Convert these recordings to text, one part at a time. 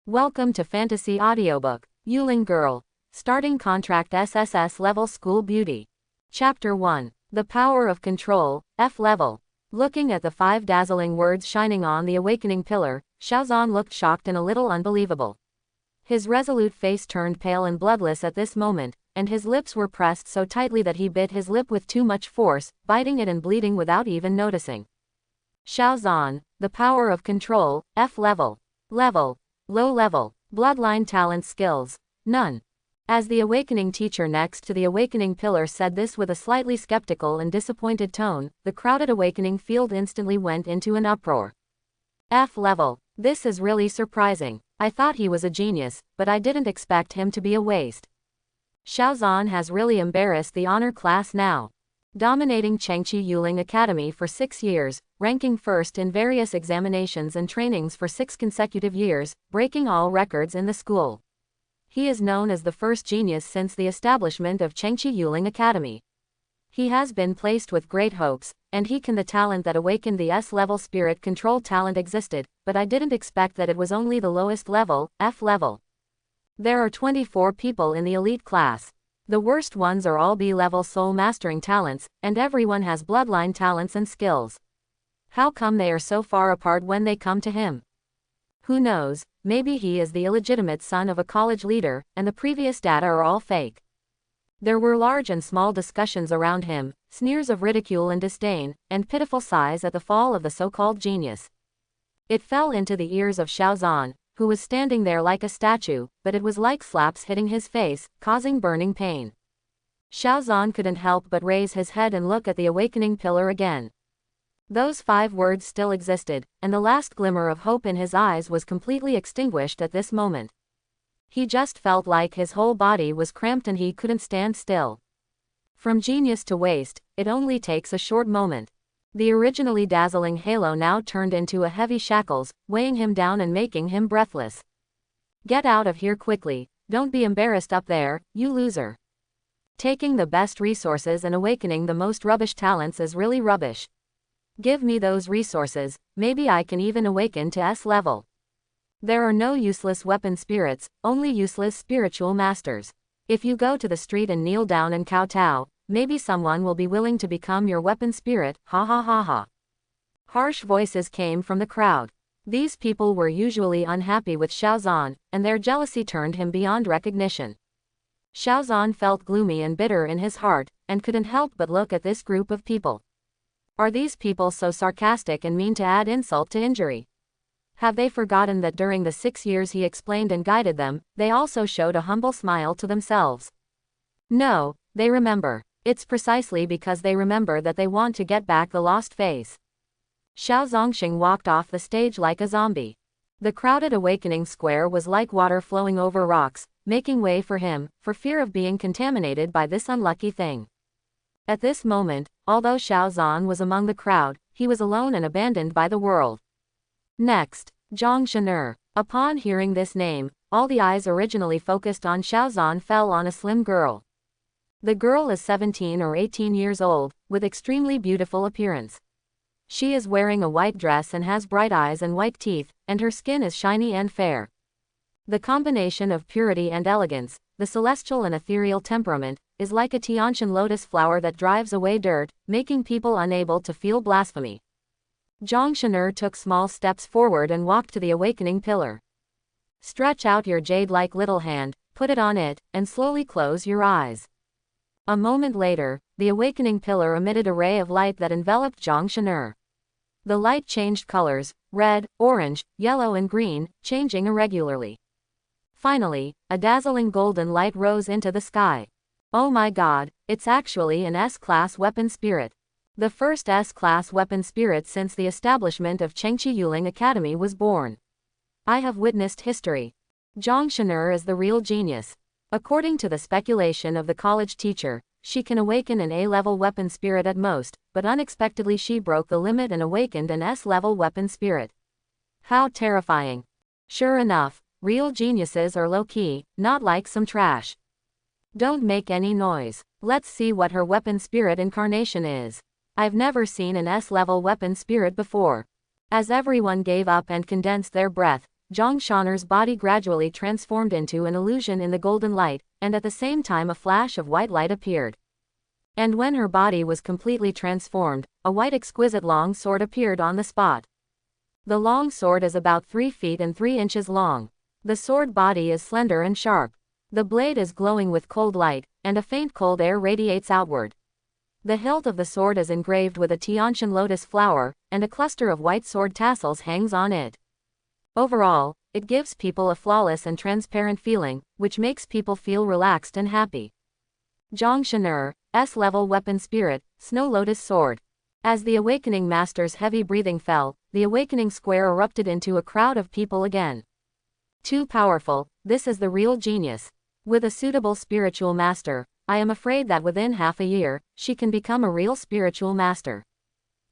Welcome to Fantasy Audiobook, Yuling Girl, Starting Contract SSS-level School Beauty. Chapter 1. The Power of Control, F-level. Looking at the 5 dazzling words shining on the awakening pillar, Xiaozhan looked shocked and a little unbelievable. His resolute face turned pale and bloodless at this moment, and his lips were pressed so tightly that he bit his lip with too much force, biting it and bleeding without even noticing. Xiaozhan, the power of control, F-level. Level. Low level. Bloodline talent skills. None. As the awakening teacher next to the awakening pillar said this with a slightly skeptical and disappointed tone, the crowded awakening field instantly went into an uproar. F-level. This is really surprising. I thought he was a genius, but I didn't expect him to be a waste. Xiaozhan has really embarrassed the honor class now. Dominating Chengchi Yuling Academy for 6 years, ranking first in various examinations and trainings for 6 consecutive years, breaking all records in the school. He is known as the first genius since the establishment of Chengchi Yuling Academy. He has been placed with great hopes, and he can the talent that awakened the S-level spirit control talent existed, but I didn't expect that it was only the lowest level, F-level. There are 24 people in the elite class. The worst ones are all B-level soul mastering talents, and everyone has bloodline talents and skills. How come they are so far apart when they come to him? Who knows, maybe he is the illegitimate son of a college leader, and the previous data are all fake. There were large and small discussions around him, sneers of ridicule and disdain, and pitiful sighs at the fall of the so-called genius. It fell into the ears of Xiaozhan, who was standing there like a statue, but it was like slaps hitting his face, causing burning pain. Xiaozhan couldn't help but raise his head and look at the awakening pillar again. Those 5 words still existed, and the last glimmer of hope in his eyes was completely extinguished at this moment. He just felt like his whole body was cramped and he couldn't stand still. From genius to waste, it only takes a short moment. The originally dazzling halo now turned into a heavy shackles, weighing him down and making him breathless. Get out of here quickly, don't be embarrassed up there, you loser. Taking the best resources and awakening the most rubbish talents is really rubbish. Give me those resources, maybe I can even awaken to S-level. There are no useless weapon spirits, only useless spiritual masters. If you go to the street and kneel down and kowtow, maybe someone will be willing to become your weapon spirit, ha ha ha ha. Harsh voices came from the crowd. These people were usually unhappy with Xiaozhan, and their jealousy turned him beyond recognition. Xiaozhan felt gloomy and bitter in his heart, and couldn't help but look at this group of people. Are these people so sarcastic and mean to add insult to injury? Have they forgotten that during the 6 years he explained and guided them, they also showed a humble smile to themselves? No, they remember. It's precisely because they remember that they want to get back the lost face. Xiao Zongxing walked off the stage like a zombie. The crowded awakening square was like water flowing over rocks, making way for him, for fear of being contaminated by this unlucky thing. At this moment, although Xiaozhan was among the crowd, he was alone and abandoned by the world. Next, Jang Shanur. Upon hearing this name, all the eyes originally focused on Xiaozhan fell on a slim girl. The girl is 17 or 18 years old, with extremely beautiful appearance. She is wearing a white dress and has bright eyes and white teeth, and her skin is shiny and fair. The combination of purity and elegance, the celestial and ethereal temperament, is like a Tiantian lotus flower that drives away dirt, making people unable to feel blasphemy. Jang Shanur took small steps forward and walked to the awakening pillar. Stretch out your jade-like little hand, put it on it, and slowly close your eyes. A moment later, the awakening pillar emitted a ray of light that enveloped Jang Shanur. The light changed colors, red, orange, yellow and green, changing irregularly. Finally, a dazzling golden light rose into the sky. Oh my god, it's actually an S-class weapon spirit. The first S-class weapon spirit since the establishment of Chengchi Yuling Academy was born. I have witnessed history. Jang Shanur is the real genius. According to the speculation of the college teacher, she can awaken an A-level weapon spirit at most, but unexpectedly she broke the limit and awakened an S-level weapon spirit. How terrifying. Sure enough, real geniuses are low-key, not like some trash. Don't make any noise. Let's see what her weapon spirit incarnation is. I've never seen an S-level weapon spirit before. As everyone gave up and condensed their breath, Jang Shanur's body gradually transformed into an illusion in the golden light, and at the same time a flash of white light appeared. And when her body was completely transformed, a white exquisite long sword appeared on the spot. The long sword is about 3 feet and 3 inches long. The sword body is slender and sharp. The blade is glowing with cold light, and a faint cold air radiates outward. The hilt of the sword is engraved with a Tiantian lotus flower, and a cluster of white sword tassels hangs on it. Overall, it gives people a flawless and transparent feeling, which makes people feel relaxed and happy. Jang Shanur, S-level weapon spirit, Snow Lotus Sword. As the Awakening Master's heavy breathing fell, the Awakening Square erupted into a crowd of people again. Too powerful, this is the real genius. With a suitable spiritual master, I am afraid that within half a year, she can become a real spiritual master.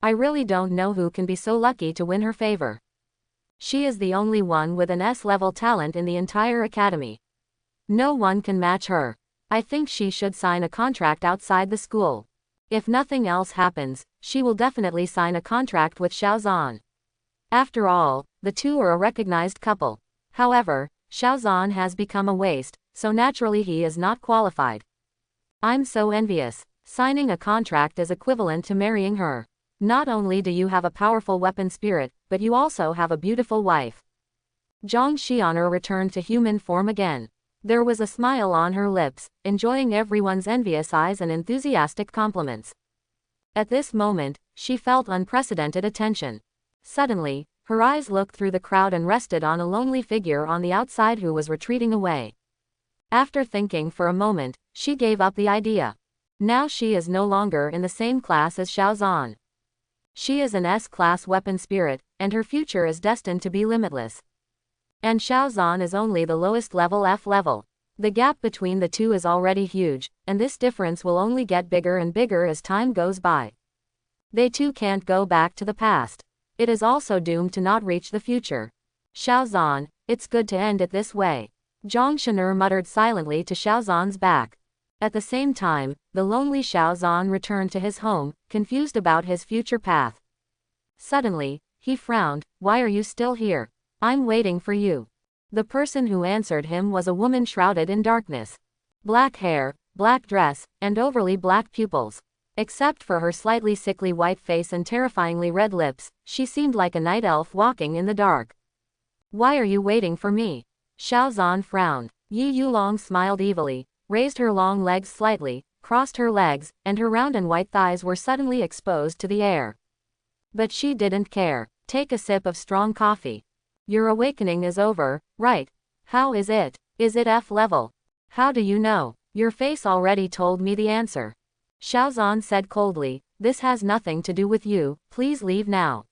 I really don't know who can be so lucky to win her favor. She is the only one with an S-level talent in the entire academy. No one can match her. I think she should sign a contract outside the school. If nothing else happens, she will definitely sign a contract with Xiaozan. After all, the two are a recognized couple. However, Xiaozan has become a waste, so naturally he is not qualified. I'm so envious. Signing a contract is equivalent to marrying her. Not only do you have a powerful weapon spirit, but you also have a beautiful wife. Jang Shanur returned to human form again. There was a smile on her lips, enjoying everyone's envious eyes and enthusiastic compliments. At this moment, she felt unprecedented attention. Suddenly, her eyes looked through the crowd and rested on a lonely figure on the outside who was retreating away. After thinking for a moment, she gave up the idea. Now she is no longer in the same class as Xiaozan. She is an S-class weapon spirit, and her future is destined to be limitless. And Xiaozan is only the lowest level F level. The gap between the two is already huge, and this difference will only get bigger and bigger as time goes by. They too can't go back to the past. It is also doomed to not reach the future. Xiaozan, it's good to end it this way. Jang Shanur muttered silently to Xiaozan's back. At the same time, the lonely Xiaozan returned to his home, confused about his future path. Suddenly, he frowned. Why are you still here? I'm waiting for you. The person who answered him was a woman shrouded in darkness. Black hair, black dress, and overly black pupils. Except for her slightly sickly white face and terrifyingly red lips, she seemed like a night elf walking in the dark. Why are you waiting for me? Xiaozan frowned. Yuling smiled evilly, raised her long legs slightly, crossed her legs, and her round and white thighs were suddenly exposed to the air. But she didn't care. Take a sip of strong coffee. Your awakening is over, right? How is it? Is it F level? How do you know? Your face already told me the answer. Xiaozan said coldly, this has nothing to do with you, please leave now.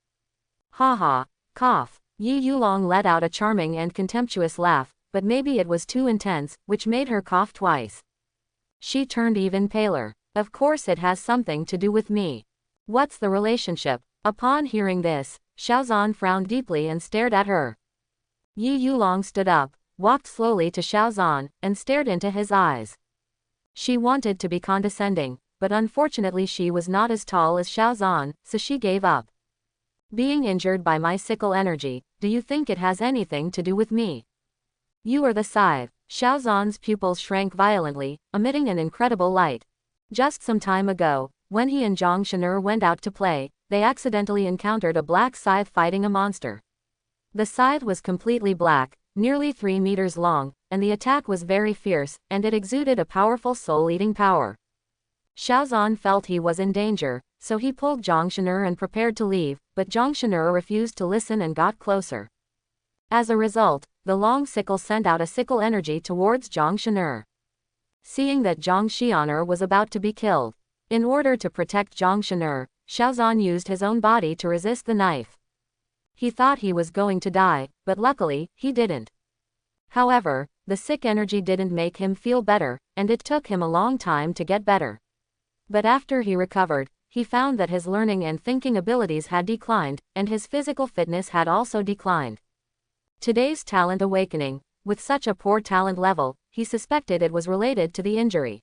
Ha ha, cough. Yuling let out a charming and contemptuous laugh, but maybe it was too intense, which made her cough twice. She turned even paler. Of course it has something to do with me. What's the relationship? Upon hearing this, Xiaozan frowned deeply and stared at her. Yuling stood up, walked slowly to Xiaozan, and stared into his eyes. She wanted to be condescending, but unfortunately she was not as tall as Xiaozan, so she gave up. Being injured by my sickle energy, do you think it has anything to do with me? You are the scythe. Xiaozan's pupils shrank violently, emitting an incredible light. Just some time ago, when he and Jang Shanur went out to play, they accidentally encountered a black scythe fighting a monster. The scythe was completely black, nearly 3 meters long, and the attack was very fierce, and it exuded a powerful soul-eating power. Xiaozan felt he was in danger, so he pulled Jang Shanur and prepared to leave, but Jang Shanur refused to listen and got closer. As a result, the long sickle sent out a sickle energy towards Jang Shanur. Seeing that Jang Shanur was about to be killed, in order to protect Jang Shanur, Xiaozan used his own body to resist the knife. He thought he was going to die, but luckily, he didn't. However, the sick energy didn't make him feel better, and it took him a long time to get better. But after he recovered, he found that his learning and thinking abilities had declined, and his physical fitness had also declined. Today's talent awakening, with such a poor talent level, he suspected it was related to the injury.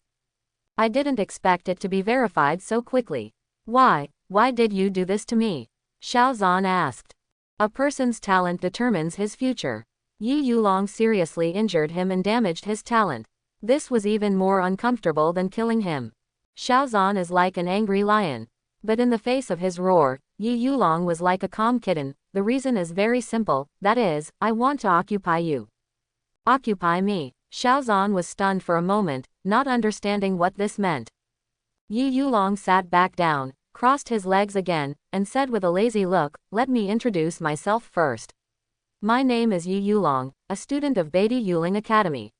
I didn't expect it to be verified so quickly. Why did you do this to me? Xiaozan asked. A person's talent determines his future. Yi Yulong seriously injured him and damaged his talent. This was even more uncomfortable than killing him. Xiaozan is like an angry lion. But in the face of his roar, Yi Yulong was like a calm kitten. The reason is very simple, that is, I want to occupy you. Occupy me. Xiaozan was stunned for a moment, not understanding what this meant. Yi Yulong sat back down, crossed his legs again, and said with a lazy look, let me introduce myself first. My name is Yi Yulong, a student of Beatty Yuling Academy.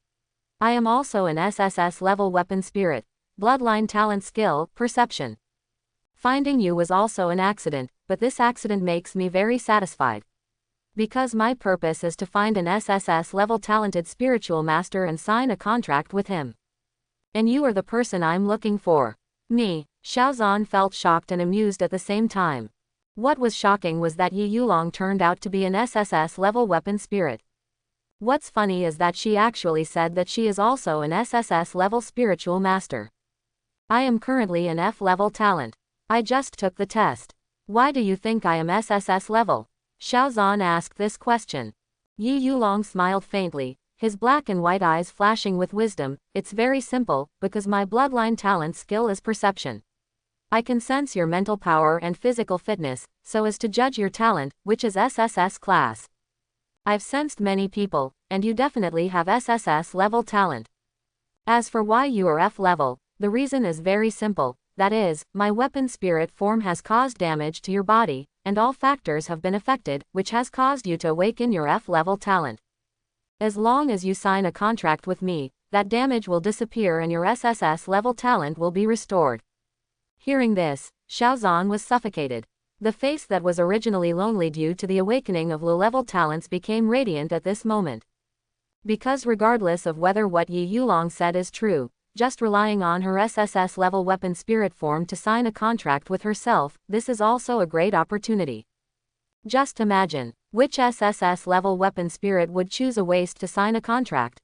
I am also an SSS-level weapon spirit, bloodline talent skill, perception. Finding you was also an accident, but this accident makes me very satisfied. Because my purpose is to find an SSS-level talented spiritual master and sign a contract with him. And you are the person I'm looking for. Me. Xiaozan felt shocked and amused at the same time. What was shocking was that Yi Yulong turned out to be an SSS-level weapon spirit. What's funny is that she actually said that she is also an SSS-level spiritual master. I am currently an F-level talent. I just took the test. Why do you think I am SSS level? Xiaozan asked this question. Yi Yulong smiled faintly, his black and white eyes flashing with wisdom. It's very simple, because my bloodline talent skill is perception. I can sense your mental power and physical fitness, so as to judge your talent, which is SSS class. I've sensed many people, and you definitely have SSS level talent. As for why you are F level, the reason is very simple. That is, my weapon spirit form has caused damage to your body, and all factors have been affected, which has caused you to awaken your F-level talent. As long as you sign a contract with me, that damage will disappear and your SSS-level talent will be restored. Hearing this, Xiaozan was suffocated. The face that was originally lonely due to the awakening of low-level talents became radiant at this moment. Because regardless of whether what Yi Yulong said is true, just relying on her SSS-level weapon spirit form to sign a contract with herself, this is also a great opportunity. Just imagine, which SSS-level weapon spirit would choose a waste to sign a contract?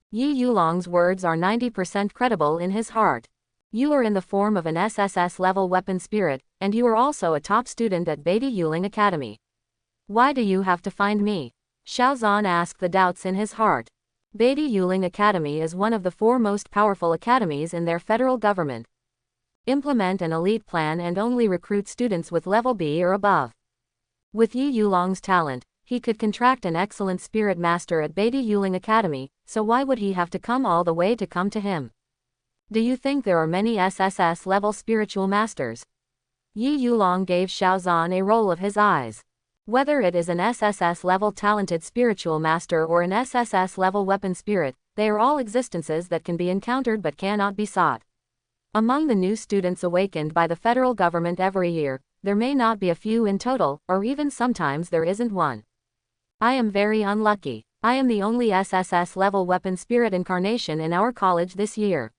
Yi Yulong's words are 90% credible in his heart. You are in the form of an SSS-level weapon spirit, and you are also a top student at Beatty Yuling Academy. Why do you have to find me? Xiaozan asked the doubts in his heart. Beatty Yuling Academy is one of the 4 most powerful academies in their federal government. Implement an elite plan and only recruit students with level B or above. With Yi Yulong's talent, he could contract an excellent spirit master at Beatty Yuling Academy, so why would he have to come all the way to come to him? Do you think there are many SSS-level spiritual masters? Yi Yulong gave Xiaozan a roll of his eyes. Whether it is an SSS-level talented spiritual master or an SSS-level weapon spirit, they are all existences that can be encountered but cannot be sought. Among the new students awakened by the federal government every year, there may not be a few in total, or even sometimes there isn't one. I am very unlucky. I am the only SSS-level weapon spirit incarnation in our college this year.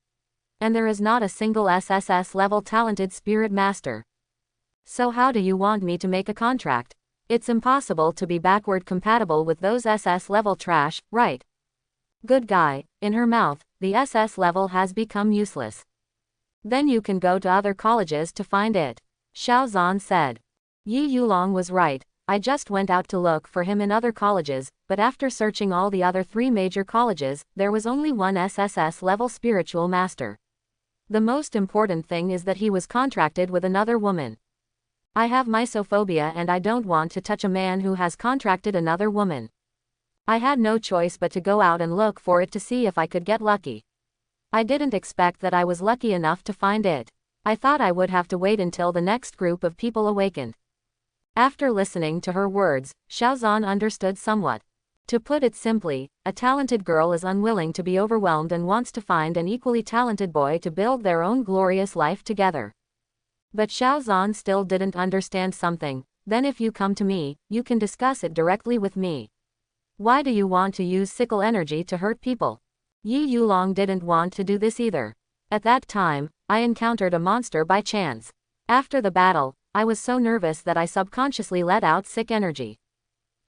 And there is not a single SSS-level talented spirit master. So how do you want me to make a contract? It's impossible to be backward compatible with those SS level trash, right? Good guy. In her mouth, the SS level has become useless. Then you can go to other colleges to find it. Xiaozan said. Yi Yulong was right. I just went out to look for him in other colleges, but after searching all the other 3 major colleges, there was only one SSS level spiritual master. The most important thing is that he was contracted with another woman. I have mysophobia and I don't want to touch a man who has contracted another woman. I had no choice but to go out and look for it to see if I could get lucky. I didn't expect that I was lucky enough to find it. I thought I would have to wait until the next group of people awakened. After listening to her words, Xiaozan understood somewhat. To put it simply, a talented girl is unwilling to be overwhelmed and wants to find an equally talented boy to build their own glorious life together. But Xiaozan still didn't understand something. Then if you come to me, you can discuss it directly with me. Why do you want to use sickle energy to hurt people? Yi Yulong didn't want to do this either. At that time, I encountered a monster by chance. After the battle, I was so nervous that I subconsciously let out sick energy.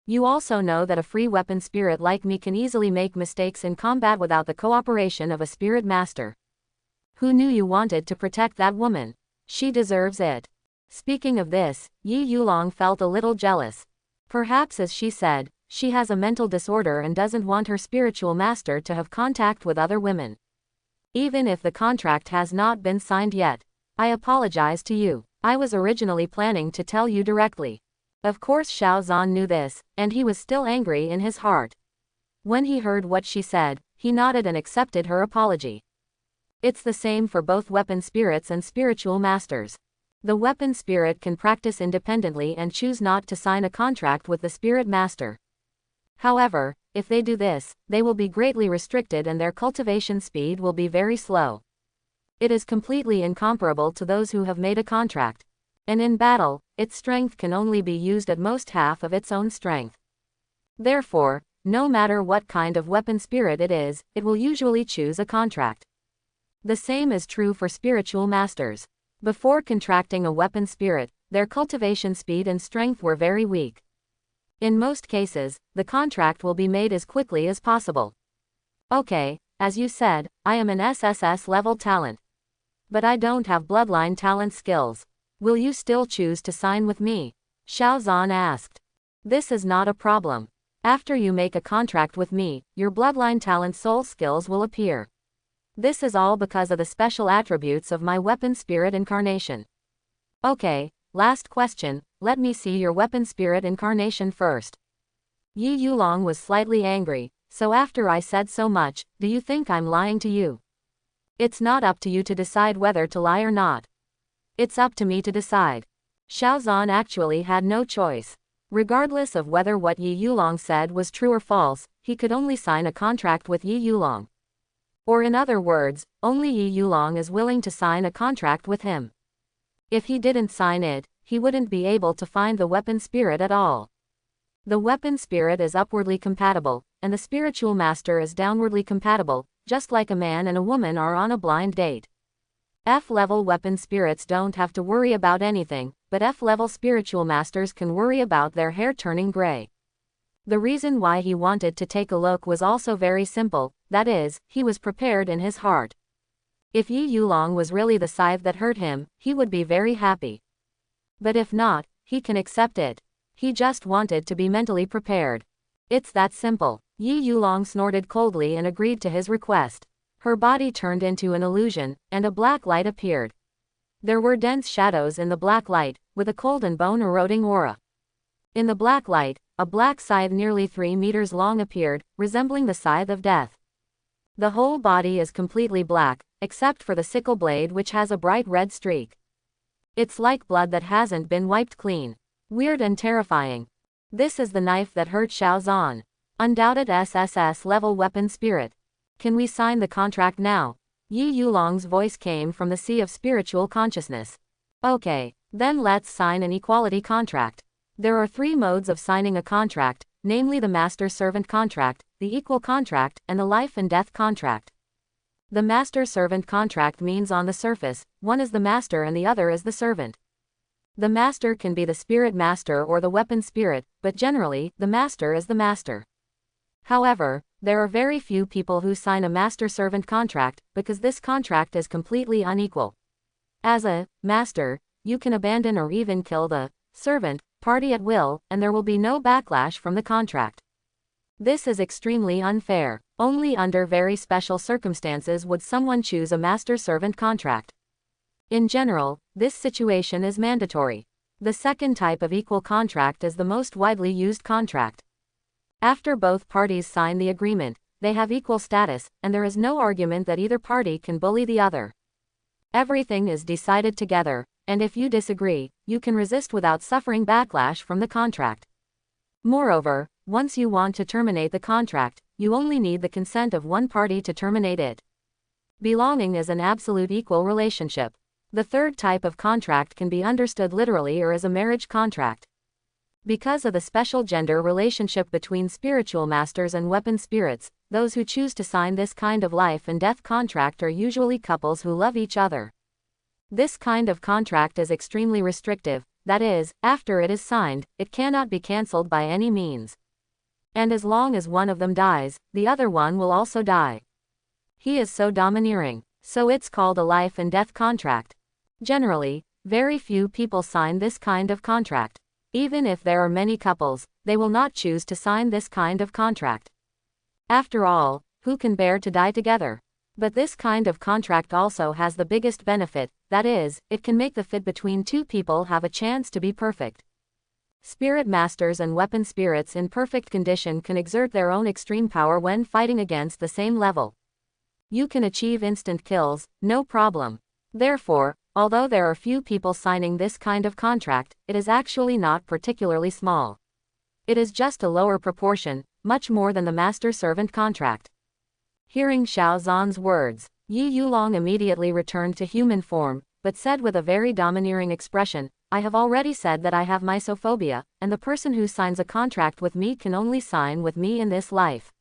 You also know that a free weapon spirit like me can easily make mistakes in combat without the cooperation of a spirit master. Who knew you wanted to protect that woman? She deserves it. Speaking of this, Yi Yulong felt a little jealous. Perhaps as she said, She has a mental disorder and doesn't want her spiritual master to have contact with other women. Even if the contract has not been signed yet. I apologize to you. I was originally planning to tell you directly. Of course Xiao Zhan knew this, and he was still angry in his heart. When he heard what she said, he nodded and accepted her apology. It's the same for both weapon spirits and spiritual masters. The weapon spirit can practice independently and choose not to sign a contract with the spirit master. However, if they do this, they will be greatly restricted and their cultivation speed will be very slow. It is completely incomparable to those who have made a contract. And in battle, its strength can only be used at most half of its own strength. Therefore, no matter what kind of weapon spirit it is, it will usually choose a contract. The same is true for spiritual masters. Before contracting a weapon spirit, their cultivation speed and strength were very weak. In most cases, the contract will be made as quickly as possible. Okay, as you said, I am an SSS level talent. But I don't have bloodline talent skills. Will you still choose to sign with me? Xiao Zhan asked. This is not a problem. After you make a contract with me, your bloodline talent soul skills will appear. This is all because of the special attributes of my weapon spirit incarnation. Okay, last question, let me see your weapon spirit incarnation first. Yi Yuling was slightly angry, so after I said so much, do you think I'm lying to you? It's not up to you to decide whether to lie or not. It's up to me to decide. Xiao Zhan actually had no choice. Regardless of whether what Yi Yuling said was true or false, he could only sign a contract with Yi Yuling. Or in other words, only Yi Yuling is willing to sign a contract with him. If he didn't sign it, he wouldn't be able to find the weapon spirit at all. The weapon spirit is upwardly compatible, and the spiritual master is downwardly compatible, just like a man and a woman are on a blind date. F-level weapon spirits don't have to worry about anything, but F-level spiritual masters can worry about their hair turning gray. The reason why he wanted to take a look was also very simple, that is, he was prepared in his heart. If Yi Yuling was really the scythe that hurt him, he would be very happy. But if not, he can accept it. He just wanted to be mentally prepared. It's that simple. Yi Yuling snorted coldly and agreed to his request. Her body turned into an illusion, and a black light appeared. There were dense shadows in the black light, with a cold and bone-eroding aura. In the black light, a black scythe nearly 3 meters long appeared, resembling the scythe of death. The whole body is completely black, except for the sickle blade which has a bright red streak. It's like blood that hasn't been wiped clean. Weird and terrifying. This is the knife that hurt Xiao Zhan. Undoubted SSS-level weapon spirit. Can we sign the contract now? Yi Yuling's voice came from the sea of spiritual consciousness. Okay, then let's sign an equality contract. There are 3 modes of signing a contract, namely the master-servant contract, the equal contract, and the life and death contract. The master-servant contract means on the surface, one is the master and the other is the servant. The master can be the spirit master or the weapon spirit, but generally, the master is the master. However, there are very few people who sign a master-servant contract, because this contract is completely unequal. As a master, you can abandon or even kill the servant party at will, and there will be no backlash from the contract. This is extremely unfair. Only under very special circumstances would someone choose a master-servant contract. In general, this situation is mandatory. The second type of equal contract is the most widely used contract. After both parties sign the agreement, they have equal status, and there is no argument that either party can bully the other. Everything is decided together, and if you disagree, you can resist without suffering backlash from the contract. Moreover, once you want to terminate the contract, you only need the consent of one party to terminate it. Belonging is an absolute equal relationship. The third type of contract can be understood literally or as a marriage contract. Because of the special gender relationship between spiritual masters and weapon spirits, those who choose to sign this kind of life and death contract are usually couples who love each other. This kind of contract is extremely restrictive, that is, after it is signed, it cannot be cancelled by any means. And as long as one of them dies, the other one will also die. He is so domineering, so it's called a life and death contract. Generally, very few people sign this kind of contract. Even if there are many couples, they will not choose to sign this kind of contract. After all, who can bear to die together? But this kind of contract also has the biggest benefit, that is, it can make the fit between two people have a chance to be perfect. Spirit masters and weapon spirits in perfect condition can exert their own extreme power when fighting against the same level. You can achieve instant kills, no problem. Therefore, although there are few people signing this kind of contract, it is actually not particularly small. It is just a lower proportion, much more than the master-servant contract. Hearing Xiao Zhan's words, Yi Yulong immediately returned to human form, but said with a very domineering expression, I have already said that I have mysophobia, and the person who signs a contract with me can only sign with me in this life.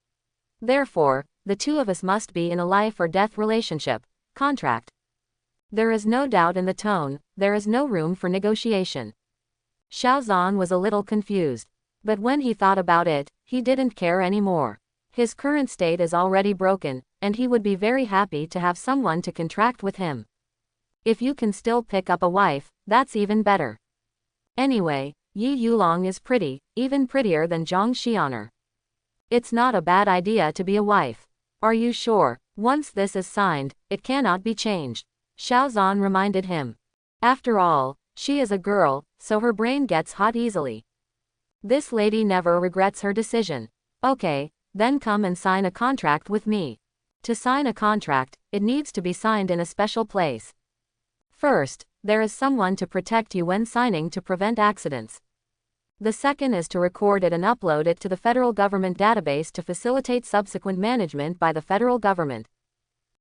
Therefore, the two of us must be in a life or death relationship, contract. There is no doubt in the tone, there is no room for negotiation. Xiao Zhan was a little confused. But when he thought about it, he didn't care anymore. His current state is already broken, and he would be very happy to have someone to contract with him. If you can still pick up a wife, that's even better. Anyway, Yi Yulong is pretty, even prettier than Jang Shanur. It's not a bad idea to be a wife. Are you sure? Once this is signed, it cannot be changed. Xiao Zhan reminded him. After all, she is a girl, so her brain gets hot easily. This lady never regrets her decision. Okay, then come and sign a contract with me. To sign a contract, it needs to be signed in a special place. First, there is someone to protect you when signing to prevent accidents. The second is to record it and upload it to the federal government database to facilitate subsequent management by the federal government.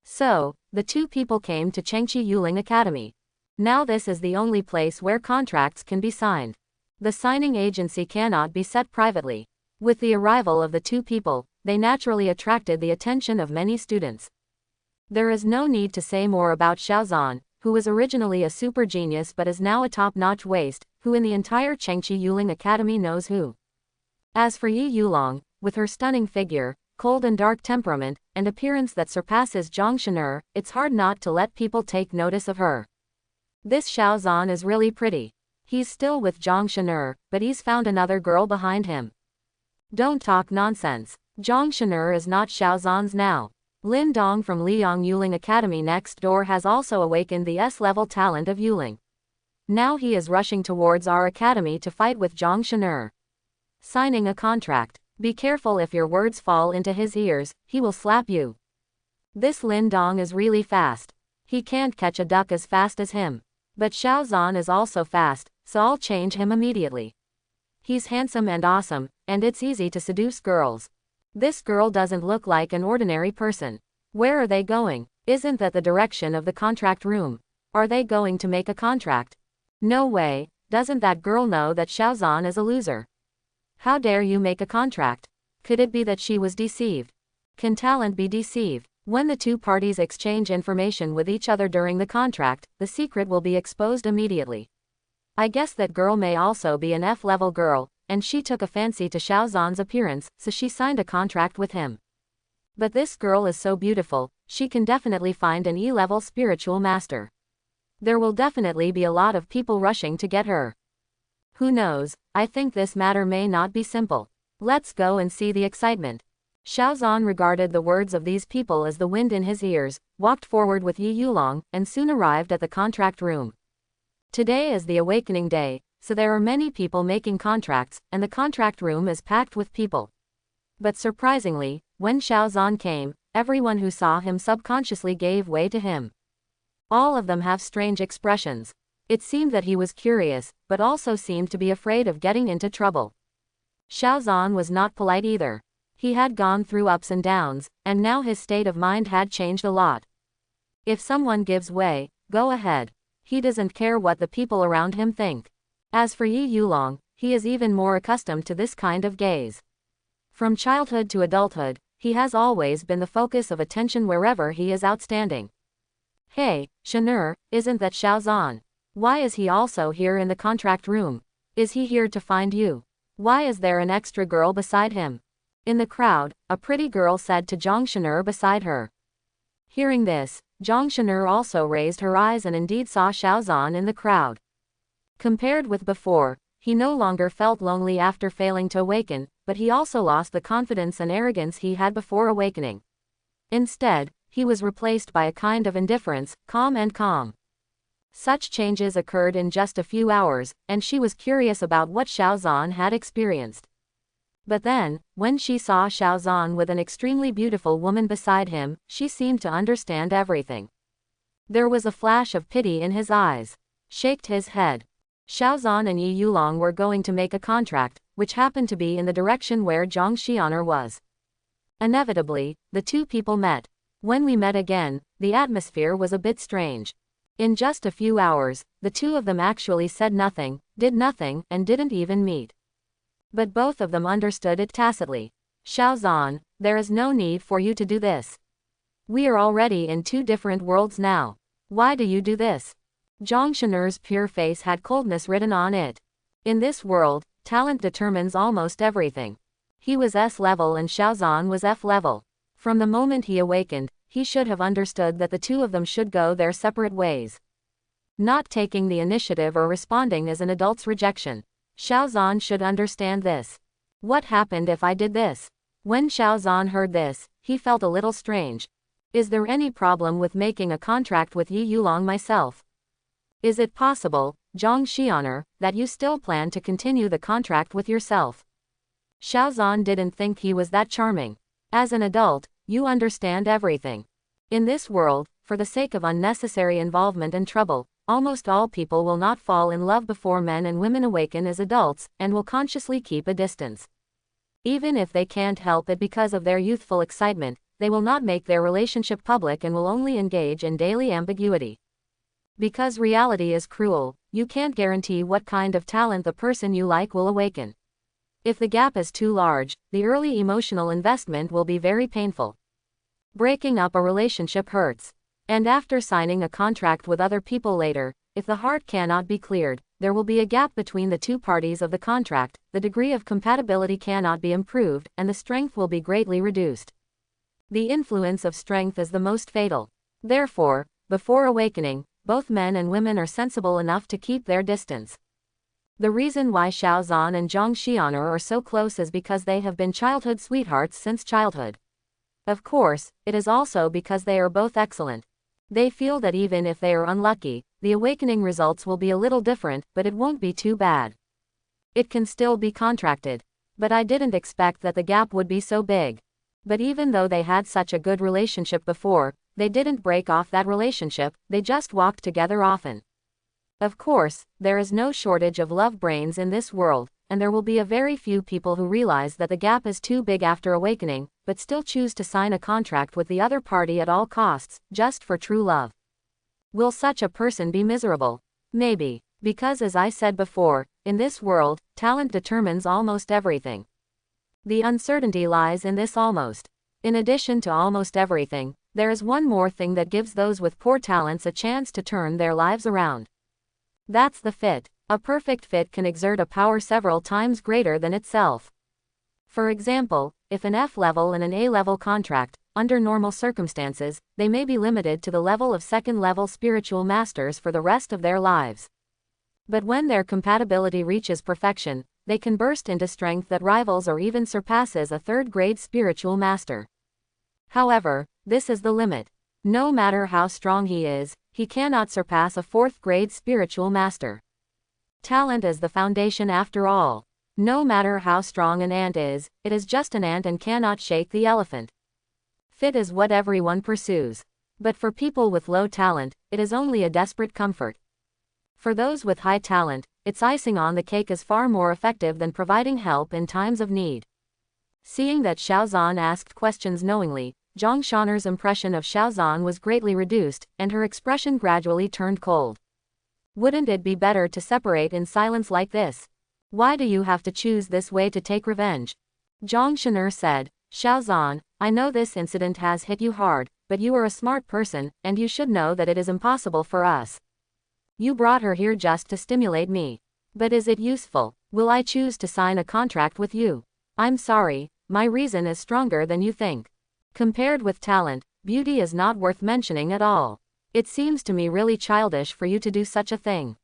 So, the two people came to Chengchi Yuling Academy. Now this is the only place where contracts can be signed. The signing agency cannot be set privately. With the arrival of the two people, they naturally attracted the attention of many students. There is no need to say more about Xiao Zhan, who was originally a super genius but is now a top-notch waste, who in the entire Chengchi Yuling Academy knows who. As for Yi Yulong, with her stunning figure, cold and dark temperament, and appearance that surpasses Jang Shanur, it's hard not to let people take notice of her. This Xiao Zhan is really pretty. He's still with Jang Shanur, but he's found another girl behind him. Don't talk nonsense. Jang Shanur is not Xiao Zhan's now. Lin Dong from Liang Yuling Academy next door has also awakened the S-level talent of Yuling. Now he is rushing towards our academy to fight with Jang Shanur. Signing a contract. Be careful if your words fall into his ears, he will slap you. This Lin Dong is really fast. He can't catch a duck as fast as him. But Xiao Zhan is also fast, so I'll change him immediately. He's handsome and awesome, and it's easy to seduce girls. This girl doesn't look like an ordinary person. Where are they going? Isn't that the direction of the contract room? Are they going to make a contract? No way. Doesn't that girl know that Xiao Zhan is a loser? How dare you make a contract? Could it be that she was deceived? Can talent be deceived? When the two parties exchange information with each other during the contract, the secret will be exposed immediately. I guess that girl may also be an F-level girl, and she took a fancy to Xiao Zhan's appearance, so she signed a contract with him. But this girl is so beautiful, she can definitely find an E-level spiritual master. There will definitely be a lot of people rushing to get her. Who knows, I think this matter may not be simple. Let's go and see the excitement. Xiao Zhan regarded the words of these people as the wind in his ears, walked forward with Yi Yulong, and soon arrived at the contract room. Today is the awakening day, so there are many people making contracts, and the contract room is packed with people. But surprisingly, when Xiao Zhan came, everyone who saw him subconsciously gave way to him. All of them have strange expressions. It seemed that he was curious, but also seemed to be afraid of getting into trouble. Xiao Zhan was not polite either. He had gone through ups and downs, and now his state of mind had changed a lot. If someone gives way, go ahead. He doesn't care what the people around him think. As for Yi Yulong, he is even more accustomed to this kind of gaze. From childhood to adulthood, he has always been the focus of attention wherever he is outstanding. Hey, Shanur, isn't that Xiao Zhan? Why is he also here in the contract room? Is he here to find you? Why is there an extra girl beside him? In the crowd, a pretty girl said to Jang Shanur beside her. Hearing this, Jang Shanur also raised her eyes and indeed saw Xiao Zhan in the crowd. Compared with before, he no longer felt lonely after failing to awaken, but he also lost the confidence and arrogance he had before awakening. Instead, he was replaced by a kind of indifference, calm and calm. Such changes occurred in just a few hours, and she was curious about what Xiaozan had experienced. But then, when she saw Xiaozan with an extremely beautiful woman beside him, she seemed to understand everything. There was a flash of pity in his eyes. Shaked his head. Xiaozan and Yi Yuling were going to make a contract, which happened to be in the direction where Jang Shanur was. Inevitably, the two people met. When we met again, the atmosphere was a bit strange. In just a few hours, the two of them actually said nothing, did nothing, and didn't even meet. But both of them understood it tacitly. Xiaozan, there is no need for you to do this. We are already in two different worlds now. Why do you do this? Jang Shanur's pure face had coldness written on it. In this world, talent determines almost everything. He was S-level and Xiaozan was F-level. From the moment he awakened, he should have understood that the two of them should go their separate ways. Not taking the initiative or responding is an adult's rejection. Xiaozan should understand this. What happened if I did this? When Xiaozan heard this, he felt a little strange. Is there any problem with making a contract with Yi Yuling myself? Is it possible, Jang Shanur, that you still plan to continue the contract with yourself? Xiaozan didn't think he was that charming. As an adult, you understand everything. In this world, for the sake of unnecessary involvement and trouble, almost all people will not fall in love before men and women awaken as adults, and will consciously keep a distance. Even if they can't help it because of their youthful excitement, they will not make their relationship public and will only engage in daily ambiguity. Because reality is cruel, you can't guarantee what kind of talent the person you like will awaken. If the gap is too large, the early emotional investment will be very painful. Breaking up a relationship hurts. And after signing a contract with other people later, if the heart cannot be cleared, there will be a gap between the two parties of the contract, the degree of compatibility cannot be improved, and the strength will be greatly reduced. The influence of strength is the most fatal. Therefore, before awakening, both men and women are sensible enough to keep their distance. The reason why Xiaozan and Jang Shanur are so close is because they have been childhood sweethearts since childhood. Of course, it is also because they are both excellent. They feel that even if they are unlucky, the awakening results will be a little different, but it won't be too bad. It can still be contracted. But I didn't expect that the gap would be so big. But even though they had such a good relationship before, they didn't break off that relationship, they just walked together often. Of course, there is no shortage of love brains in this world, and there will be a very few people who realize that the gap is too big after awakening, but still choose to sign a contract with the other party at all costs, just for true love. Will such a person be miserable? Maybe, because as I said before, in this world, talent determines almost everything. The uncertainty lies in this almost. In addition to almost everything, there is one more thing that gives those with poor talents a chance to turn their lives around. That's the fit. A perfect fit can exert a power several times greater than itself. For example, if an F-level and an A-level contract, under normal circumstances, they may be limited to the level of second-level spiritual masters for the rest of their lives. But when their compatibility reaches perfection, they can burst into strength that rivals or even surpasses a third-grade spiritual master. However, this is the limit. No matter how strong he is, he cannot surpass a fourth-grade spiritual master. Talent is the foundation after all. No matter how strong an ant is, it is just an ant and cannot shake the elephant. Fit is what everyone pursues. But for people with low talent, it is only a desperate comfort. For those with high talent, its icing on the cake is far more effective than providing help in times of need. Seeing that Xiaozan asked questions knowingly, Jang Shanur's impression of Xiaozan was greatly reduced, and her expression gradually turned cold. Wouldn't it be better to separate in silence like this? Why do you have to choose this way to take revenge? Jang Shanur said, Xiaozan, I know this incident has hit you hard, but you are a smart person, and you should know that it is impossible for us. You brought her here just to stimulate me. But is it useful? Will I choose to sign a contract with you? I'm sorry, my reason is stronger than you think. Compared with talent, beauty is not worth mentioning at all. It seems to me really childish for you to do such a thing.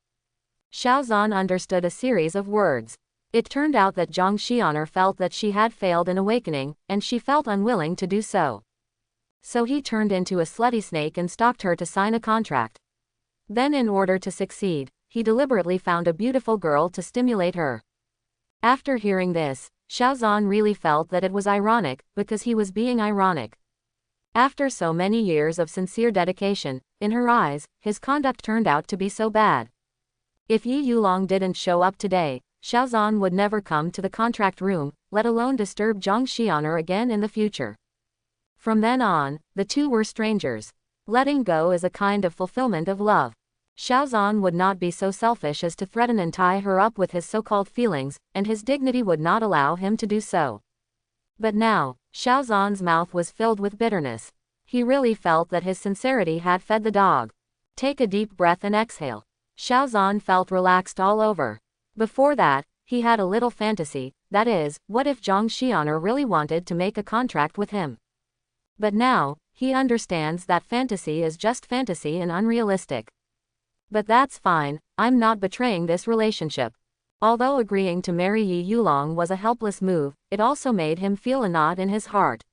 Xiaozan understood a series of words. It turned out that Jang Shanur felt that she had failed in awakening, and she felt unwilling to do so. So he turned into a slutty snake and stalked her to sign a contract. Then in order to succeed, he deliberately found a beautiful girl to stimulate her. After hearing this, Xiaozan really felt that it was ironic, because he was being ironic. After so many years of sincere dedication, in her eyes, his conduct turned out to be so bad. If Yi Yuling didn't show up today, Xiaozan would never come to the contract room, let alone disturb Jang Shanur again in the future. From then on, the two were strangers. Letting go is a kind of fulfillment of love. Xiaozan would not be so selfish as to threaten and tie her up with his so-called feelings, and his dignity would not allow him to do so. But now, Xiaozan's mouth was filled with bitterness. He really felt that his sincerity had fed the dog. Take a deep breath and exhale. Xiaozan felt relaxed all over. Before that, he had a little fantasy, that is, what if Jang Shanur really wanted to make a contract with him? But now, he understands that fantasy is just fantasy and unrealistic. But that's fine, I'm not betraying this relationship. Although agreeing to marry Yi Yuling was a helpless move, it also made him feel a knot in his heart.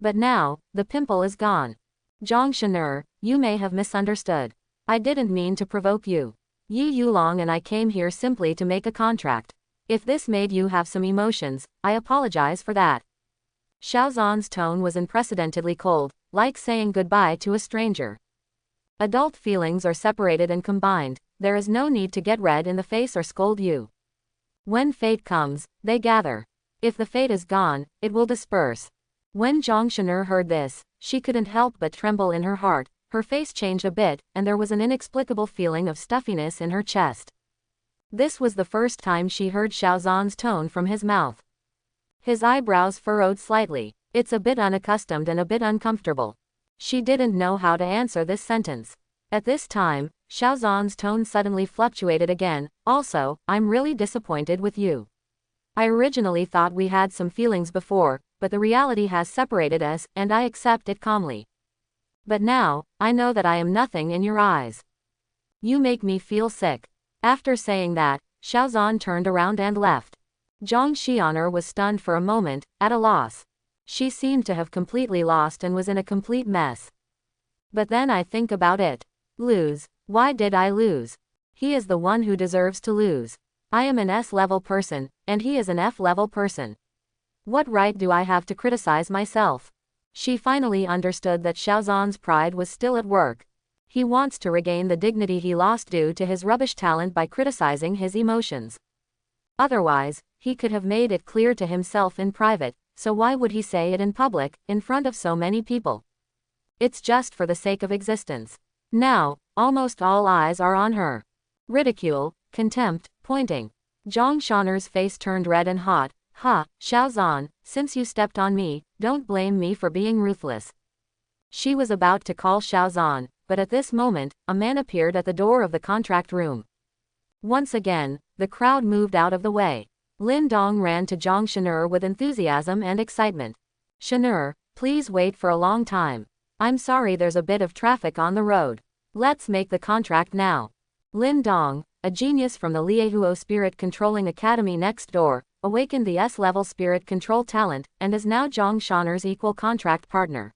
But now, the pimple is gone. Jang Shanur, you may have misunderstood. I didn't mean to provoke you. Yi Yuling and I came here simply to make a contract. If this made you have some emotions, I apologize for that. Xiaozan's tone was unprecedentedly cold, like saying goodbye to a stranger. Adult feelings are separated and combined, there is no need to get red in the face or scold you. When fate comes, they gather. If the fate is gone, it will disperse. When Jang Shanur heard this, she couldn't help but tremble in her heart, her face changed a bit, and there was an inexplicable feeling of stuffiness in her chest. This was the first time she heard Xiaozan's tone from his mouth. His eyebrows furrowed slightly. It's a bit unaccustomed and a bit uncomfortable. She didn't know how to answer this sentence. At this time, Xiaozan's tone suddenly fluctuated again. Also, I'm really disappointed with you. I originally thought we had some feelings before, but the reality has separated us, and I accept it calmly. But now, I know that I am nothing in your eyes. You make me feel sick. After saying that, Xiaozan turned around and left. Jang Shanur was stunned for a moment, at a loss. She seemed to have completely lost and was in a complete mess. But then I think about it. Lose. Why did I lose? He is the one who deserves to lose. I am an S-level person, and he is an F-level person. What right do I have to criticize myself? She finally understood that Xiaozan's pride was still at work. He wants to regain the dignity he lost due to his rubbish talent by criticizing his emotions. Otherwise, he could have made it clear to himself in private, so why would he say it in public, in front of so many people? It's just for the sake of existence. Now, almost all eyes are on her. Ridicule, contempt, pointing. Jang Shanur's face turned red and hot. Ha, Xiaozan, since you stepped on me, don't blame me for being ruthless. She was about to call Xiaozan, but at this moment, a man appeared at the door of the contract room. Once again, the crowd moved out of the way. Lin Dong ran to Jang Shanur with enthusiasm and excitement. Shanur, please wait for a long time. I'm sorry there's a bit of traffic on the road. Let's make the contract now. Lin Dong, a genius from the Liehuo Spirit Controlling Academy next door, awakened the S-level spirit control talent, and is now Jang Shanur's equal contract partner.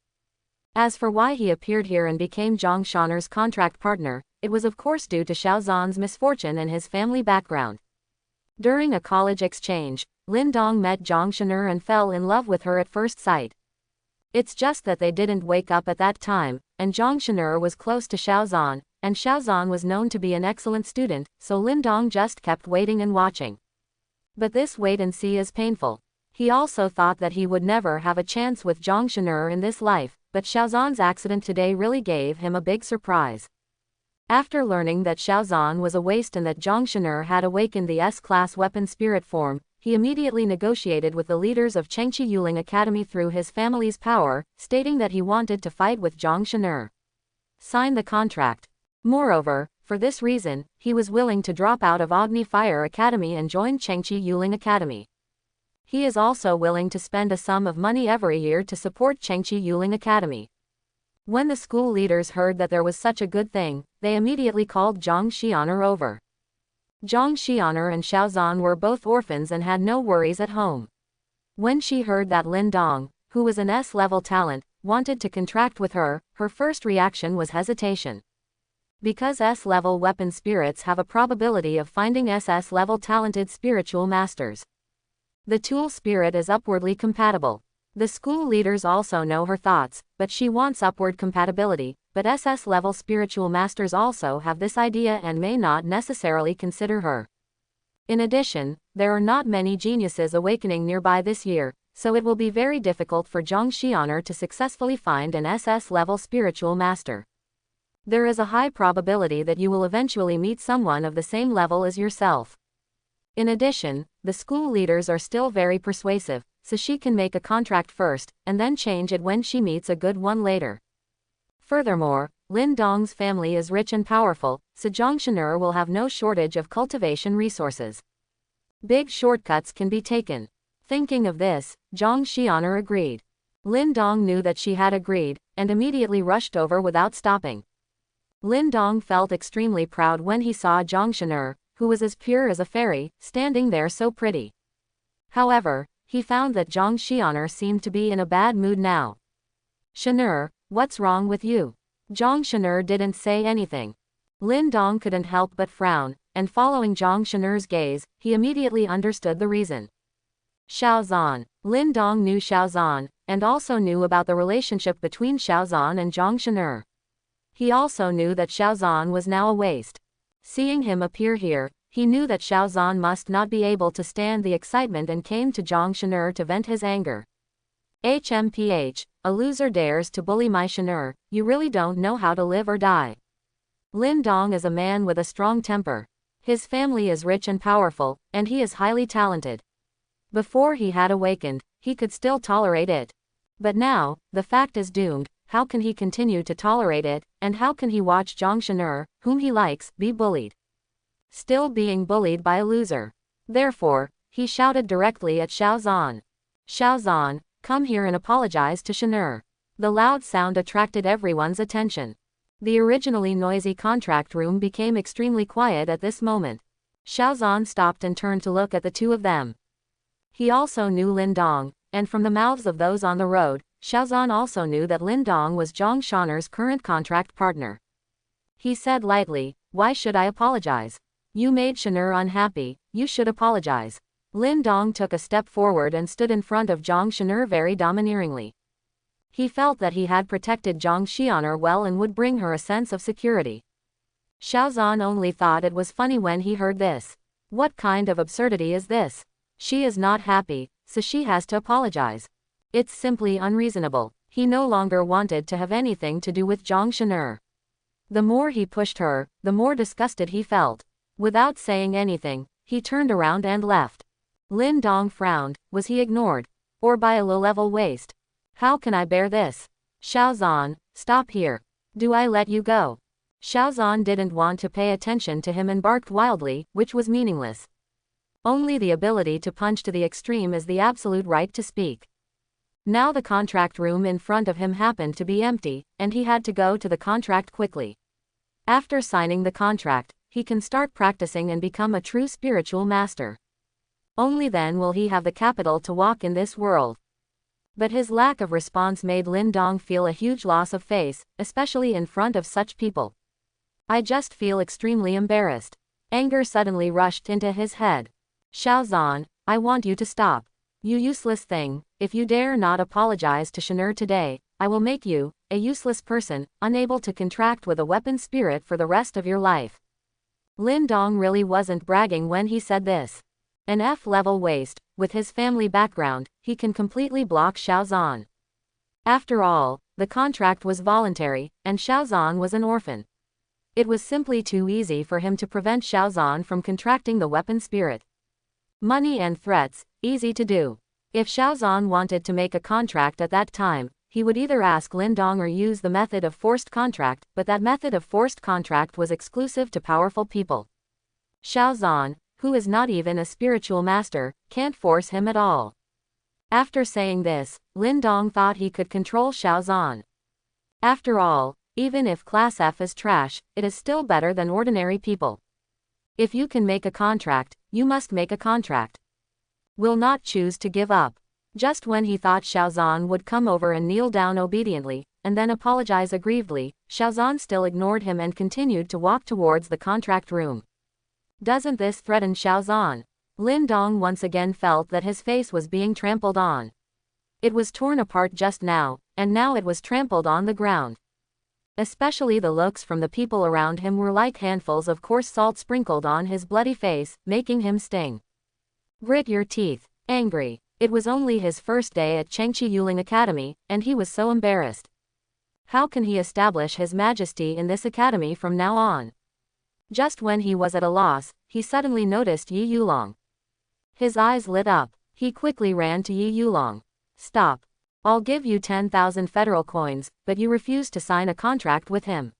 As for why he appeared here and became Jang Shanur's contract partner, it was of course due to Xiaozan's misfortune and his family background. During a college exchange, Lin Dong met Jang Shanur and fell in love with her at first sight. It's just that they didn't wake up at that time, and Jang Shanur was close to Xiaozan, and Xiaozan was known to be an excellent student, so Lin Dong just kept waiting and watching. But this wait and see is painful. He also thought that he would never have a chance with Jang Shanur in this life, but Xiaozan's accident today really gave him a big surprise. After learning that Xiaozan was a waste and that Jang Shanur had awakened the S-class weapon spirit form, he immediately negotiated with the leaders of Chengchi Yuling Academy through his family's power, stating that he wanted to fight with Jang Shanur. Sign the contract. Moreover, for this reason, he was willing to drop out of Agni Fire Academy and join Chengchi Yuling Academy. He is also willing to spend a sum of money every year to support Chengchi Yuling Academy. When the school leaders heard that there was such a good thing, they immediately called Jang Shanur over. Jang Shanur and Xiaozan were both orphans and had no worries at home. When she heard that Lin Dong, who was an S-level talent, wanted to contract with her, her first reaction was hesitation. Because S-level weapon spirits have a probability of finding SS-level talented spiritual masters. The tool spirit is upwardly compatible. The school leaders also know her thoughts, but she wants upward compatibility, but SS-level spiritual masters also have this idea and may not necessarily consider her. In addition, there are not many geniuses awakening nearby this year, so it will be very difficult for Jang Shanur to successfully find an SS-level spiritual master. There is a high probability that you will eventually meet someone of the same level as yourself. In addition, the school leaders are still very persuasive, so she can make a contract first, and then change it when she meets a good one later. Furthermore, Lin Dong's family is rich and powerful, so Jang Shanur will have no shortage of cultivation resources. Big shortcuts can be taken. Thinking of this, Jang Shanur agreed. Lin Dong knew that she had agreed, and immediately rushed over without stopping. Lin Dong felt extremely proud when he saw Jang Shanur, who was as pure as a fairy, standing there so pretty. However, he found that Jang Shanur seemed to be in a bad mood now. "Shanur, what's wrong with you?" Jang Shanur didn't say anything. Lin Dong couldn't help but frown, and following Jang Shanur's gaze, he immediately understood the reason. Xiaozan. Lin Dong knew Xiaozan, and also knew about the relationship between Xiaozan and Jang Shanur. He also knew that Xiaozan was now a waste. Seeing him appear here, he knew that Xiaozan must not be able to stand the excitement and came to Jang Shanur to vent his anger. "HMPH, a loser dares to bully my Shanur, you really don't know how to live or die." Lin Dong is a man with a strong temper. His family is rich and powerful, and he is highly talented. Before he had awakened, he could still tolerate it. But now, the fact is doomed. How can he continue to tolerate it, and how can he watch Jang Shanur, whom he likes, be bullied? Still being bullied by a loser. Therefore, he shouted directly at Xiaozan. "Xiaozan, come here and apologize to Shanur." The loud sound attracted everyone's attention. The originally noisy contract room became extremely quiet at this moment. Xiaozan stopped and turned to look at the two of them. He also knew Lin Dong, and from the mouths of those on the road, Xiaozan also knew that Lin Dong was Jang Shanur's current contract partner. He said lightly, "Why should I apologize? You made Shanur unhappy, you should apologize." Lin Dong took a step forward and stood in front of Jang Shanur very domineeringly. He felt that he had protected Jang Shanur well and would bring her a sense of security. Xiaozan only thought it was funny when he heard this. What kind of absurdity is this? She is not happy, so she has to apologize. It's simply unreasonable. He no longer wanted to have anything to do with Jang Shanur. The more he pushed her, the more disgusted he felt. Without saying anything, he turned around and left. Lin Dong frowned. Was he ignored? Or by a low-level waste? How can I bear this? Xiaozan, stop here. Do I let you go? Xiaozan didn't want to pay attention to him and barked wildly, which was meaningless. Only the ability to punch to the extreme is the absolute right to speak. Now the contract room in front of him happened to be empty, and he had to go to the contract quickly. After signing the contract, he can start practicing and become a true spiritual master. Only then will he have the capital to walk in this world. But his lack of response made Lin Dong feel a huge loss of face, especially in front of such people. "I just feel extremely embarrassed." Anger suddenly rushed into his head. "Xiaozan, I want you to stop. You useless thing, if you dare not apologize to Shanur today, I will make you, a useless person, unable to contract with a weapon spirit for the rest of your life." Lin Dong really wasn't bragging when he said this. An F-level waste, with his family background, he can completely block Xiaozan. After all, the contract was voluntary, and Xiaozan was an orphan. It was simply too easy for him to prevent Xiaozan from contracting the weapon spirit. Money and threats, easy to do. If Xiaozan wanted to make a contract at that time, he would either ask Lin Dong or use the method of forced contract, but that method of forced contract was exclusive to powerful people. Xiaozan, who is not even a spiritual master, can't force him at all. After saying this, Lin Dong thought he could control Xiaozan. After all, even if Class F is trash, it is still better than ordinary people. If you can make a contract, you must make a contract. Will not choose to give up. Just when he thought Xiaozan would come over and kneel down obediently, and then apologize aggrievedly, Xiaozan still ignored him and continued to walk towards the contract room. Doesn't this threaten Xiaozan? Lin Dong once again felt that his face was being trampled on. It was torn apart just now, and now it was trampled on the ground. Especially the looks from the people around him were like handfuls of coarse salt sprinkled on his bloody face, making him sting. Grit your teeth. Angry. It was only his first day at Chengchi Yuling Academy, and he was so embarrassed. How can he establish his majesty in this academy from now on? Just when he was at a loss, he suddenly noticed Yi Yulong. His eyes lit up. He quickly ran to Yi Yulong. Stop. I'll give you 10,000 federal coins, but you refuse to sign a contract with him.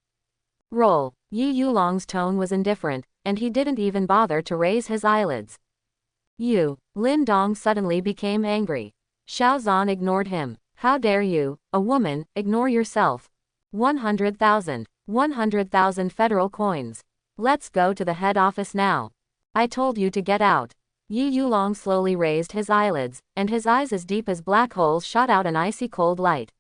Roll. Yi Yulong's tone was indifferent, and he didn't even bother to raise his eyelids. You. Lin Dong suddenly became angry. Xiaozan ignored him. How dare you, a woman, ignore yourself? 100,000. 100,000 federal coins. Let's go to the head office now. I told you to get out. Yi Yulong slowly raised his eyelids, and his eyes as deep as black holes shot out an icy cold light.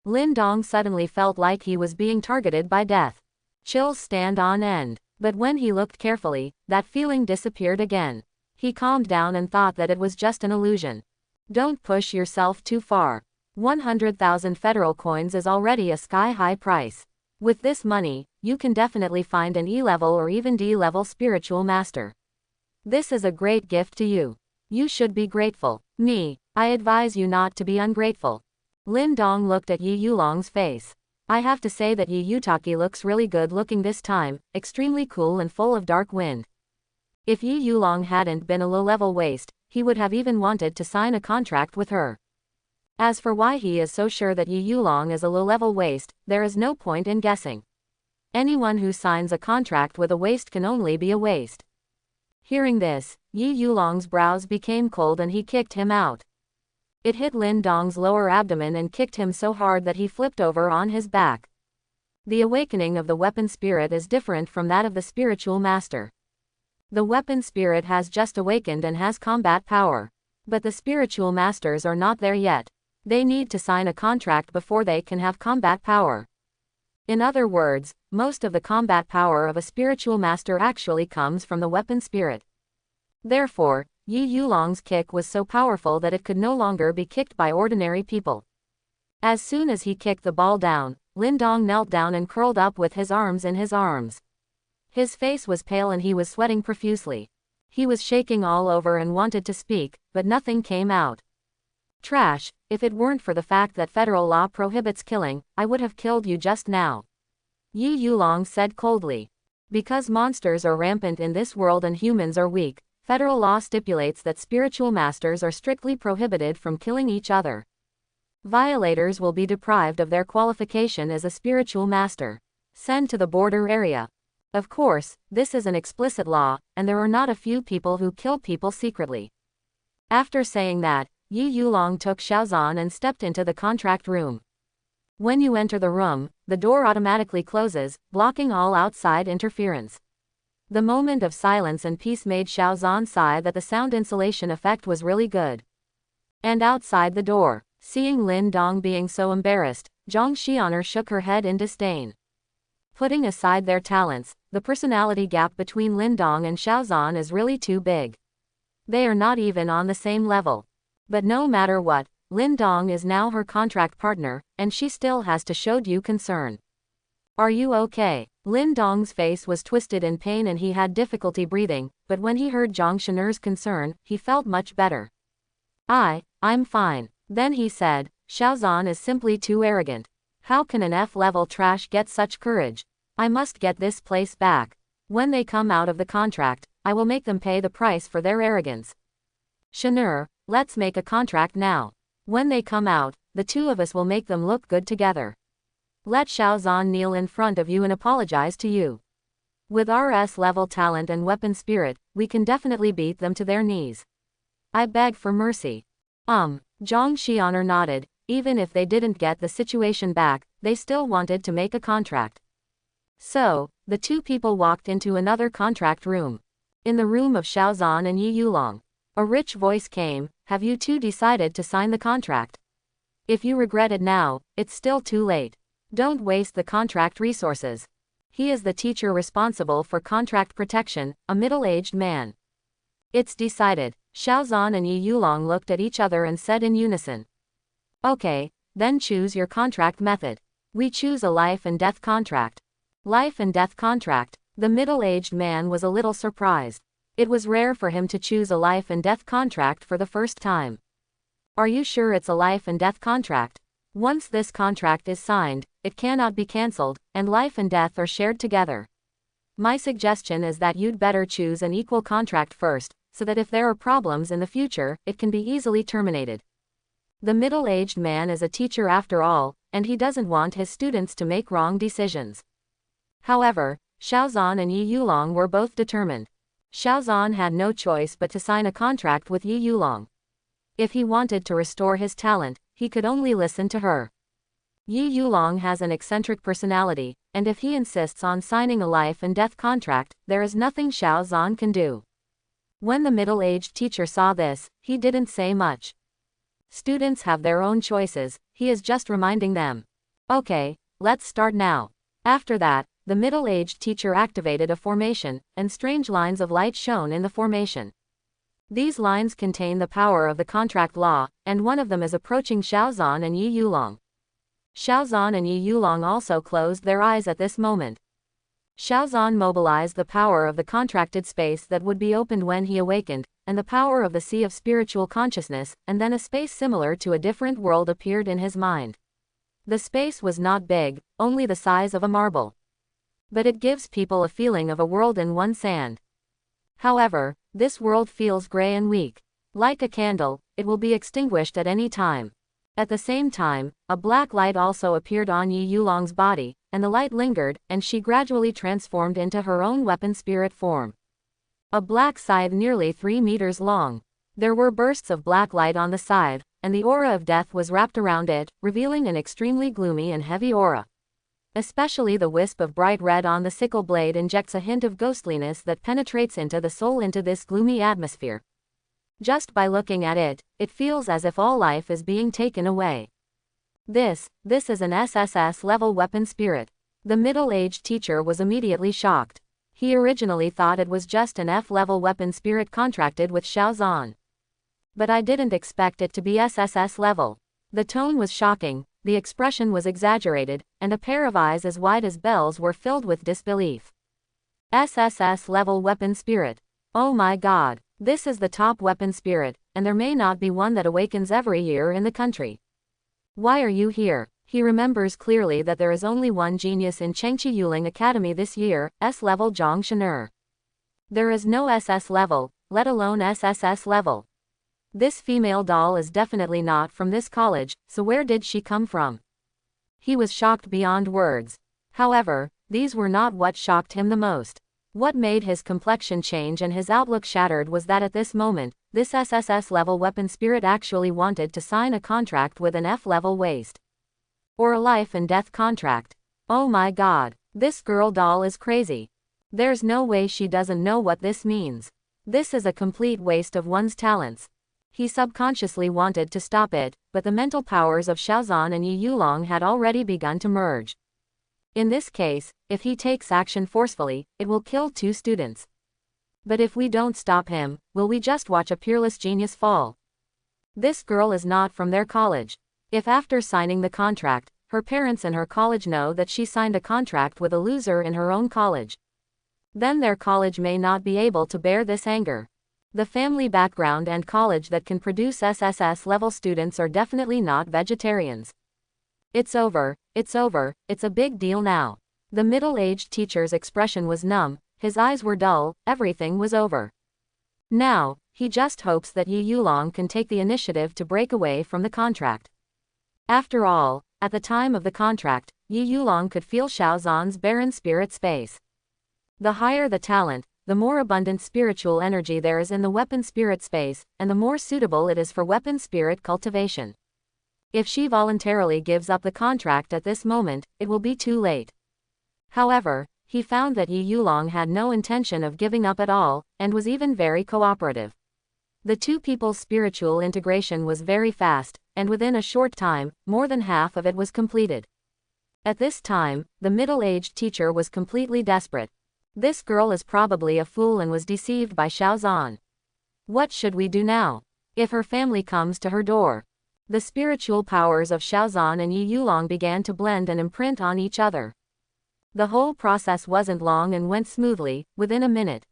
Lin Dong suddenly felt like he was being targeted by death. Chills stand on end. But when he looked carefully, that feeling disappeared again. He calmed down and thought that it was just an illusion. Don't push yourself too far. 100,000 federal coins is already a sky-high price. With this money, you can definitely find an E-level or even D-level spiritual master. This is a great gift to you. You should be grateful. Me, I advise you not to be ungrateful. Lin Dong looked at Yi Yulong's face. I have to say that Yi Yutaki looks really good looking this time, extremely cool and full of dark wind. If Yi Yulong hadn't been a low-level waste, he would have even wanted to sign a contract with her. As for why he is so sure that Yi Yulong is a low-level waste, there is no point in guessing. Anyone who signs a contract with a waste can only be a waste. Hearing this, Yi Yulong's brows became cold and he kicked him out. It hit Lin Dong's lower abdomen and kicked him so hard that he flipped over on his back. The awakening of the weapon spirit is different from that of the spiritual master. The weapon spirit has just awakened and has combat power. But the spiritual masters are not there yet. They need to sign a contract before they can have combat power. In other words, most of the combat power of a spiritual master actually comes from the weapon spirit. Therefore, Yi Yulong's kick was so powerful that it could no longer be kicked by ordinary people. As soon as he kicked the ball down, Lin Dong knelt down and curled up with his arms in his arms. His face was pale and he was sweating profusely. He was shaking all over and wanted to speak, but nothing came out. Trash, if it weren't for the fact that federal law prohibits killing, I would have killed you just now. Yi Yulong said coldly. Because monsters are rampant in this world and humans are weak, federal law stipulates that spiritual masters are strictly prohibited from killing each other. Violators will be deprived of their qualification as a spiritual master. Sent to the border area. Of course, this is an explicit law, and there are not a few people who kill people secretly. After saying that, Yi Yulong took Xiaozan and stepped into the contract room. When you enter the room, the door automatically closes, blocking all outside interference. The moment of silence and peace made Xiaozan sigh that the sound insulation effect was really good. And outside the door, seeing Lin Dong being so embarrassed, Jang Shanur shook her head in disdain. Putting aside their talents, the personality gap between Lin Dong and Xiaozan is really too big. They are not even on the same level. But no matter what, Lin Dong is now her contract partner, and she still has to show due concern. Are you okay? Lin Dong's face was twisted in pain and he had difficulty breathing, but when he heard Jang Shanur's concern, he felt much better. I'm fine. Then he said, Xiaozan is simply too arrogant. How can an F-level trash get such courage? I must get this place back. When they come out of the contract, I will make them pay the price for their arrogance. Shanur, let's make a contract now. When they come out, the two of us will make them look good together. Let Xiaozan kneel in front of you and apologize to you. With our S-level talent and weapon spirit, we can definitely beat them to their knees. I beg for mercy. Jang Shanur nodded. Even if they didn't get the situation back, they still wanted to make a contract. So, the two people walked into another contract room. In the room of Xiaozan and Yi Yulong, a rich voice came, "Have you two decided to sign the contract? If you regret it now, it's still too late. Don't waste the contract resources." He is the teacher responsible for contract protection, a middle-aged man. "It's decided." Xiaozan and Yi Yulong looked at each other and said in unison. "Okay, then choose your contract method." "We choose a life and death contract." Life and death contract. The middle-aged man was a little surprised. It was rare for him to choose a life and death contract for the first time. "Are you sure it's a life and death contract? Once this contract is signed, it cannot be cancelled, and life and death are shared together. My suggestion is that you'd better choose an equal contract first, so that if there are problems in the future, it can be easily terminated." The middle-aged man is a teacher after all, and he doesn't want his students to make wrong decisions. However, Xiaozan and Yi Yulong were both determined. Xiaozan had no choice but to sign a contract with Yi Yulong. If he wanted to restore his talent, he could only listen to her. Yi Yulong has an eccentric personality, and if he insists on signing a life and death contract, there is nothing Xiaozan can do. When the middle-aged teacher saw this, he didn't say much. Students have their own choices, he is just reminding them. "Okay, let's start now." After that, the middle-aged teacher activated a formation, and strange lines of light shone in the formation. These lines contain the power of the contract law, and one of them is approaching Xiaozan and Yi Yulong. Xiaozan and Yi Yulong also closed their eyes at this moment. Xiaozan mobilized the power of the contracted space that would be opened when he awakened, and the power of the sea of spiritual consciousness, and then a space similar to a different world appeared in his mind. The space was not big, only the size of a marble. But it gives people a feeling of a world in one sand. However, this world feels gray and weak. Like a candle, it will be extinguished at any time. At the same time, a black light also appeared on Yi Yulong's body, and the light lingered, and she gradually transformed into her own weapon spirit form. A black scythe nearly 3 meters long. There were bursts of black light on the scythe, and the aura of death was wrapped around it, revealing an extremely gloomy and heavy aura. Especially the wisp of bright red on the sickle blade injects a hint of ghostliness that penetrates into the soul into this gloomy atmosphere. Just by looking at it, it feels as if all life is being taken away. This is an SSS-level weapon spirit. The middle-aged teacher was immediately shocked. He originally thought it was just an F-level weapon spirit contracted with Xiaozan. But I didn't expect it to be SSS level. The tone was shocking, the expression was exaggerated, and a pair of eyes as wide as bells were filled with disbelief. SSS level weapon spirit. Oh my god, this is the top weapon spirit, and there may not be one that awakens every year in the country. Why are you here? He remembers clearly that there is only one genius in Chengchi Yuling Academy this year, S-level Jang Shanur. There is no SS level, let alone SSS level. This female doll is definitely not from this college, so where did she come from? He was shocked beyond words. However, these were not what shocked him the most. What made his complexion change and his outlook shattered was that at this moment, this SSS-level weapon spirit actually wanted to sign a contract with an F-level waste. Or a life and death contract. Oh my god, this girl doll is crazy. There's no way she doesn't know what this means. This is a complete waste of one's talents. He subconsciously wanted to stop it, but the mental powers of Xiaozan and Yi Yulong had already begun to merge. In this case, if he takes action forcefully, it will kill 2 students. But if we don't stop him, will we just watch a peerless genius fall? This girl is not from their college. If after signing the contract, her parents and her college know that she signed a contract with a loser in her own college, then their college may not be able to bear this anger. The family background and college that can produce SSS-level students are definitely not vegetarians. It's over, it's over, it's a big deal now. The middle-aged teacher's expression was numb, his eyes were dull, everything was over. Now, he just hopes that Yi Yulong can take the initiative to break away from the contract. After all, at the time of the contract, Yi Yulong could feel Xiaozan's barren spirit space. The higher the talent, the more abundant spiritual energy there is in the weapon spirit space, and the more suitable it is for weapon spirit cultivation. If she voluntarily gives up the contract at this moment, it will be too late. However, he found that Yuling had no intention of giving up at all, and was even very cooperative. The two people's spiritual integration was very fast, and within a short time, more than half of it was completed. At this time, the middle-aged teacher was completely desperate. This girl is probably a fool and was deceived by Xiaozan. What should we do now? If her family comes to her door. The spiritual powers of Xiaozan and Yuling began to blend and imprint on each other. The whole process wasn't long and went smoothly, within a minute.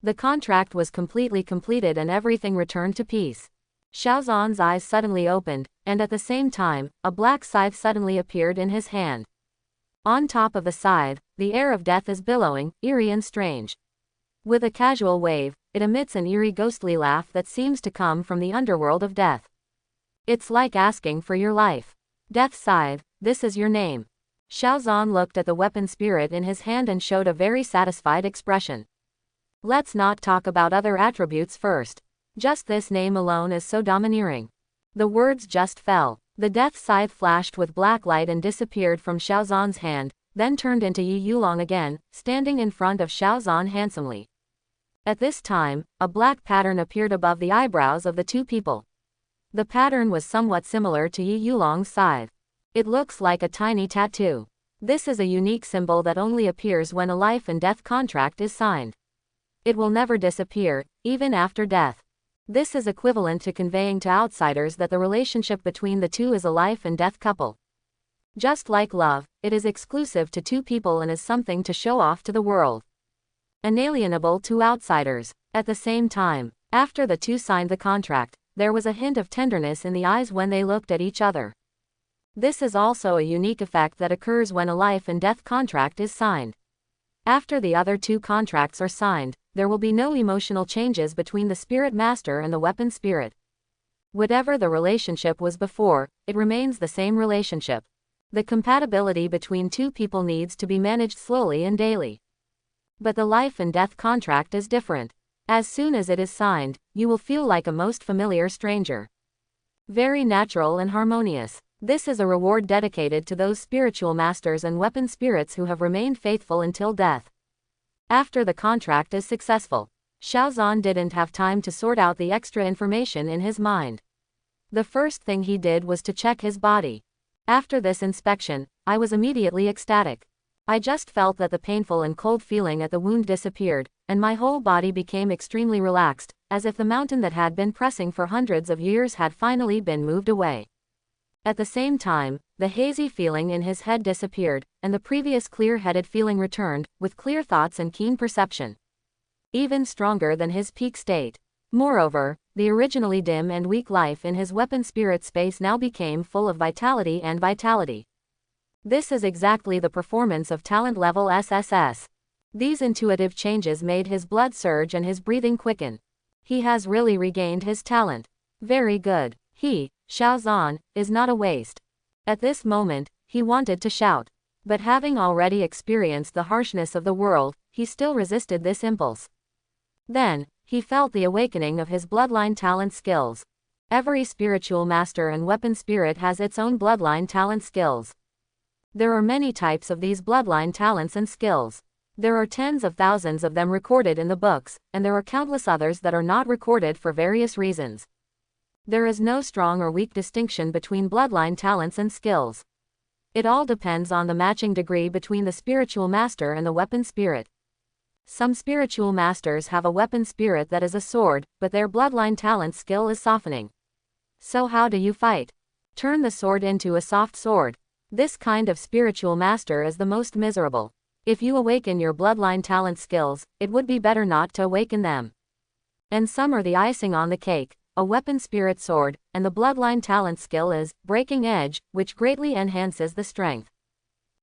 The contract was completely completed and everything returned to peace. Xiaozan's eyes suddenly opened, and at the same time, a black scythe suddenly appeared in his hand. On top of the scythe, the air of death is billowing, eerie and strange. With a casual wave, it emits an eerie ghostly laugh that seems to come from the underworld of death. It's like asking for your life. Death Scythe, this is your name. Xiaozan looked at the weapon spirit in his hand and showed a very satisfied expression. Let's not talk about other attributes first. Just this name alone is so domineering. The words just fell. The death scythe flashed with black light and disappeared from Xiaozan's hand, then turned into Yuling again, standing in front of Xiaozan handsomely. At this time, a black pattern appeared above the eyebrows of the two people. The pattern was somewhat similar to Yuling's scythe. It looks like a tiny tattoo. This is a unique symbol that only appears when a life and death contract is signed. It will never disappear, even after death. This is equivalent to conveying to outsiders that the relationship between the two is a life and death couple. Just like love, it is exclusive to two people and is something to show off to the world. Inalienable to outsiders. At the same time, after the two signed the contract, there was a hint of tenderness in the eyes when they looked at each other. This is also a unique effect that occurs when a life and death contract is signed. After the other two contracts are signed, there will be no emotional changes between the spirit master and the weapon spirit. Whatever the relationship was before, it remains the same relationship. The compatibility between two people needs to be managed slowly and daily. But the life and death contract is different. As soon as it is signed, you will feel like a most familiar stranger. Very natural and harmonious. This is a reward dedicated to those spiritual masters and weapon spirits who have remained faithful until death. After the contract is successful, Xiaozan didn't have time to sort out the extra information in his mind. The first thing he did was to check his body. After this inspection, I was immediately ecstatic. I just felt that the painful and cold feeling at the wound disappeared, and my whole body became extremely relaxed, as if the mountain that had been pressing for hundreds of years had finally been moved away. At the same time, the hazy feeling in his head disappeared, and the previous clear-headed feeling returned, with clear thoughts and keen perception. Even stronger than his peak state. Moreover, the originally dim and weak life in his weapon spirit space now became full of vitality and vitality. This is exactly the performance of talent level SSS. These intuitive changes made his blood surge and his breathing quicken. He has really regained his talent. Very good. He, Xiaozan, is not a waste. At this moment, he wanted to shout. But having already experienced the harshness of the world, he still resisted this impulse. Then, he felt the awakening of his bloodline talent skills. Every spiritual master and weapon spirit has its own bloodline talent skills. There are many types of these bloodline talents and skills. There are tens of thousands of them recorded in the books, and there are countless others that are not recorded for various reasons. There is no strong or weak distinction between bloodline talents and skills. It all depends on the matching degree between the spiritual master and the weapon spirit. Some spiritual masters have a weapon spirit that is a sword, but their bloodline talent skill is softening. So how do you fight? Turn the sword into a soft sword. This kind of spiritual master is the most miserable. If you awaken your bloodline talent skills, it would be better not to awaken them. And some are the icing on the cake. A weapon spirit sword, and the bloodline talent skill is breaking edge, which greatly enhances the strength.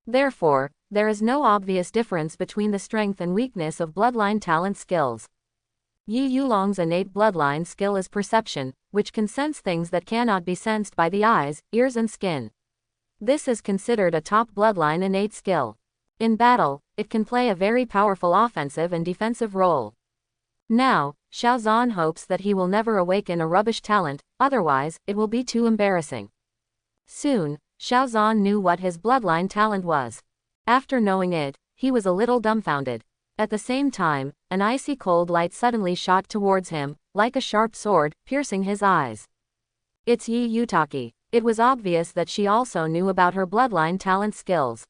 Therefore, there is no obvious difference between the strength and weakness of bloodline talent skills. Yuling's innate bloodline skill is perception, which can sense things that cannot be sensed by the eyes, ears and skin. This is considered a top bloodline innate skill. In battle, it can play a very powerful offensive and defensive role. Now, Xiaozan hopes that he will never awaken a rubbish talent, otherwise, it will be too embarrassing. Soon, Xiaozan knew what his bloodline talent was. After knowing it, he was a little dumbfounded. At the same time, an icy cold light suddenly shot towards him, like a sharp sword, piercing his eyes. It's Yi Yutaki. It was obvious that she also knew about her bloodline talent skills.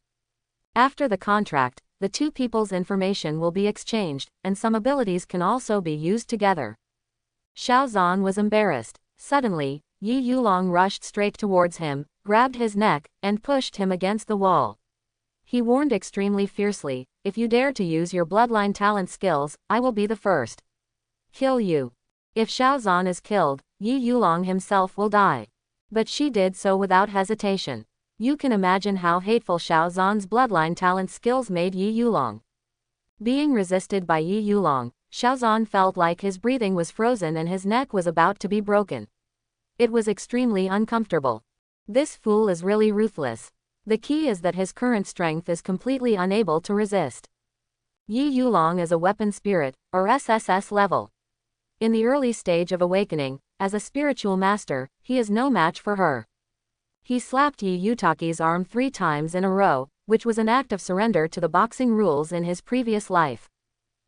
After the contract, the two people's information will be exchanged, and some abilities can also be used together. Xiao Zhan was embarrassed. Suddenly, Yi Yuling rushed straight towards him, grabbed his neck, and pushed him against the wall. He warned extremely fiercely, "If you dare to use your bloodline talent skills, I will be the first. Kill you." If Xiao Zhan is killed, Yi Yuling himself will die. But she did so without hesitation. You can imagine how hateful Xiao Zhan's bloodline talent skills made Yi Yuling. Being resisted by Yi Yuling, Xiao Zhan felt like his breathing was frozen and his neck was about to be broken. It was extremely uncomfortable. This fool is really ruthless. The key is that his current strength is completely unable to resist. Yi Yuling is a weapon spirit, or SSS level. In the early stage of awakening, as a spiritual master, he is no match for her. He slapped Yi Yutaki's arm 3 times in a row, which was an act of surrender to the boxing rules in his previous life.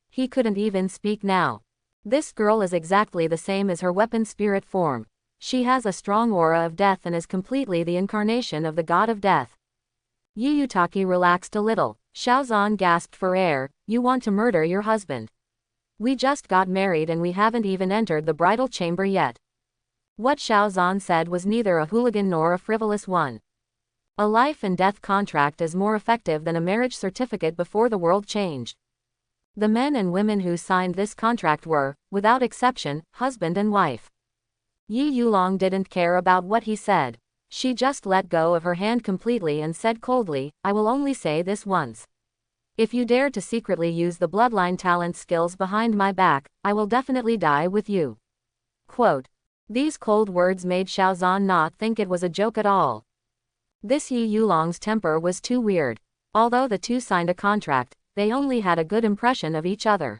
He couldn't even speak now. This girl is exactly the same as her weapon spirit form. She has a strong aura of death and is completely the incarnation of the god of death. Yi Yutaki relaxed a little. Xiao Zhan gasped for air. "You want to murder your husband? We just got married and we haven't even entered the bridal chamber yet." What Xiao Zhan said was neither a hooligan nor a frivolous one. A life and death contract is more effective than a marriage certificate before the world changed. The men and women who signed this contract were, without exception, husband and wife. Yi Yuling didn't care about what he said. She just let go of her hand completely and said coldly, "I will only say this once. If you dare to secretly use the bloodline talent skills behind my back, I will definitely die with you." Quote. These cold words made Xiao Zhan not think it was a joke at all. This Yi Yuling's temper was too weird. Although the two signed a contract, they only had a good impression of each other.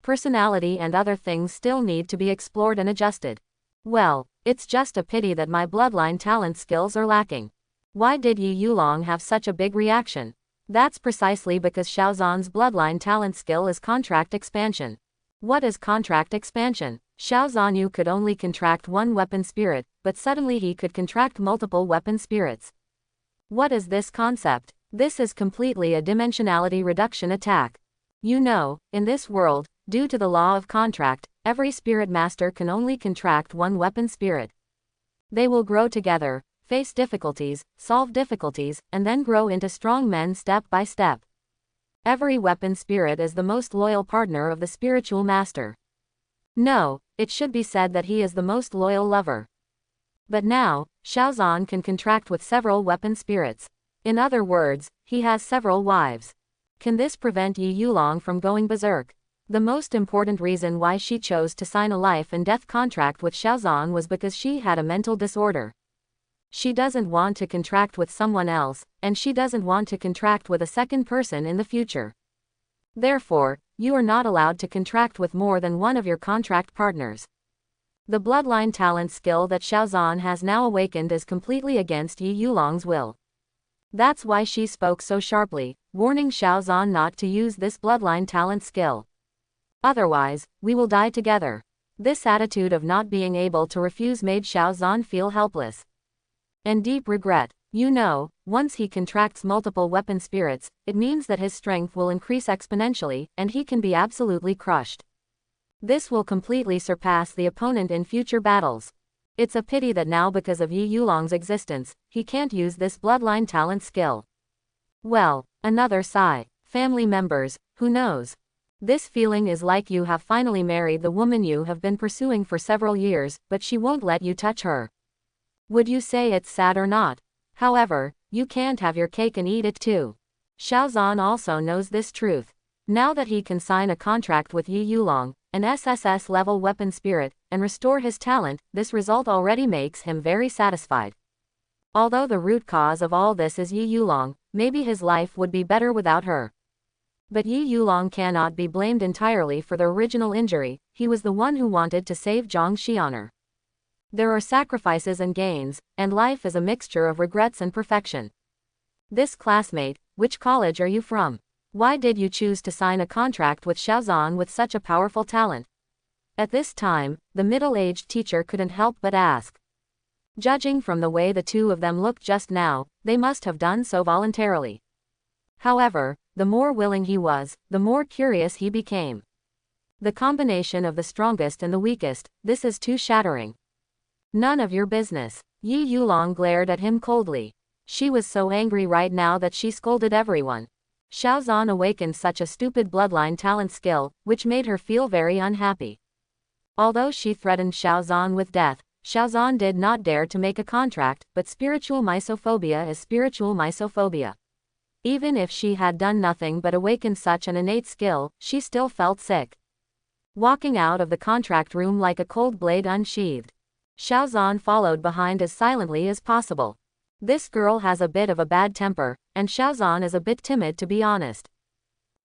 Personality and other things still need to be explored and adjusted. Well, it's just a pity that my bloodline talent skills are lacking. Why did Yi Yuling have such a big reaction? That's precisely because Xiao Zhan's bloodline talent skill is contract expansion. What is contract expansion? Xiao Zhan could only contract one weapon spirit, but suddenly he could contract multiple weapon spirits. What is this concept? This is completely a dimensionality reduction attack. You know, in this world, due to the law of contract, every spirit master can only contract one weapon spirit. They will grow together, face difficulties, solve difficulties, and then grow into strong men step by step. Every weapon spirit is the most loyal partner of the spiritual master. No, it should be said that he is the most loyal lover. But now, Xiao Zhan can contract with several weapon spirits. In other words, he has several wives. Can this prevent Yi Yuling from going berserk? The most important reason why she chose to sign a life and death contract with Xiao Zhan was because she had a mental disorder. She doesn't want to contract with someone else, and she doesn't want to contract with a second person in the future. Therefore, you are not allowed to contract with more than one of your contract partners. The bloodline talent skill that Xiao Zhan has now awakened is completely against Yi Yuling's will. That's why she spoke so sharply, warning Xiao Zhan not to use this bloodline talent skill. Otherwise, we will die together. This attitude of not being able to refuse made Xiao Zhan feel helpless and deep regret. You know, once he contracts multiple weapon spirits, it means that his strength will increase exponentially, and he can be absolutely crushed. This will completely surpass the opponent in future battles. It's a pity that now, because of Yi Yuling's existence, he can't use this bloodline talent skill. Well, another sigh. Family members, who knows? This feeling is like you have finally married the woman you have been pursuing for several years, but she won't let you touch her. Would you say it's sad or not? However, you can't have your cake and eat it too. Xiao Zhan also knows this truth. Now that he can sign a contract with Yi Yuling, an SSS-level weapon spirit, and restore his talent, this result already makes him very satisfied. Although the root cause of all this is Yi Yuling, maybe his life would be better without her. But Yi Yuling cannot be blamed entirely for the original injury. He was the one who wanted to save Jang Shanur. There are sacrifices and gains, and life is a mixture of regrets and perfection. This classmate, which college are you from? Why did you choose to sign a contract with Xiaozan with such a powerful talent? At this time, the middle-aged teacher couldn't help but ask. Judging from the way the two of them looked just now, they must have done so voluntarily. However, the more willing he was, the more curious he became. The combination of the strongest and the weakest, this is too shattering. None of your business. Yi Yuling glared at him coldly. She was so angry right now that she scolded everyone. Xiaozan awakened such a stupid bloodline talent skill, which made her feel very unhappy. Although she threatened Xiaozan with death, Xiaozan did not dare to make a contract, but spiritual misophobia is spiritual misophobia. Even if she had done nothing but awaken such an innate skill, she still felt sick. Walking out of the contract room like a cold blade unsheathed, Xiaozan followed behind as silently as possible. This girl has a bit of a bad temper, and Xiaozan is a bit timid to be honest.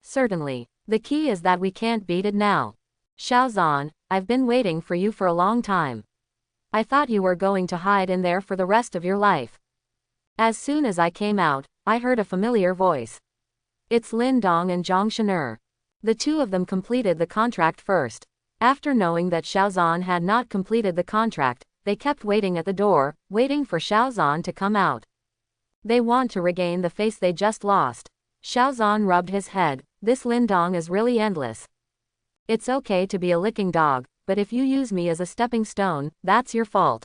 Certainly. The key is that we can't beat it now. Xiaozan, I've been waiting for you for a long time. I thought you were going to hide in there for the rest of your life. As soon as I came out, I heard a familiar voice. It's Lin Dong and Jang Shanur. The two of them completed the contract first. After knowing that Xiaozan had not completed the contract, they kept waiting at the door, waiting for Xiaozan to come out. They want to regain the face they just lost. Xiaozan rubbed his head. This Lin Dong is really endless. It's okay to be a licking dog, but if you use me as a stepping stone, that's your fault.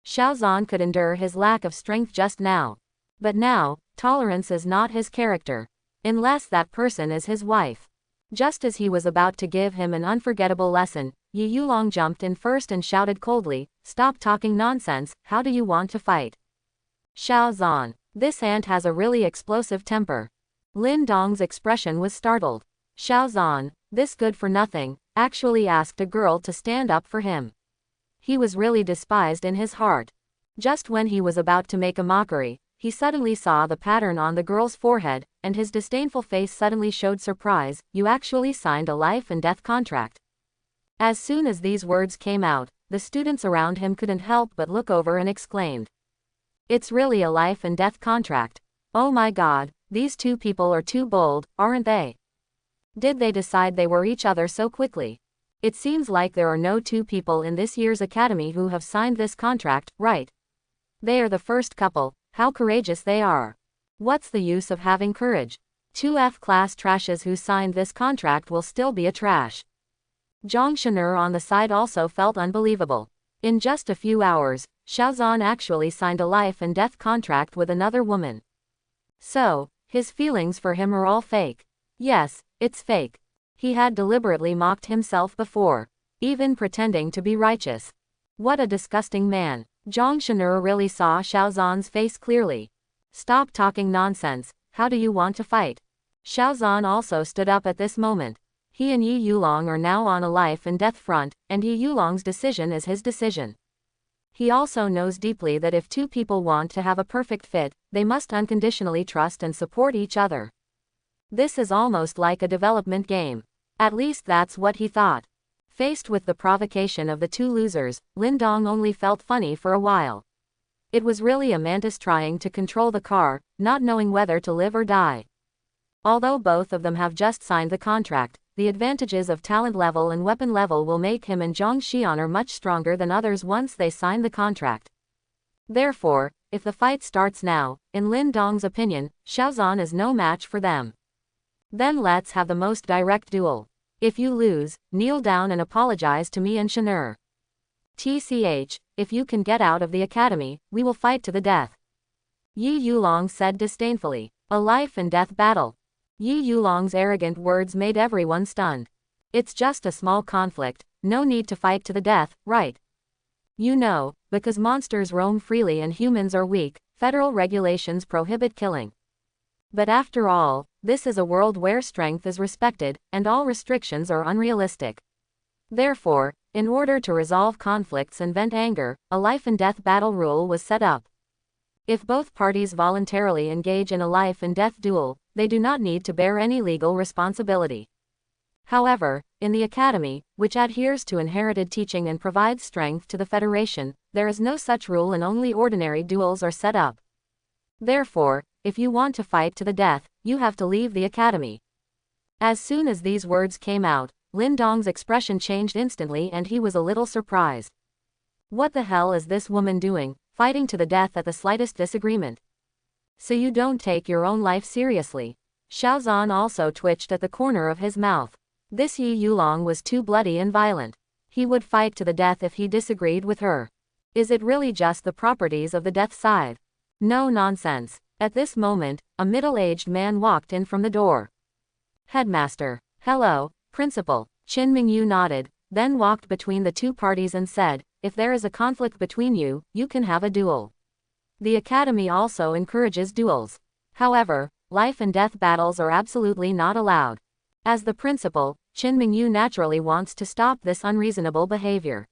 Xiaozan could endure his lack of strength just now. But now, tolerance is not his character. Unless that person is his wife. Just as he was about to give him an unforgettable lesson, Yi Yuling jumped in first and shouted coldly, "Stop talking nonsense, how do you want to fight?" Xiaozan, this ant has a really explosive temper. Lin Dong's expression was startled. Xiaozan, this good-for-nothing, actually asked a girl to stand up for him. He was really despised in his heart. Just when he was about to make a mockery, he suddenly saw the pattern on the girl's forehead, and his disdainful face suddenly showed surprise. You actually signed a life and death contract. As soon as these words came out, the students around him couldn't help but look over and exclaimed. It's really a life and death contract. Oh my god, these two people are too bold, aren't they? Did they decide they were each other so quickly? It seems like there are no two people in this year's academy who have signed this contract, right? They are the first couple. How courageous they are. What's the use of having courage? Two F-class trashes who signed this contract will still be a trash. Jang Shanur on the side also felt unbelievable. In just a few hours, Xiaozan actually signed a life and death contract with another woman. So, his feelings for him are all fake. Yes, it's fake. He had deliberately mocked himself before, even pretending to be righteous. What a disgusting man. Jang Shanur really saw Xiaozan's face clearly. Stop talking nonsense, how do you want to fight? Xiaozan also stood up at this moment. He and Yi Yuling are now on a life and death front, and Yi Yuling's decision is his decision. He also knows deeply that if two people want to have a perfect fit, they must unconditionally trust and support each other. This is almost like a development game. At least that's what he thought. Faced with the provocation of the two losers, Lin Dong only felt funny for a while. It was really a mantis trying to control the car, not knowing whether to live or die. Although both of them have just signed the contract, the advantages of talent level and weapon level will make him and Zhang Xian'er much stronger than others once they sign the contract. Therefore, if the fight starts now, in Lin Dong's opinion, Xiaozan is no match for them. Then let's have the most direct duel. If you lose, kneel down and apologize to me and Shanur. TCH, if you can get out of the academy, we will fight to the death. Yi Yuling said disdainfully. A life and death battle. Yi Yuling's arrogant words made everyone stunned. It's just a small conflict, no need to fight to the death, right? You know, because monsters roam freely and humans are weak, federal regulations prohibit killing. But after all, this is a world where strength is respected, and all restrictions are unrealistic. Therefore, in order to resolve conflicts and vent anger, a life and death battle rule was set up. If both parties voluntarily engage in a life and death duel, they do not need to bear any legal responsibility. However, in the academy, which adheres to inherited teaching and provides strength to the Federation, there is no such rule and only ordinary duels are set up. Therefore, if you want to fight to the death, you have to leave the academy. As soon as these words came out, Lin Dong's expression changed instantly and he was a little surprised. What the hell is this woman doing, fighting to the death at the slightest disagreement? So you don't take your own life seriously. Xiaozan also twitched at the corner of his mouth. This Yi Yuling was too bloody and violent. He would fight to the death if he disagreed with her. Is it really just the properties of the death side? No nonsense. At this moment, a middle-aged man walked in from the door. Headmaster. Hello, Principal. Qin Mingyu nodded, then walked between the two parties and said, if there is a conflict between you, you can have a duel. The academy also encourages duels. However, life and death battles are absolutely not allowed. As the principal, Qin Mingyu naturally wants to stop this unreasonable behavior.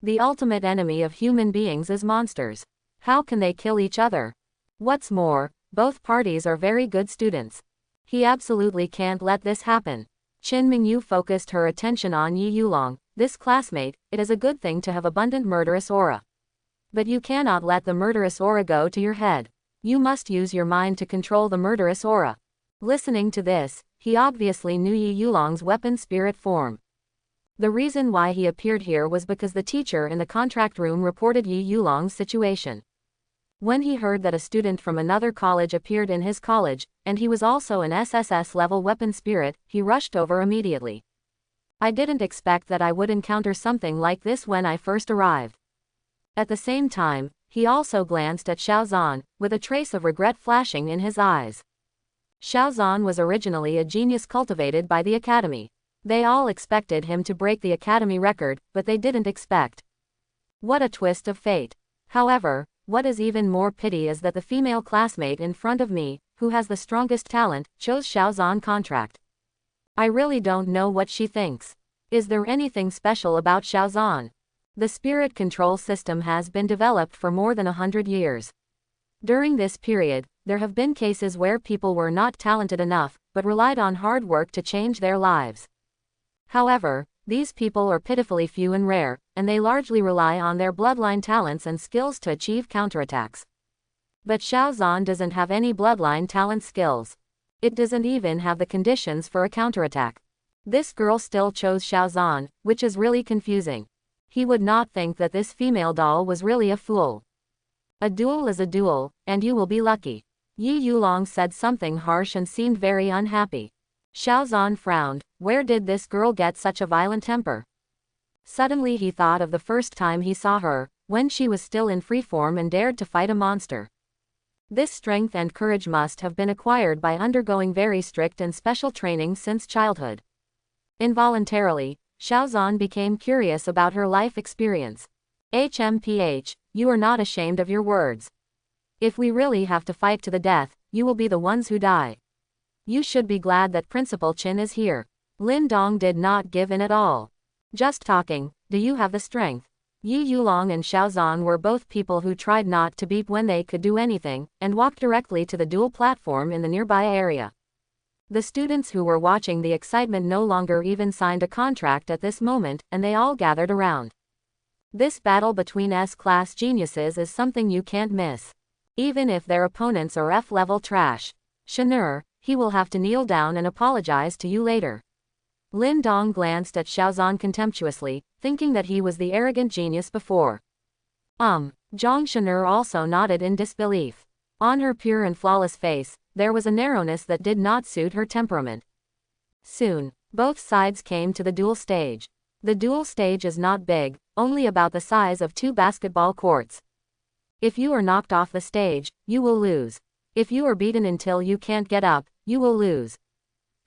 The ultimate enemy of human beings is monsters. How can they kill each other? What's more, both parties are very good students. He absolutely can't let this happen. Qin Mingyu focused her attention on Yi Yuling, this classmate. It is a good thing to have abundant murderous aura. But you cannot let the murderous aura go to your head. You must use your mind to control the murderous aura. Listening to this, he obviously knew Yi Yulong's weapon spirit form. The reason why he appeared here was because the teacher in the contract room reported Yi Yulong's situation. When he heard that a student from another college appeared in his college, and he was also an SSS-level weapon spirit, he rushed over immediately. I didn't expect that I would encounter something like this when I first arrived. At the same time, he also glanced at Xiaozan, with a trace of regret flashing in his eyes. Xiaozan was originally a genius cultivated by the academy. They all expected him to break the academy record, but they didn't expect. What a twist of fate. However, what is even more pity is that the female classmate in front of me, who has the strongest talent, chose Xiaozan contract. I really don't know what she thinks. Is there anything special about Xiaozan? The spirit control system has been developed for more than 100 years. During this period, there have been cases where people were not talented enough, but relied on hard work to change their lives. However, these people are pitifully few and rare, and they largely rely on their bloodline talents and skills to achieve counterattacks. But Xiaozan doesn't have any bloodline talent skills. It doesn't even have the conditions for a counterattack. This girl still chose Xiaozan, which is really confusing. He would not think that this female doll was really a fool. A duel is a duel, and you will be lucky. Yi Yuling said something harsh and seemed very unhappy. Xiaozan frowned. Where did this girl get such a violent temper? Suddenly he thought of the first time he saw her, when she was still in free form and dared to fight a monster. This strength and courage must have been acquired by undergoing very strict and special training since childhood. Involuntarily, Xiaozan became curious about her life experience. HMPH, you are not ashamed of your words. If we really have to fight to the death, you will be the ones who die. You should be glad that Principal Qin is here. Lin Dong did not give in at all. Just talking, do you have the strength? Yi Yuling and Xiaozan were both people who tried not to beep when they could do anything, and walked directly to the duel platform in the nearby area. The students who were watching the excitement no longer even signed a contract at this moment, and they all gathered around. This battle between S-class geniuses is something you can't miss. Even if their opponents are F-level trash. Shanur, he will have to kneel down and apologize to you later. Lin Dong glanced at Xiaozan contemptuously, thinking that he was the arrogant genius before. Jang Shanur also nodded in disbelief. On her pure and flawless face, there was a narrowness that did not suit her temperament. Soon, both sides came to the duel stage. The duel stage is not big, only about the size of 2 basketball courts. If you are knocked off the stage, you will lose. If you are beaten until you can't get up, you will lose.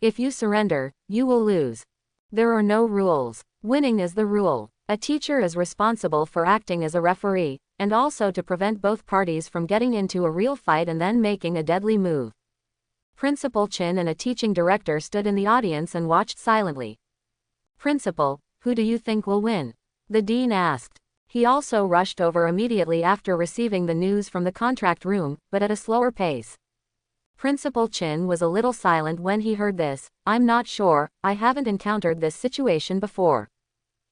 If you surrender, you will lose. There are no rules. Winning is the rule. A teacher is responsible for acting as a referee, and also to prevent both parties from getting into a real fight and then making a deadly move. Principal Qin and a teaching director stood in the audience and watched silently. Principal, who do you think will win? The dean asked. He also rushed over immediately after receiving the news from the contract room, but at a slower pace. Principal Qin was a little silent when he heard this. I'm not sure, I haven't encountered this situation before.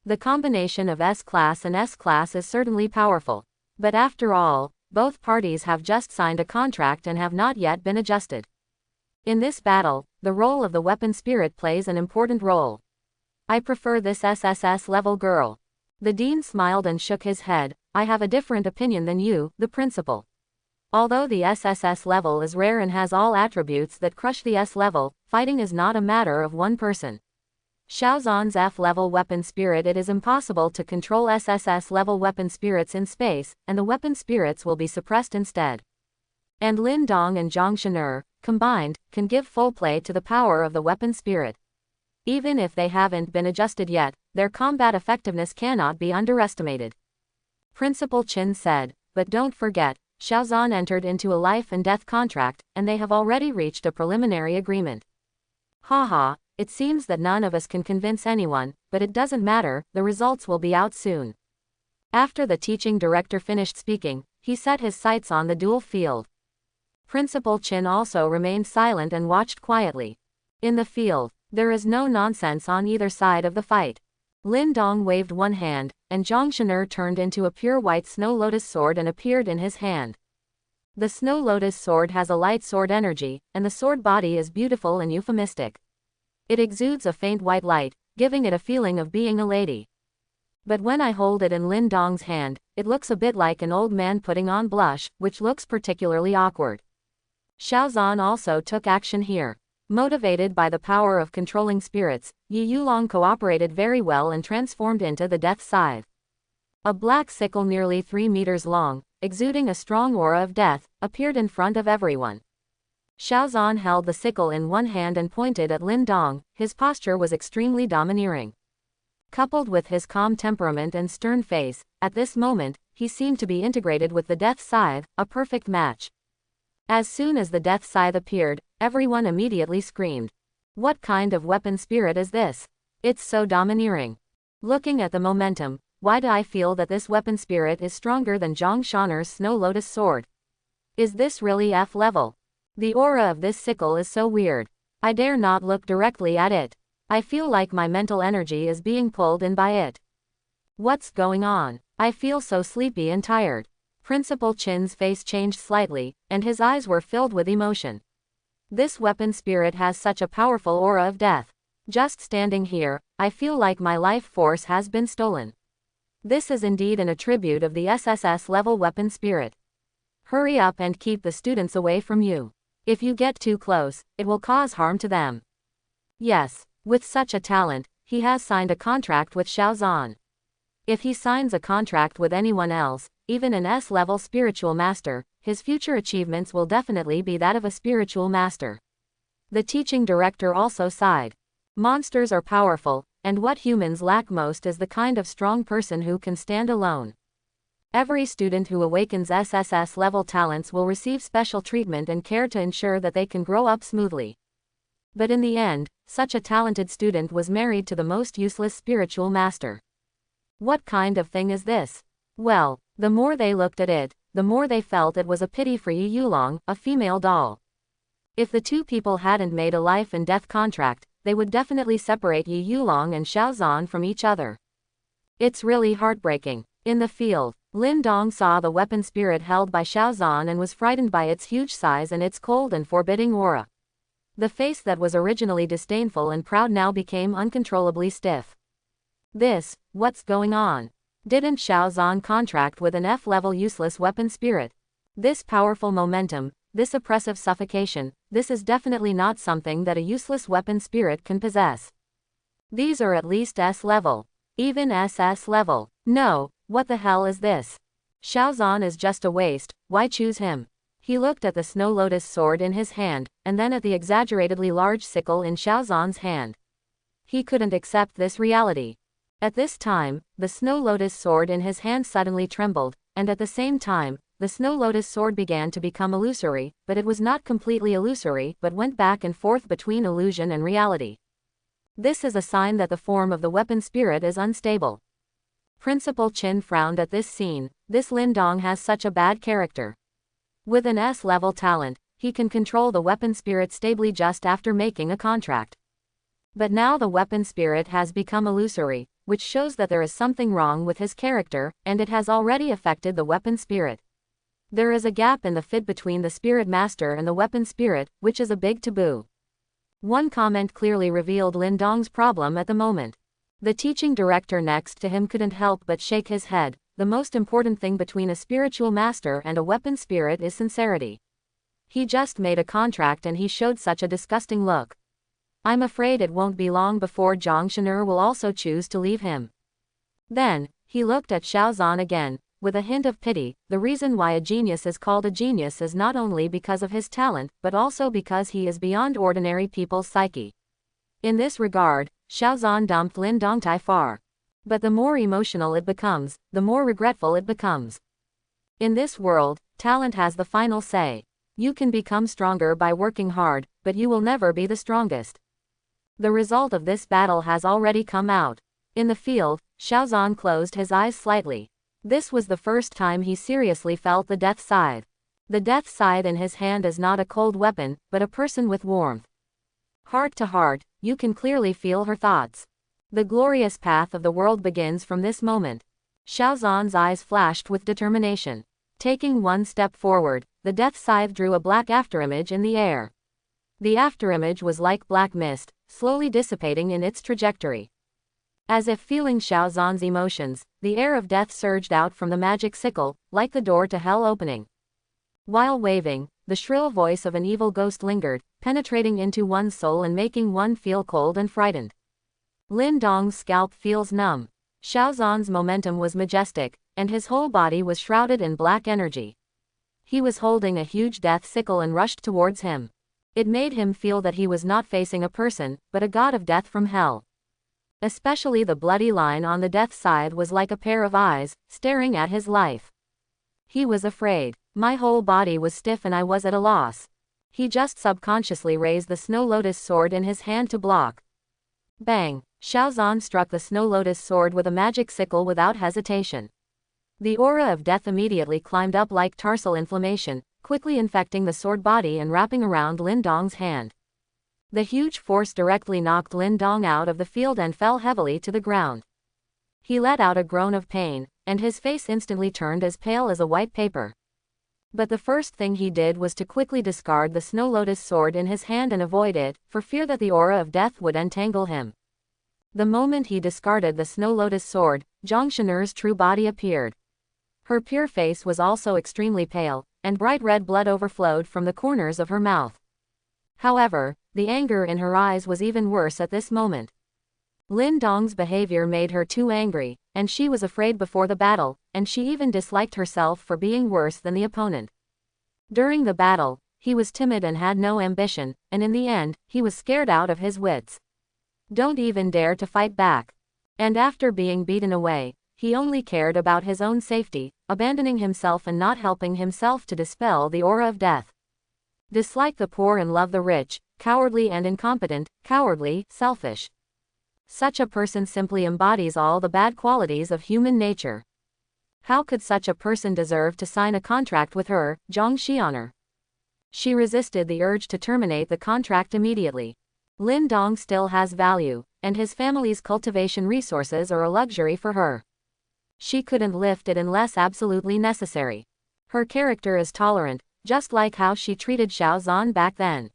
The combination of S-class and S-class is certainly powerful. But after all, both parties have just signed a contract and have not yet been adjusted. In this battle, the role of the weapon spirit plays an important role. I prefer this SSS-level girl. The dean smiled and shook his head. I have a different opinion than you, the principal. Although the SSS level is rare and has all attributes that crush the S level, fighting is not a matter of one person. Xiaozhan's F-level weapon spirit. It is impossible to control SSS-level weapon spirits in space, and the weapon spirits will be suppressed instead. And Lin Dong and Jang Shanur, combined, can give full play to the power of the weapon spirit. Even if they haven't been adjusted yet, their combat effectiveness cannot be underestimated. Principal Qin said, but don't forget, Xiaozhan entered into a life and death contract, and they have already reached a preliminary agreement. Haha. It seems that none of us can convince anyone, but it doesn't matter, the results will be out soon. After the teaching director finished speaking, he set his sights on the duel field. Principal Qin also remained silent and watched quietly. In the field, there is no nonsense on either side of the fight. Lin Dong waved one hand, and Jang Shanur turned into a pure white snow lotus sword and appeared in his hand. The snow lotus sword has a light sword energy, and the sword body is beautiful and euphemistic. It exudes a faint white light, giving it a feeling of being a lady. But when I hold it in Lin Dong's hand, it looks a bit like an old man putting on blush, which looks particularly awkward. Xiaozhan also took action here. Motivated by the power of controlling spirits, Yuling cooperated very well and transformed into the death scythe. A black sickle nearly 3 meters long, exuding a strong aura of death, appeared in front of everyone. Xiaozhan held the sickle in one hand and pointed at Lin Dong. His posture was extremely domineering. Coupled with his calm temperament and stern face, at this moment, he seemed to be integrated with the death scythe, a perfect match. As soon as the death scythe appeared, everyone immediately screamed. What kind of weapon spirit is this? It's so domineering. Looking at the momentum, why do I feel that this weapon spirit is stronger than Jang Shanur's Snow Lotus sword? Is this really F level? The aura of this sickle is so weird. I dare not look directly at it. I feel like my mental energy is being pulled in by it. What's going on? I feel so sleepy and tired. Principal Qin's face changed slightly, and his eyes were filled with emotion. This weapon spirit has such a powerful aura of death. Just standing here, I feel like my life force has been stolen. This is indeed an attribute of the SSS-level weapon spirit. Hurry up and keep the students away from you. If you get too close, it will cause harm to them. Yes, with such a talent, he has signed a contract with Xiaozhan. If he signs a contract with anyone else, even an S-level spiritual master, his future achievements will definitely be that of a spiritual master. The teaching director also sighed. Monsters are powerful, and what humans lack most is the kind of strong person who can stand alone. Every student who awakens SSS-level talents will receive special treatment and care to ensure that they can grow up smoothly. But in the end, such a talented student was married to the most useless spiritual master. What kind of thing is this? Well, the more they looked at it, the more they felt it was a pity for Yuling, a female doll. If the two people hadn't made a life and death contract, they would definitely separate Yuling and Xiaozhan from each other. It's really heartbreaking. In the field, Lin Dong saw the weapon spirit held by Xiaozhan and was frightened by its huge size and its cold and forbidding aura. The face that was originally disdainful and proud now became uncontrollably stiff. What's going on? Didn't Xiaozhan contract with an F-level useless weapon spirit? This powerful momentum, this oppressive suffocation, this is definitely not something that a useless weapon spirit can possess. These are at least S-level. Even SS level. No, what the hell is this? Xiaozhan is just a waste, why choose him? He looked at the Snow Lotus sword in his hand, and then at the exaggeratedly large sickle in Xiaozhan's hand. He couldn't accept this reality. At this time, the Snow Lotus sword in his hand suddenly trembled, and at the same time, the Snow Lotus sword began to become illusory, but it was not completely illusory but went back and forth between illusion and reality. This is a sign that the form of the weapon spirit is unstable. Principal Qin frowned at this scene. This Lin Dong has such a bad character. With an S-level talent, he can control the weapon spirit stably just after making a contract. But now the weapon spirit has become illusory, which shows that there is something wrong with his character, and it has already affected the weapon spirit. There is a gap in the fit between the spirit master and the weapon spirit, which is a big taboo. One comment clearly revealed Lin Dong's problem at the moment. The teaching director next to him couldn't help but shake his head. The most important thing between a spiritual master and a weapon spirit is sincerity. He just made a contract and he showed such a disgusting look. I'm afraid it won't be long before Jang Shanur will also choose to leave him. Then, he looked at Xiaozan again, with a hint of pity. The reason why a genius is called a genius is not only because of his talent, but also because he is beyond ordinary people's psyche. In this regard, Xiaozan dumped Lin Dongtai far. But the more emotional it becomes, the more regretful it becomes. In this world, talent has the final say. You can become stronger by working hard, but you will never be the strongest. The result of this battle has already come out. In the field, Xiaozan closed his eyes slightly. This was the first time he seriously felt the death scythe. The death scythe in his hand is not a cold weapon, but a person with warmth. Heart to heart, you can clearly feel her thoughts. The glorious path of the world begins from this moment. Xiaozan's eyes flashed with determination. Taking one step forward, the death scythe drew a black afterimage in the air. The afterimage was like black mist, slowly dissipating in its trajectory. As if feeling Xiaozan's emotions, the air of death surged out from the magic sickle, like the door to hell opening. While waving, the shrill voice of an evil ghost lingered, penetrating into one's soul and making one feel cold and frightened. Lin Dong's scalp feels numb. Xiaozan's momentum was majestic, and his whole body was shrouded in black energy. He was holding a huge death sickle and rushed towards him. It made him feel that he was not facing a person, but a god of death from hell. Especially the bloody line on the death scythe was like a pair of eyes, staring at his life. He was afraid. My whole body was stiff and I was at a loss. He just subconsciously raised the snow lotus sword in his hand to block. Bang! Xiaozan struck the snow lotus sword with a magic sickle without hesitation. The aura of death immediately climbed up like tarsal inflammation, quickly infecting the sword body and wrapping around Lin Dong's hand. The huge force directly knocked Lin Dong out of the field and fell heavily to the ground. He let out a groan of pain, and his face instantly turned as pale as a white paper. But the first thing he did was to quickly discard the snow lotus sword in his hand and avoid it, for fear that the aura of death would entangle him. The moment he discarded the snow lotus sword, Jang Shanur's true body appeared. Her pure face was also extremely pale, and bright red blood overflowed from the corners of her mouth. However, the anger in her eyes was even worse at this moment. Lin Dong's behavior made her too angry, and she was afraid before the battle, and she even disliked herself for being worse than the opponent. During the battle, he was timid and had no ambition, and in the end, he was scared out of his wits. Don't even dare to fight back. And after being beaten away, he only cared about his own safety, abandoning himself and not helping himself to dispel the aura of death. Dislike the poor and love the rich, cowardly and incompetent, cowardly, selfish. Such a person simply embodies all the bad qualities of human nature. How could such a person deserve to sign a contract with her, Jang Shanur? She resisted the urge to terminate the contract immediately. Lin Dong still has value, and his family's cultivation resources are a luxury for her. She couldn't lift it unless absolutely necessary. Her character is tolerant, just like how she treated Xiaozan back then.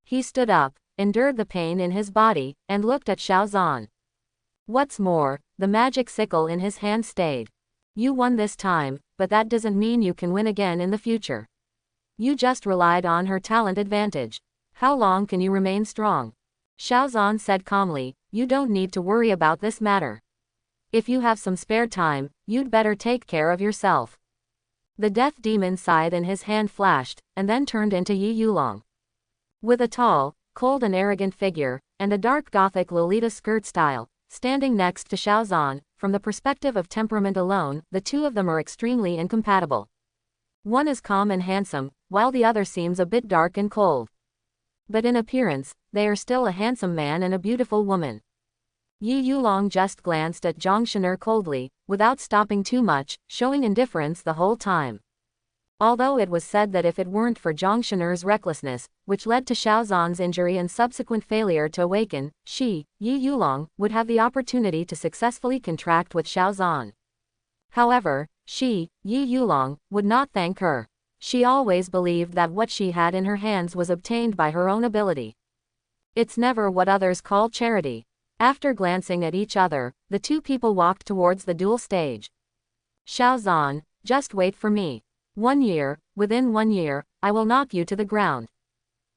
He stood up, endured the pain in his body, and looked at Xiaozan. What's more, the magic sickle in his hand stayed. You won this time, but that doesn't mean you can win again in the future. You just relied on her talent advantage. How long can you remain strong? Xiaozan said calmly, you don't need to worry about this matter. If you have some spare time, you'd better take care of yourself. The death demon scythe in his hand flashed, and then turned into Yuling. With a tall, cold and arrogant figure, and a dark gothic Lolita skirt style, standing next to Xiaozan, from the perspective of temperament alone, the two of them are extremely incompatible. One is calm and handsome, while the other seems a bit dark and cold. But in appearance, they are still a handsome man and a beautiful woman. Yuling just glanced at Jang Shanur coldly, without stopping too much, showing indifference the whole time. Although it was said that if it weren't for Jang Shanur's recklessness, which led to Xiaozan's injury and subsequent failure to awaken, Yuling would have the opportunity to successfully contract with Xiaozan. However, She, Yi Yulong, would not thank her. She always believed that what she had in her hands was obtained by her own ability. It's never what others call charity. After glancing at each other, the two people walked towards the duel stage. Xiaozan, just wait for me. Within 1 year, I will knock you to the ground.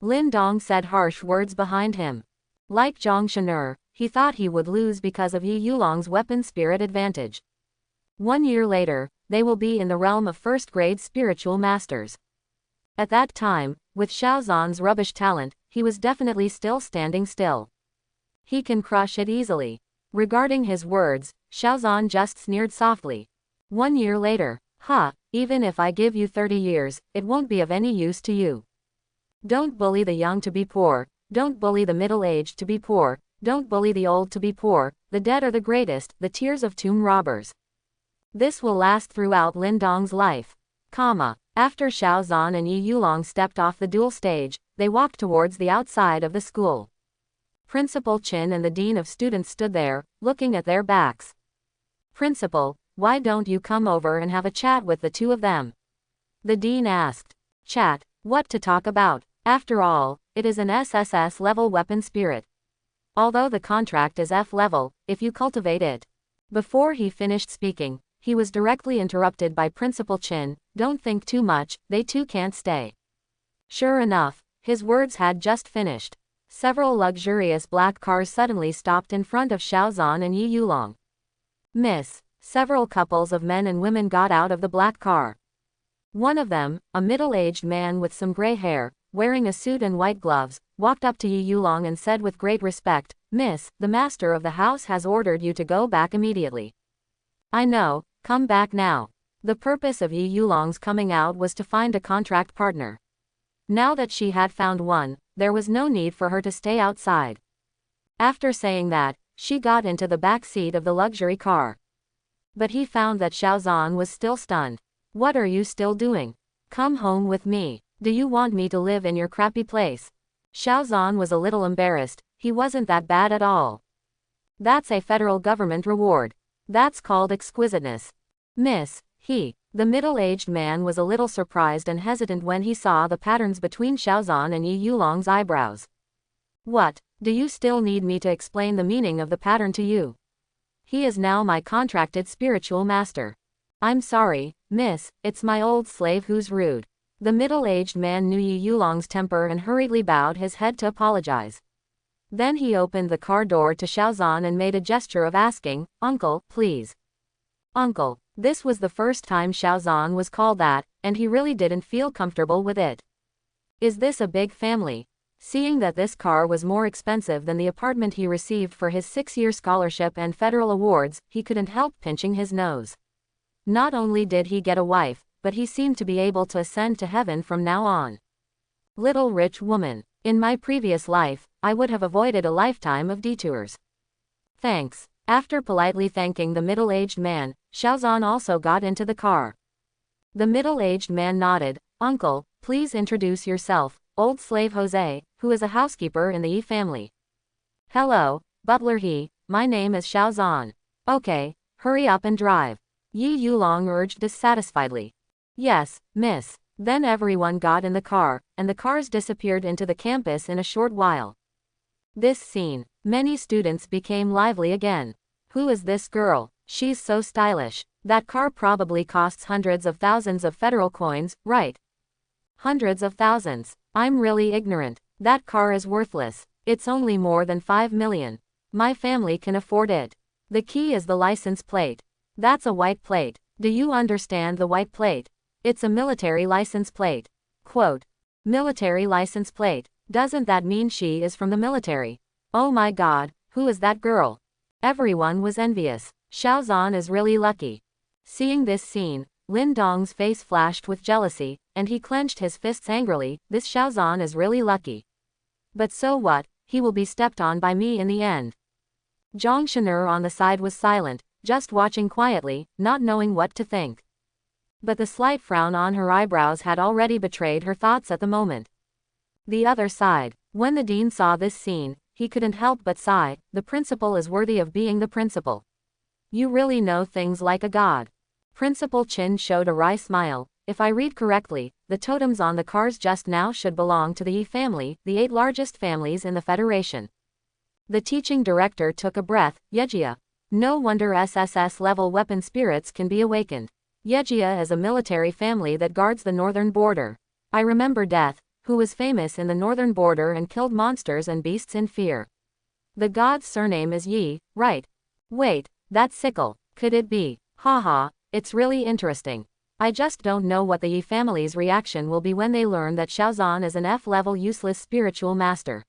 Lin Dong said harsh words behind him. Like Jang Shanur, he thought he would lose because of Yi Yulong's weapon spirit advantage. 1 year later, they will be in the realm of first-grade spiritual masters. At that time, with Xiaozan's rubbish talent, he was definitely still standing still. He can crush it easily. Regarding his words, Xiaozan just sneered softly. 1 year later, even if I give you 30 years, it won't be of any use to you. Don't bully the young to be poor, don't bully the middle-aged to be poor, don't bully the old to be poor, the dead are the greatest, the tears of tomb robbers. This will last throughout Lin Dong's life. After Xiaozan and Yi Yulong stepped off the duel stage, they walked towards the outside of the school. Principal Qin and the Dean of Students stood there, looking at their backs. Principal, why don't you come over and have a chat with the two of them? The Dean asked. Chat, what to talk about? After all, it is an SSS-level weapon spirit. Although the contract is F-level, if you cultivate it. Before he finished speaking, he was directly interrupted by Principal Qin. Don't think too much, they too can't stay. Sure enough, his words had just finished. Several luxurious black cars suddenly stopped in front of Xiaozan and Yi Yulong. Miss, several couples of men and women got out of the black car. One of them, a middle-aged man with some gray hair, wearing a suit and white gloves, walked up to Yi Yulong and said with great respect, Miss, the master of the house has ordered you to go back immediately. I know, come back now. The purpose of Yi Yulong's coming out was to find a contract partner. Now that she had found one, there was no need for her to stay outside. After saying that, she got into the back seat of the luxury car. But he found that Xiaozan was still stunned. What are you still doing? Come home with me. Do you want me to live in your crappy place? Xiaozan was a little embarrassed. He wasn't that bad at all. That's a federal government reward. That's called exquisiteness. Miss, the middle-aged man was a little surprised and hesitant when he saw the patterns between Xiaozan and Yi Yulong's eyebrows. What, do you still need me to explain the meaning of the pattern to you? He is now my contracted spiritual master. I'm sorry, miss, it's my old slave who's rude. The middle-aged man knew Yi Yulong's temper and hurriedly bowed his head to apologize. Then he opened the car door to Xiaozan and made a gesture of asking, Uncle, please. Uncle. This was the first time Xiaozan was called that, and he really didn't feel comfortable with it. Is this a big family? Seeing that this car was more expensive than the apartment he received for his 6-year scholarship and federal awards, he couldn't help pinching his nose. Not only did he get a wife, but he seemed to be able to ascend to heaven from now on. Little rich woman. In my previous life, I would have avoided a lifetime of detours. Thanks. After politely thanking the middle-aged man, Xiaozan also got into the car. The middle-aged man nodded. Uncle, please introduce yourself, old slave Jose, who is a housekeeper in the Yi family. Hello, butler He, my name is Xiaozan. Okay, hurry up and drive. Yi Yulong urged dissatisfiedly. Yes, miss. Then everyone got in the car, and the cars disappeared into the campus in a short while. This scene, many students became lively again. Who is this girl? She's so stylish. That car probably costs hundreds of thousands of federal coins, right? Hundreds of thousands. I'm really ignorant. That car is worthless. It's only more than 5 million. My family can afford it. The key is the license plate. That's a white plate. Do you understand the white plate? It's a military license plate. Quote. Military license plate. Doesn't that mean she is from the military? Oh my god, who is that girl? Everyone was envious. Xiaozan is really lucky. Seeing this scene, Lin Dong's face flashed with jealousy, and he clenched his fists angrily. This Xiaozan is really lucky. But so what, he will be stepped on by me in the end. Jang Shanur on the side was silent, just watching quietly, not knowing what to think. But the slight frown on her eyebrows had already betrayed her thoughts at the moment. The other side, when the dean saw this scene, he couldn't help but sigh. The principal is worthy of being the principal. You really know things like a god. Principal Chin showed a wry smile. If I read correctly, the totems on the cars just now should belong to the Yi family, the 8 largest families in the Federation. The teaching director took a breath. Yejia. No wonder SSS-level weapon spirits can be awakened. Yejia is a military family that guards the northern border. I remember Death, who was famous in the northern border and killed monsters and beasts in fear. The god's surname is Yi, right? Wait, that's Sickle. Could it be? Haha, it's really interesting. I just don't know what the Yi family's reaction will be when they learn that Xiaozan is an F-level useless spiritual master.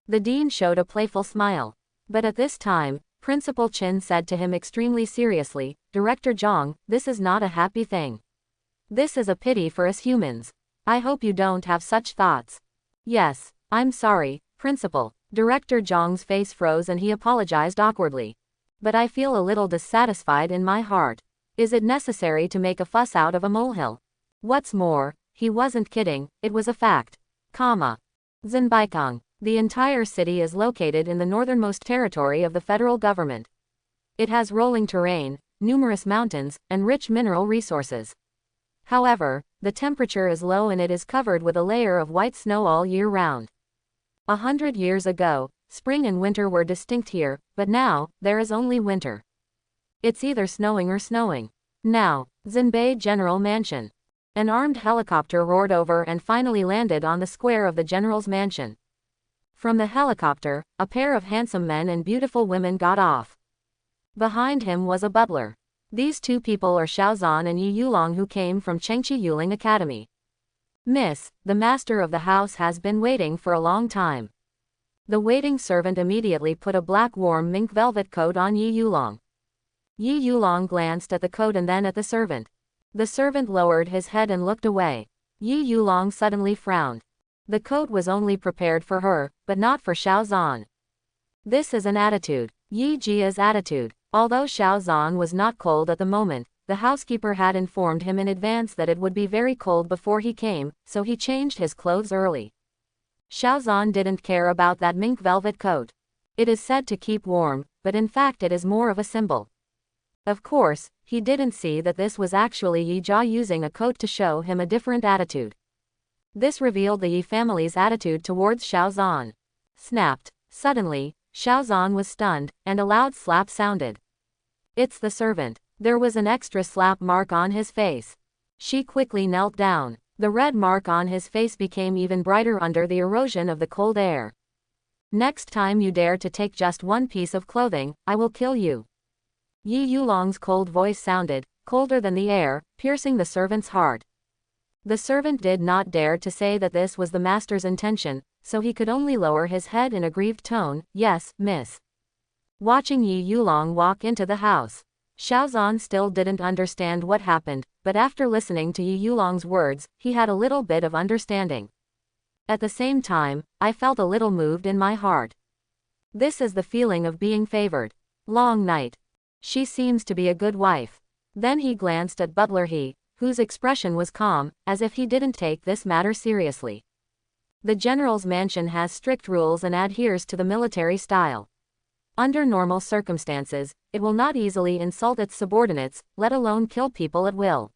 The dean showed a playful smile. But at this time, Principal Chin said to him extremely seriously, Director Zhang, this is not a happy thing. This is a pity for us humans. I hope you don't have such thoughts. Yes, I'm sorry, Principal. Director Zhang's face froze and he apologized awkwardly. But I feel a little dissatisfied in my heart. Is it necessary to make a fuss out of a molehill? What's more, he wasn't kidding, it was a fact. Zinbaikang. The entire city is located in the northernmost territory of the federal government. It has rolling terrain, numerous mountains, and rich mineral resources. However, the temperature is low and it is covered with a layer of white snow all year round. 100 years ago, spring and winter were distinct here, but now, there is only winter. It's either snowing or snowing. Now, Zinbei General Mansion. An armed helicopter roared over and finally landed on the square of the general's mansion. From the helicopter, a pair of handsome men and beautiful women got off. Behind him was a butler. These 2 people are Xiaozan and Yi Yuling, who came from Chengchi Yuling Academy. Miss, the master of the house has been waiting for a long time. The waiting servant immediately put a black warm mink velvet coat on Yi Yuling. Yi Yuling glanced at the coat and then at the servant. The servant lowered his head and looked away. Yi Yuling suddenly frowned. The coat was only prepared for her, but not for Xiaozan. This is an attitude. Yi Jia's attitude. Although Xiaozan was not cold at the moment, the housekeeper had informed him in advance that it would be very cold before he came, so he changed his clothes early. Xiaozan didn't care about that mink velvet coat. It is said to keep warm, but in fact it is more of a symbol. Of course, he didn't see that this was actually Yi Jia using a coat to show him a different attitude. This revealed the Yi family's attitude towards Xiaozan. Snapped. Suddenly, Xiaozan was stunned, and a loud slap sounded. It's the servant. There was an extra slap mark on his face. She quickly knelt down. The red mark on his face became even brighter under the erosion of the cold air. Next time you dare to take just one piece of clothing, I will kill you. Yi Yulong's cold voice sounded, colder than the air, piercing the servant's heart. The servant did not dare to say that this was the master's intention, so he could only lower his head in a grieved tone. Yes, miss. Watching Yi Yuling walk into the house, Xiaozan still didn't understand what happened, but after listening to Yi Yulong's words, he had a little bit of understanding. At the same time, I felt a little moved in my heart. This is the feeling of being favored. Long night. She seems to be a good wife. Then he glanced at Butler He, whose expression was calm, as if he didn't take this matter seriously. The general's mansion has strict rules and adheres to the military style. Under normal circumstances, it will not easily insult its subordinates, let alone kill people at will.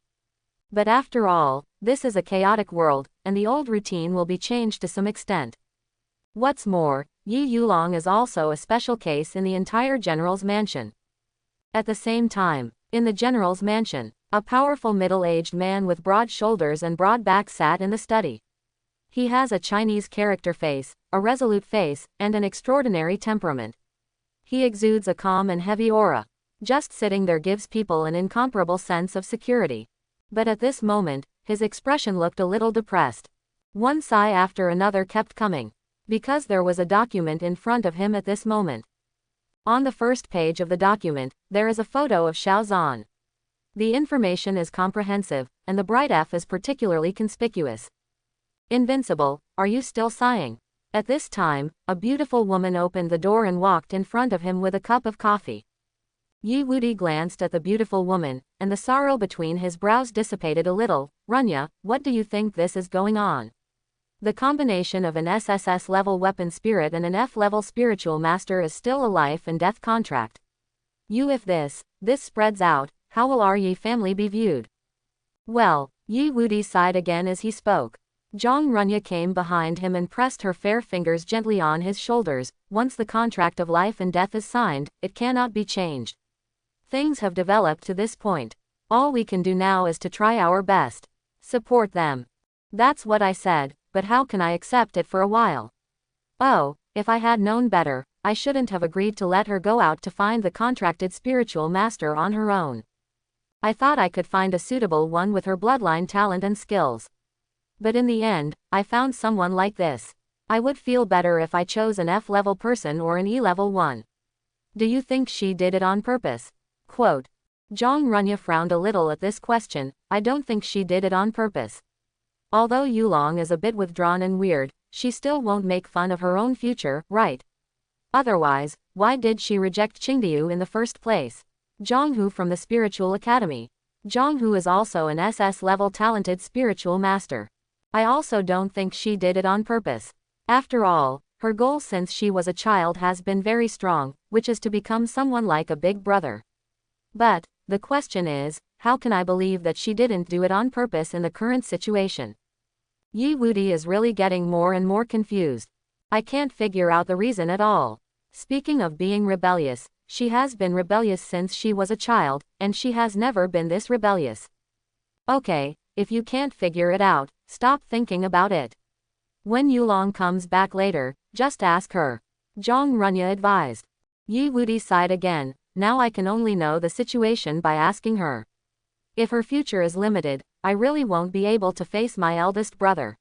But after all, this is a chaotic world, and the old routine will be changed to some extent. What's more, Yi Yuling is also a special case in the entire general's mansion. At the same time, in the general's mansion, a powerful middle-aged man with broad shoulders and broad back sat in the study. He has a Chinese character face, a resolute face, and an extraordinary temperament. He exudes a calm and heavy aura. Just sitting there gives people an incomparable sense of security. But at this moment, his expression looked a little depressed. One sigh after another kept coming. Because there was a document in front of him at this moment. On the first page of the document, there is a photo of Xiaozan. The information is comprehensive, and the bright F is particularly conspicuous. Invincible, are you still sighing? At this time, a beautiful woman opened the door and walked in front of him with a cup of coffee. Yi Wudi glanced at the beautiful woman, and the sorrow between his brows dissipated a little. Runya, what do you think this is going on? The combination of an SSS-level weapon spirit and an F-level spiritual master is still a life and death contract. If this spreads out, how will our Yi family be viewed? Well, Yi Wuti sighed again as he spoke. Jang Runya came behind him and pressed her fair fingers gently on his shoulders. Once the contract of life and death is signed, it cannot be changed. Things have developed to this point. All we can do now is to try our best. Support them. That's what I said, but how can I accept it for a while? Oh, if I had known better, I shouldn't have agreed to let her go out to find the contracted spiritual master on her own. I thought I could find a suitable one with her bloodline talent and skills. But in the end, I found someone like this. I would feel better if I chose an F-level person or an E-level one. Do you think she did it on purpose? Quote. Jang Runya frowned a little at this question. I don't think she did it on purpose. Although Yuling is a bit withdrawn and weird, she still won't make fun of her own future, right? Otherwise, why did she reject Qingdiu in the first place? Zhonghu from the Spiritual Academy. Zhonghu is also an SS-level talented spiritual master. I also don't think she did it on purpose. After all, her goal since she was a child has been very strong, which is to become someone like a big brother. But, the question is, how can I believe that she didn't do it on purpose in the current situation? Yi Wuti is really getting more and more confused. I can't figure out the reason at all. Speaking of being rebellious, she has been rebellious since she was a child, and she has never been this rebellious. Okay, if you can't figure it out, stop thinking about it. When Yuling comes back later, just ask her. Jang Runya advised. Yi Wuti sighed again. Now I can only know the situation by asking her. If her future is limited, I really won't be able to face my eldest brother.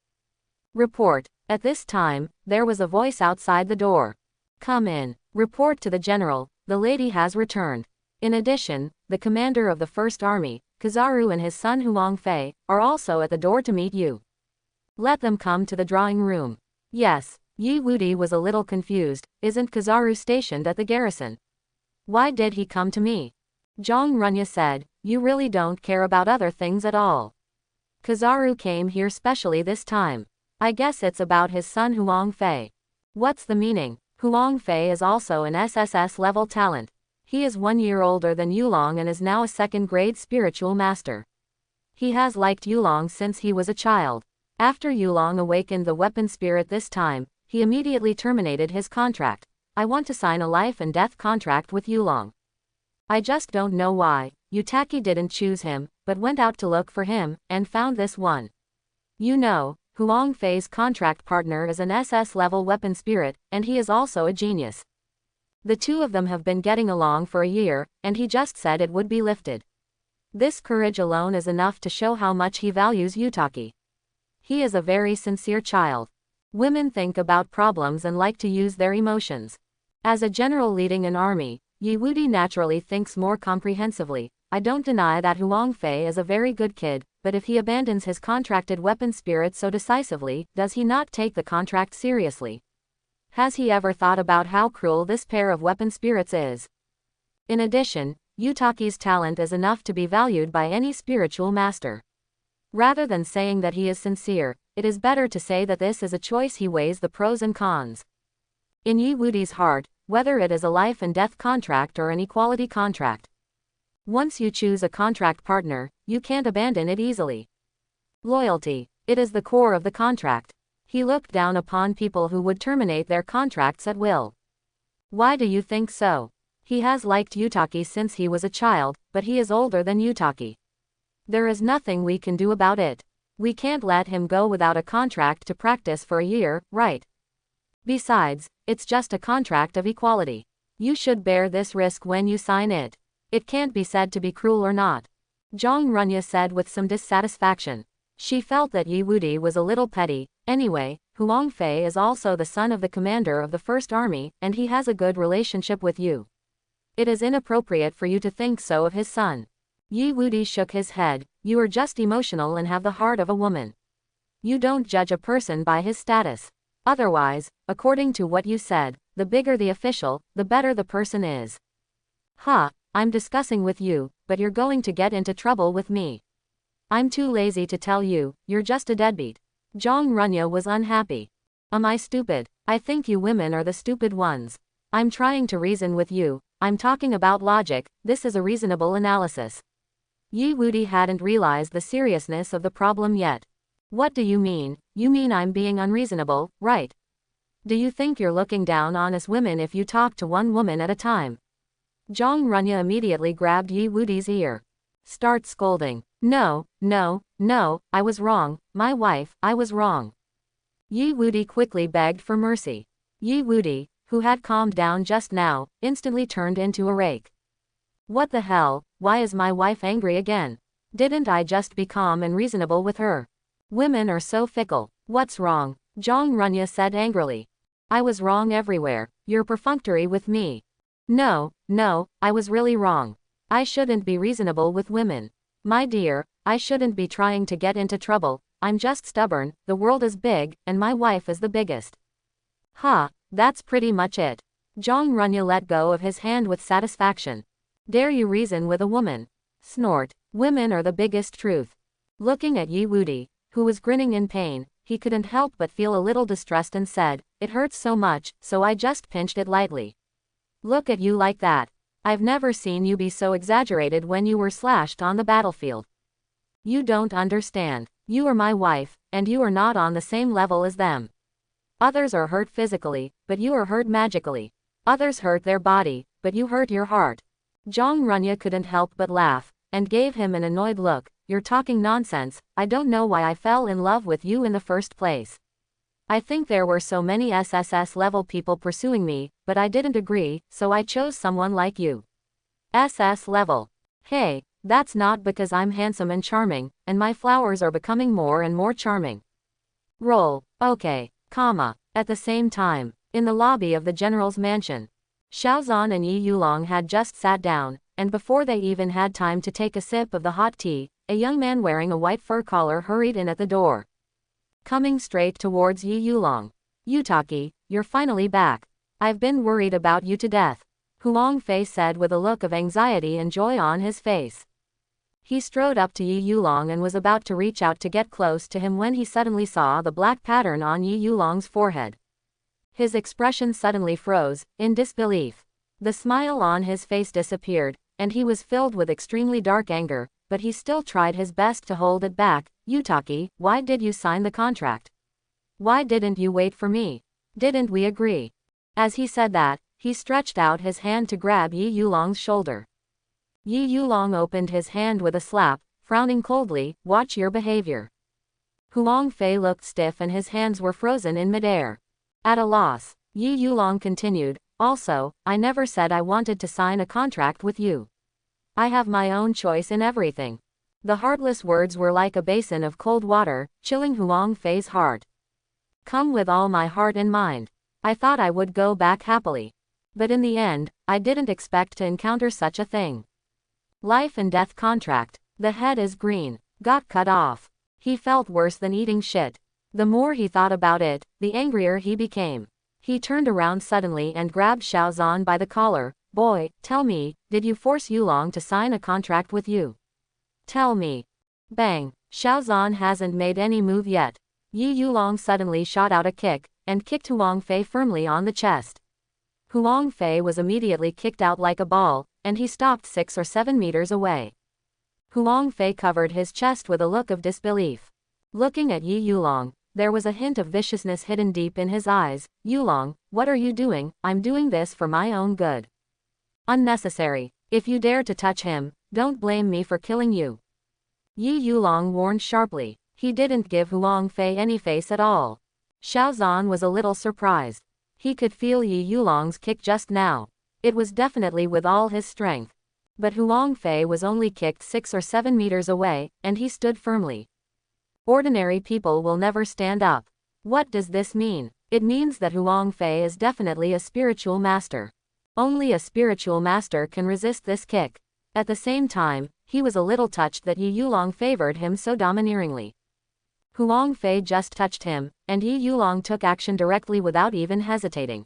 Report. At this time, there was a voice outside the door. Come in. Report to the general, the lady has returned. In addition, the commander of the First Army, Kazaru and his son Huang Fei, are also at the door to meet you. Let them come to the drawing room. Yes, Yi Wuti was a little confused. Isn't Kazaru stationed at the garrison? Why did he come to me? Jang Runya said, you really don't care about other things at all. Kazaru came here specially this time. I guess it's about his son Huang Fei. What's the meaning? Huang Fei is also an SSS-level talent. He is 1 year older than Yuling and is now a second-grade spiritual master. He has liked Yuling since he was a child. After Yuling awakened the weapon spirit this time, he immediately terminated his contract. I want to sign a life and death contract with Yuling. I just don't know why. Yutaki didn't choose him, but went out to look for him, and found this one. You know, Huang Fei's contract partner is an SS-level weapon spirit, and he is also a genius. The two of them have been getting along for a year, and he just said it would be lifted. This courage alone is enough to show how much he values Yutaki. He is a very sincere child. Women think about problems and like to use their emotions. As a general leading an army, Yi Wuti naturally thinks more comprehensively. I don't deny that Huang Fei is a very good kid, but if he abandons his contracted weapon spirit so decisively, does he not take the contract seriously? Has he ever thought about how cruel this pair of weapon spirits is? In addition, Yutaki's talent is enough to be valued by any spiritual master. Rather than saying that he is sincere, it is better to say that this is a choice he weighs the pros and cons. In Yi Wuti's heart, whether it is a life and death contract or an equality contract. Once you choose a contract partner, you can't abandon it easily. Loyalty. It is the core of the contract. He looked down upon people who would terminate their contracts at will. Why do you think so? He has liked Yutaki since he was a child, but he is older than Yutaki. There is nothing we can do about it. We can't let him go without a contract to practice for a year, right? Besides, it's just a contract of equality. You should bear this risk when you sign it. It can't be said to be cruel or not. Jang Runya said with some dissatisfaction. She felt that Yi Wuti was a little petty. Anyway, Huang Fei is also the son of the commander of the First Army, and he has a good relationship with you. It is inappropriate for you to think so of his son. Yi Wuti shook his head. You are just emotional and have the heart of a woman. You don't judge a person by his status. Otherwise, according to what you said, the bigger the official, the better the person is. I'm discussing with you, but you're going to get into trouble with me. I'm too lazy to tell you, you're just a deadbeat. Jang Runya was unhappy. Am I stupid? I think you women are the stupid ones. I'm trying to reason with you. I'm talking about logic. This is a reasonable analysis. Yi Wuti hadn't realized the seriousness of the problem yet. What do you mean? You mean I'm being unreasonable, right? Do you think you're looking down on us women if you talk to one woman at a time? Jang Runya immediately grabbed Yi Wuti's ear. Start scolding. No, I was wrong, my wife, I was wrong. Yi Wuti quickly begged for mercy. Yi Wuti, who had calmed down just now, instantly turned into a rake. What the hell, why is my wife angry again? Didn't I just be calm and reasonable with her? Women are so fickle. What's wrong? Jang Runya said angrily. I was wrong everywhere. You're perfunctory with me. No, I was really wrong. I shouldn't be reasonable with women. My dear, I shouldn't be trying to get into trouble. I'm just stubborn, the world is big, and my wife is the biggest. That's pretty much it. Jang Runya let go of his hand with satisfaction. Dare you reason with a woman? Snort. Women are the biggest truth. Looking at Yi Wuti, who was grinning in pain, he couldn't help but feel a little distressed and said, it hurts so much, so I just pinched it lightly. Look at you like that. I've never seen you be so exaggerated when you were slashed on the battlefield. You don't understand. You are my wife, and you are not on the same level as them. Others are hurt physically, but you are hurt magically. Others hurt their body, but you hurt your heart. Jang Runya couldn't help but laugh, and gave him an annoyed look. You're talking nonsense, I don't know why I fell in love with you in the first place. I think there were so many SSS-level people pursuing me, but I didn't agree, so I chose someone like you. SS-level. Hey, that's not because I'm handsome and charming, and my flowers are becoming more and more charming. Roll. Okay, At the same time, in the lobby of the general's mansion, Xiaozan and Yi Yuling had just sat down, and before they even had time to take a sip of the hot tea, a young man wearing a white fur collar hurried in at the door. Coming straight towards Yi Yuling. Yutaki, you're finally back. I've been worried about you to death. Huang Fei said with a look of anxiety and joy on his face. He strode up to Yi Yuling and was about to reach out to get close to him when he suddenly saw the black pattern on Yi Yulong's forehead. His expression suddenly froze, in disbelief. The smile on his face disappeared, and he was filled with extremely dark anger, but he still tried his best to hold it back. Yutaki, why did you sign the contract? Why didn't you wait for me? Didn't we agree? As he said that, he stretched out his hand to grab Yi Yulong's shoulder. Yi Yuling opened his hand with a slap, frowning coldly, watch your behavior. Huang Fei looked stiff and his hands were frozen in midair. At a loss, Yi Yuling continued, also, I never said I wanted to sign a contract with you. I have my own choice in everything. The heartless words were like a basin of cold water, chilling Huang Fei's heart. Come with all my heart and mind. I thought I would go back happily. But in the end, I didn't expect to encounter such a thing. Life and death contract. The head is green. Got cut off. He felt worse than eating shit. The more he thought about it, the angrier he became. He turned around suddenly and grabbed Xiaozan by the collar. Boy, tell me, did you force Yuling to sign a contract with you? Tell me. Bang. Xiaozan hasn't made any move yet. Yi Yuling suddenly shot out a kick, and kicked Huang Fei firmly on the chest. Huang Fei was immediately kicked out like a ball, and he stopped 6 or 7 meters away. Huang Fei covered his chest with a look of disbelief. Looking at Yi Yuling, there was a hint of viciousness hidden deep in his eyes. Yuling, what are you doing? I'm doing this for my own good. Unnecessary. If you dare to touch him, don't blame me for killing you. Yi Yuling warned sharply. He didn't give Huang Fei any face at all. Xiaozan was a little surprised. He could feel Yi Yulong's kick just now. It was definitely with all his strength. But Huang Fei was only kicked 6 or 7 meters away, and he stood firmly. Ordinary people will never stand up. What does this mean? It means that Huang Fei is definitely a spiritual master. Only a spiritual master can resist this kick. At the same time, he was a little touched that Yi Yuling favored him so domineeringly. Huang Fei just touched him, and Yi Yuling took action directly without even hesitating.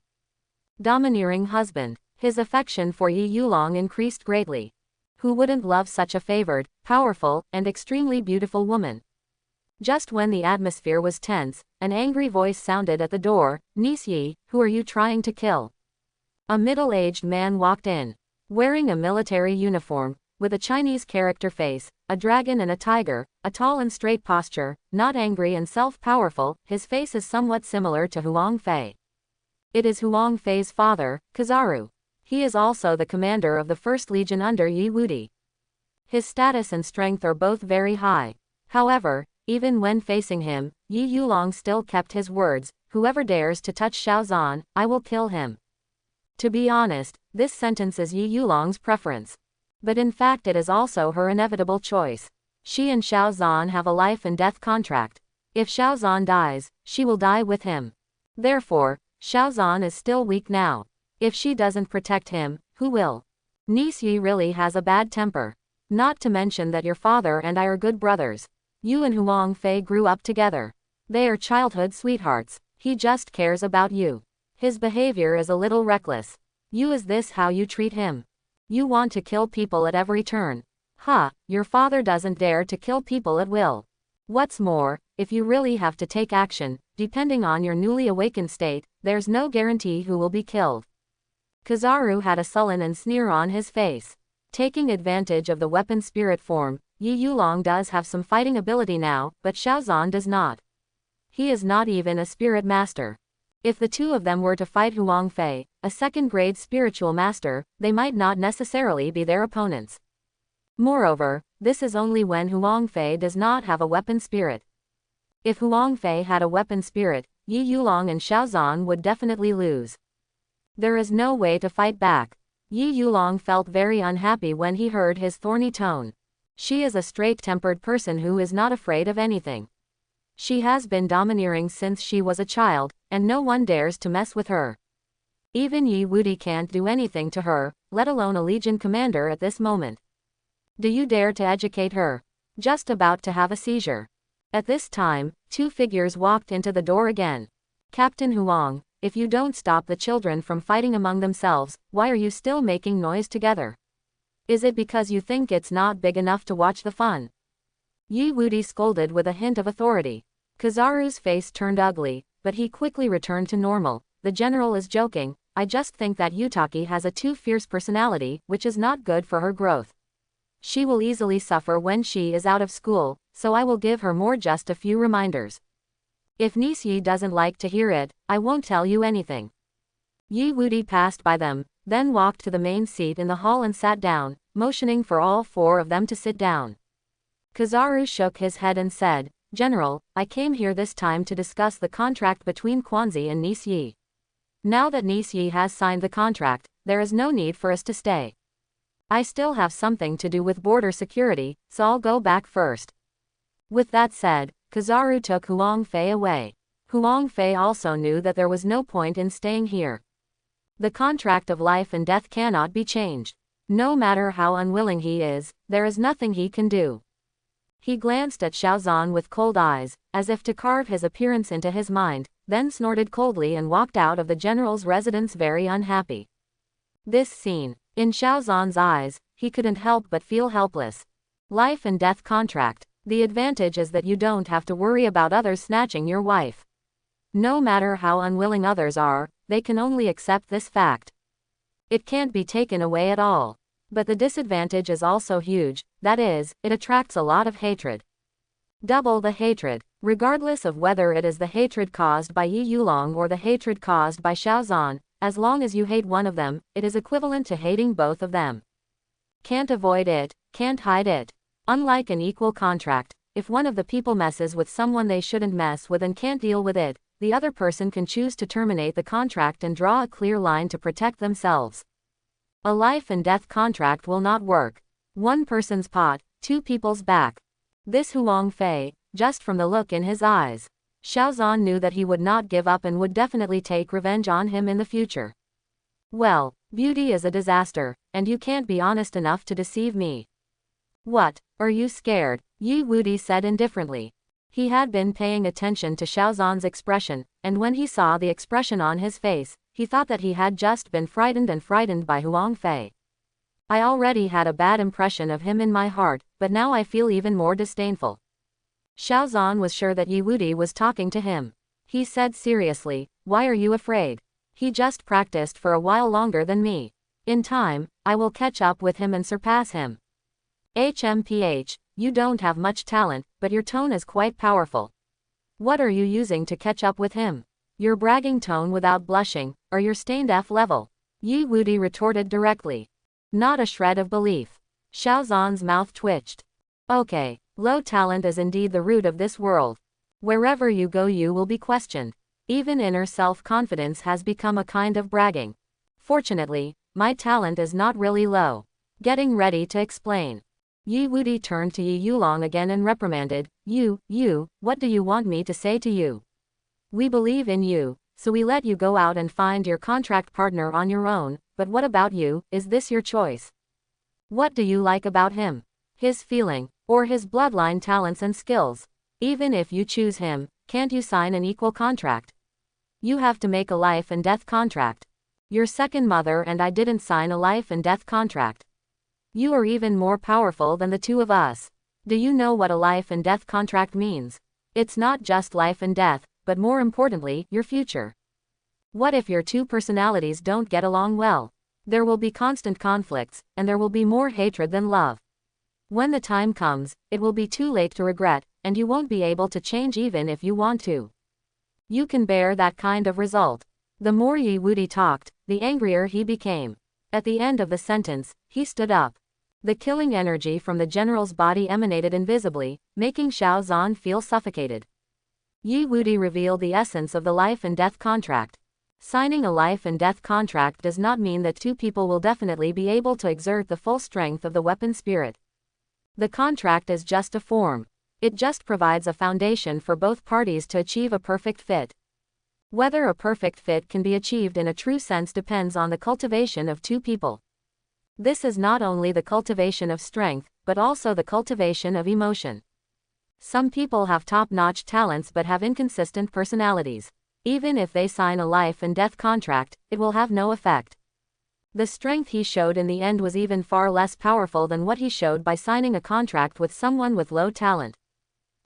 Domineering husband. His affection for Yi Yuling increased greatly. Who wouldn't love such a favored, powerful, and extremely beautiful woman? Just when the atmosphere was tense, an angry voice sounded at the door. Niece Yi, who are you trying to kill? A middle-aged man walked in. Wearing a military uniform, with a Chinese character face, a dragon and a tiger, a tall and straight posture, not angry and self-powerful. His face is somewhat similar to Huang Fei. It is Huang Fei's father, Kizaru. He is also the commander of the First Legion under Yi Wudi. His status and strength are both very high. However, even when facing him, Yi Yuling still kept his words, "Whoever dares to touch Xiaozan, I will kill him." To be honest, this sentence is Yi Yuling's preference. But in fact it is also her inevitable choice. She and Xiaozan have a life and death contract. If Xiaozan dies, she will die with him. Therefore, Xiaozan is still weak now. If she doesn't protect him, who will? Niece Yi really has a bad temper. Not to mention that your father and I are good brothers. You and Huang Fei grew up together. They are childhood sweethearts. He just cares about you. His behavior is a little reckless. Is this how you treat him? You want to kill people at every turn. Your father doesn't dare to kill people at will. What's more, if you really have to take action, depending on your newly awakened state, there's no guarantee who will be killed. Kizaru had a sullen and sneer on his face. Taking advantage of the weapon spirit form, Yi Yuling does have some fighting ability now, but Xiaozan does not. He is not even a spirit master. If the two of them were to fight Huang Fei, a second-grade spiritual master, they might not necessarily be their opponents. Moreover, this is only when Huang Fei does not have a weapon spirit. If Huang Fei had a weapon spirit, Yi Yuling and Xiaozan would definitely lose. There is no way to fight back. Yi Yuling felt very unhappy when he heard his thorny tone. She is a straight-tempered person who is not afraid of anything. She has been domineering since she was a child, and no one dares to mess with her. Even Yi Wudi can't do anything to her, let alone a legion commander at this moment. Do you dare to educate her? Just about to have a seizure. At this time, two figures walked into the door again. Captain Huang, if you don't stop the children from fighting among themselves, why are you still making noise together? Is it because you think it's not big enough to watch the fun? Yi Wudi scolded with a hint of authority. Kizaru's face turned ugly, but he quickly returned to normal. The general is joking. I just think that Yutaki has a too fierce personality, which is not good for her growth. She will easily suffer when she is out of school, so I will give her more just a few reminders. If niece Yi doesn't like to hear it, I won't tell you anything. Yi Wudi passed by them, then walked to the main seat in the hall and sat down, motioning for all four of them to sit down. Kizaru shook his head and said, "General, I came here this time to discuss the contract between Quanzi and niece Yi. Now that niece Yi has signed the contract, there is no need for us to stay. I still have something to do with border security, so I'll go back first." With that said, Kizaru took Huang Fei away. Huang Fei also knew that there was no point in staying here. The contract of life and death cannot be changed. No matter how unwilling he is, there is nothing he can do. He glanced at Xiaozan with cold eyes, as if to carve his appearance into his mind, then snorted coldly and walked out of the general's residence very unhappy. This scene. In Xiaozan's eyes, he couldn't help but feel helpless. Life and death contract. The advantage is that you don't have to worry about others snatching your wife. No matter how unwilling others are, they can only accept this fact. It can't be taken away at all. But the disadvantage is also huge, that is, it attracts a lot of hatred. Double the hatred. Regardless of whether it is the hatred caused by Yi Yuling or the hatred caused by Xiaozan, as long as you hate one of them, it is equivalent to hating both of them. Can't avoid it, can't hide it. Unlike an equal contract, if one of the people messes with someone they shouldn't mess with and can't deal with it, the other person can choose to terminate the contract and draw a clear line to protect themselves. A life and death contract will not work. One person's pot, two people's back. This Huang Fei, just from the look in his eyes. Xiaozan knew that he would not give up and would definitely take revenge on him in the future. Well, beauty is a disaster, and you can't be honest enough to deceive me. What, are you scared? Yi Wudi said indifferently. He had been paying attention to Xiaozan's expression, and when he saw the expression on his face, he thought that he had just been frightened by Huang Fei. I already had a bad impression of him in my heart, but now I feel even more disdainful. Xiaozan was sure that Yi Wudi was talking to him. He said seriously, "Why are you afraid? He just practiced for a while longer than me. In time, I will catch up with him and surpass him." HMPH, you don't have much talent, but your tone is quite powerful. What are you using to catch up with him? Your bragging tone without blushing, or your stained F level? Yi Wuti retorted directly. Not a shred of belief. Xiao Zhan's mouth twitched. Okay, low talent is indeed the root of this world. Wherever you go you will be questioned. Even inner self-confidence has become a kind of bragging. Fortunately, my talent is not really low. Getting ready to explain. Yi Wuti turned to Yi Yuling again and reprimanded, You, what do you want me to say to you? We believe in you, so we let you go out and find your contract partner on your own, but what about you, is this your choice? What do you like about him? His feeling, or his bloodline talents and skills? Even if you choose him, can't you sign an equal contract? You have to make a life and death contract. Your second mother and I didn't sign a life and death contract. You are even more powerful than the two of us. Do you know what a life and death contract means? It's not just life and death, but more importantly, your future. What if your two personalities don't get along well? There will be constant conflicts, and there will be more hatred than love. When the time comes, it will be too late to regret, and you won't be able to change even if you want to. You can bear that kind of result. The more Yi Wuti talked, the angrier he became. At the end of the sentence, he stood up. The killing energy from the general's body emanated invisibly, making Xiao Zhan feel suffocated. Yi Wuti revealed the essence of the life and death contract. Signing a life and death contract does not mean that two people will definitely be able to exert the full strength of the weapon spirit. The contract is just a form. It just provides a foundation for both parties to achieve a perfect fit. Whether a perfect fit can be achieved in a true sense depends on the cultivation of two people. This is not only the cultivation of strength, but also the cultivation of emotion. Some people have top-notch talents but have inconsistent personalities. Even if they sign a life and death contract, it will have no effect. The strength he showed in the end was even far less powerful than what he showed by signing a contract with someone with low talent.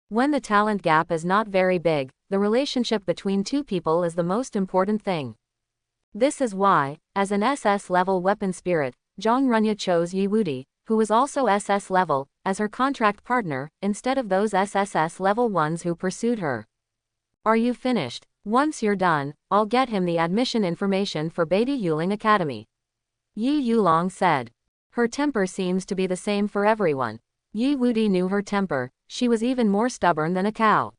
When the talent gap is not very big, the relationship between two people is the most important thing. This is why, as an SS-level weapon spirit, Zhang Runya chose Yi Wuti, who was also SS level, as her contract partner, instead of those SSS level ones who pursued her. Are you finished? Once you're done, I'll get him the admission information for Beatty Yuling Academy. Yi Yuling said. Her temper seems to be the same for everyone. Yi Wuti knew her temper, she was even more stubborn than a cow.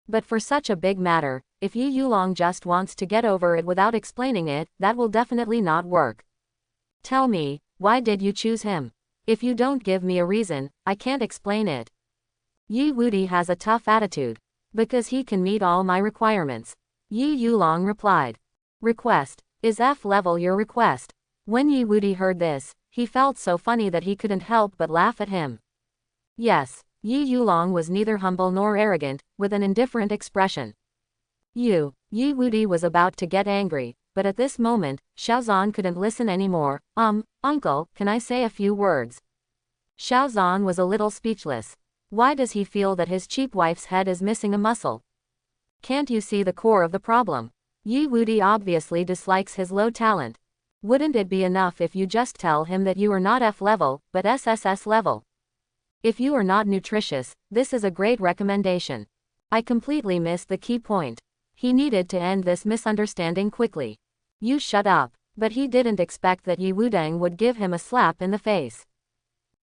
But for such a big matter, if Yi Yuling just wants to get over it without explaining it, that will definitely not work. Tell me, why did you choose him? If you don't give me a reason, I can't explain it. Yi Wuti has a tough attitude. Because he can meet all my requirements. Yi Yuling replied. Request. Is F level your request? When Yi Wuti heard this, he felt so funny that he couldn't help but laugh at him. Yes, Yi Yuling was neither humble nor arrogant, with an indifferent expression. Yi Wuti was about to get angry, but at this moment, Xiao Zhan couldn't listen anymore. Uncle, can I say a few words? Xiao Zhan was a little speechless. Why does he feel that his cheap wife's head is missing a muscle? Can't you see the core of the problem? Yi Wuti obviously dislikes his low talent. Wouldn't it be enough if you just tell him that you are not F level, but SSS level? If you are not nutritious, this is a great recommendation. I completely missed the key point. He needed to end this misunderstanding quickly. You shut up. But he didn't expect that Yi Wudang would give him a slap in the face.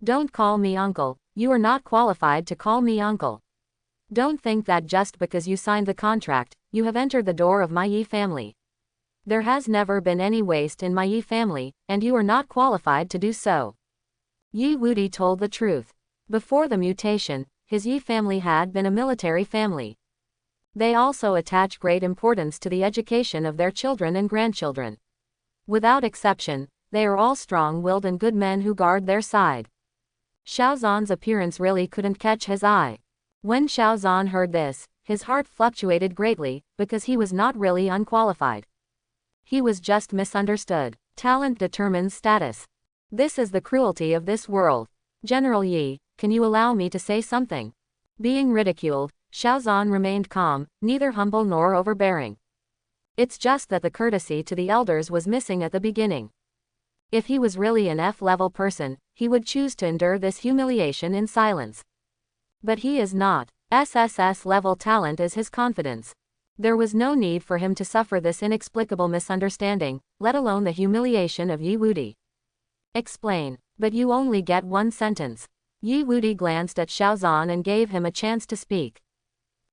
Don't call me uncle, you are not qualified to call me uncle. Don't think that just because you signed the contract, you have entered the door of my Yi family. There has never been any waste in my Yi family, and you are not qualified to do so. Yi Wuti told the truth. Before the mutation, his Yi family had been a military family. They also attach great importance to the education of their children and grandchildren. Without exception, they are all strong-willed and good men who guard their side. Xiao Zhan's appearance really couldn't catch his eye. When Xiao Zhan heard this, his heart fluctuated greatly, because he was not really unqualified. He was just misunderstood. Talent determines status. This is the cruelty of this world. General Yi, can you allow me to say something? Being ridiculed, Xiao Zhan remained calm, neither humble nor overbearing. It's just that the courtesy to the elders was missing at the beginning. If he was really an F-level person, he would choose to endure this humiliation in silence. But he is not. SSS-level talent is his confidence. There was no need for him to suffer this inexplicable misunderstanding, let alone the humiliation of Yi Wuti. Explain. But you only get one sentence. Yi Wuti glanced at Xiaozan and gave him a chance to speak.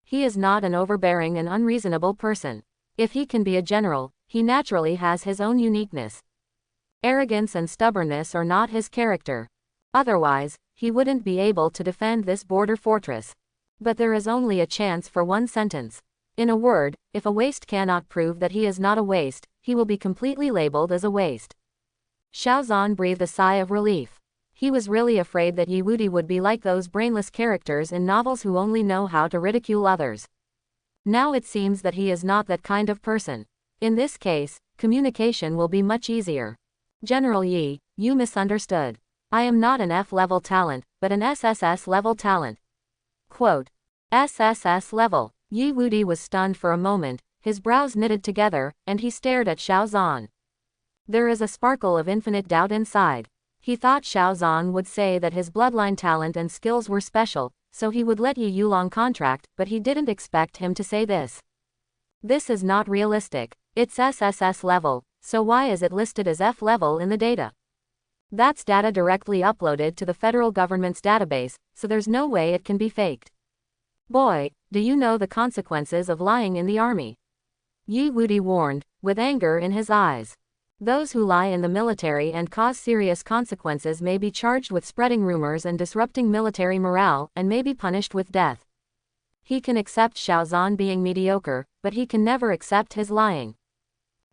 He is not an overbearing and unreasonable person. If he can be a general, he naturally has his own uniqueness. Arrogance and stubbornness are not his character. Otherwise, he wouldn't be able to defend this border fortress. But there is only a chance for one sentence. In a word, if a waste cannot prove that he is not a waste, he will be completely labeled as a waste. Xiaozan breathed a sigh of relief. He was really afraid that Yi Wuti would be like those brainless characters in novels who only know how to ridicule others. Now it seems that he is not that kind of person. In this case, communication will be much easier. General Yi, you misunderstood. I am not an F-level talent, but an SSS-level talent. Quote. SSS-level. Yi Wuti was stunned for a moment, his brows knitted together, and he stared at Xiaozan. There is a sparkle of infinite doubt inside. He thought Xiaozan would say that his bloodline talent and skills were special, so he would let Yi Yuling contract, but he didn't expect him to say this. This is not realistic. It's SSS level, so why is it listed as F level in the data? That's data directly uploaded to the federal government's database, so there's no way it can be faked. Boy, do you know the consequences of lying in the army? Yi Wuti warned, with anger in his eyes. Those who lie in the military and cause serious consequences may be charged with spreading rumors and disrupting military morale, and may be punished with death. He can accept Xiaozan being mediocre, but he can never accept his lying.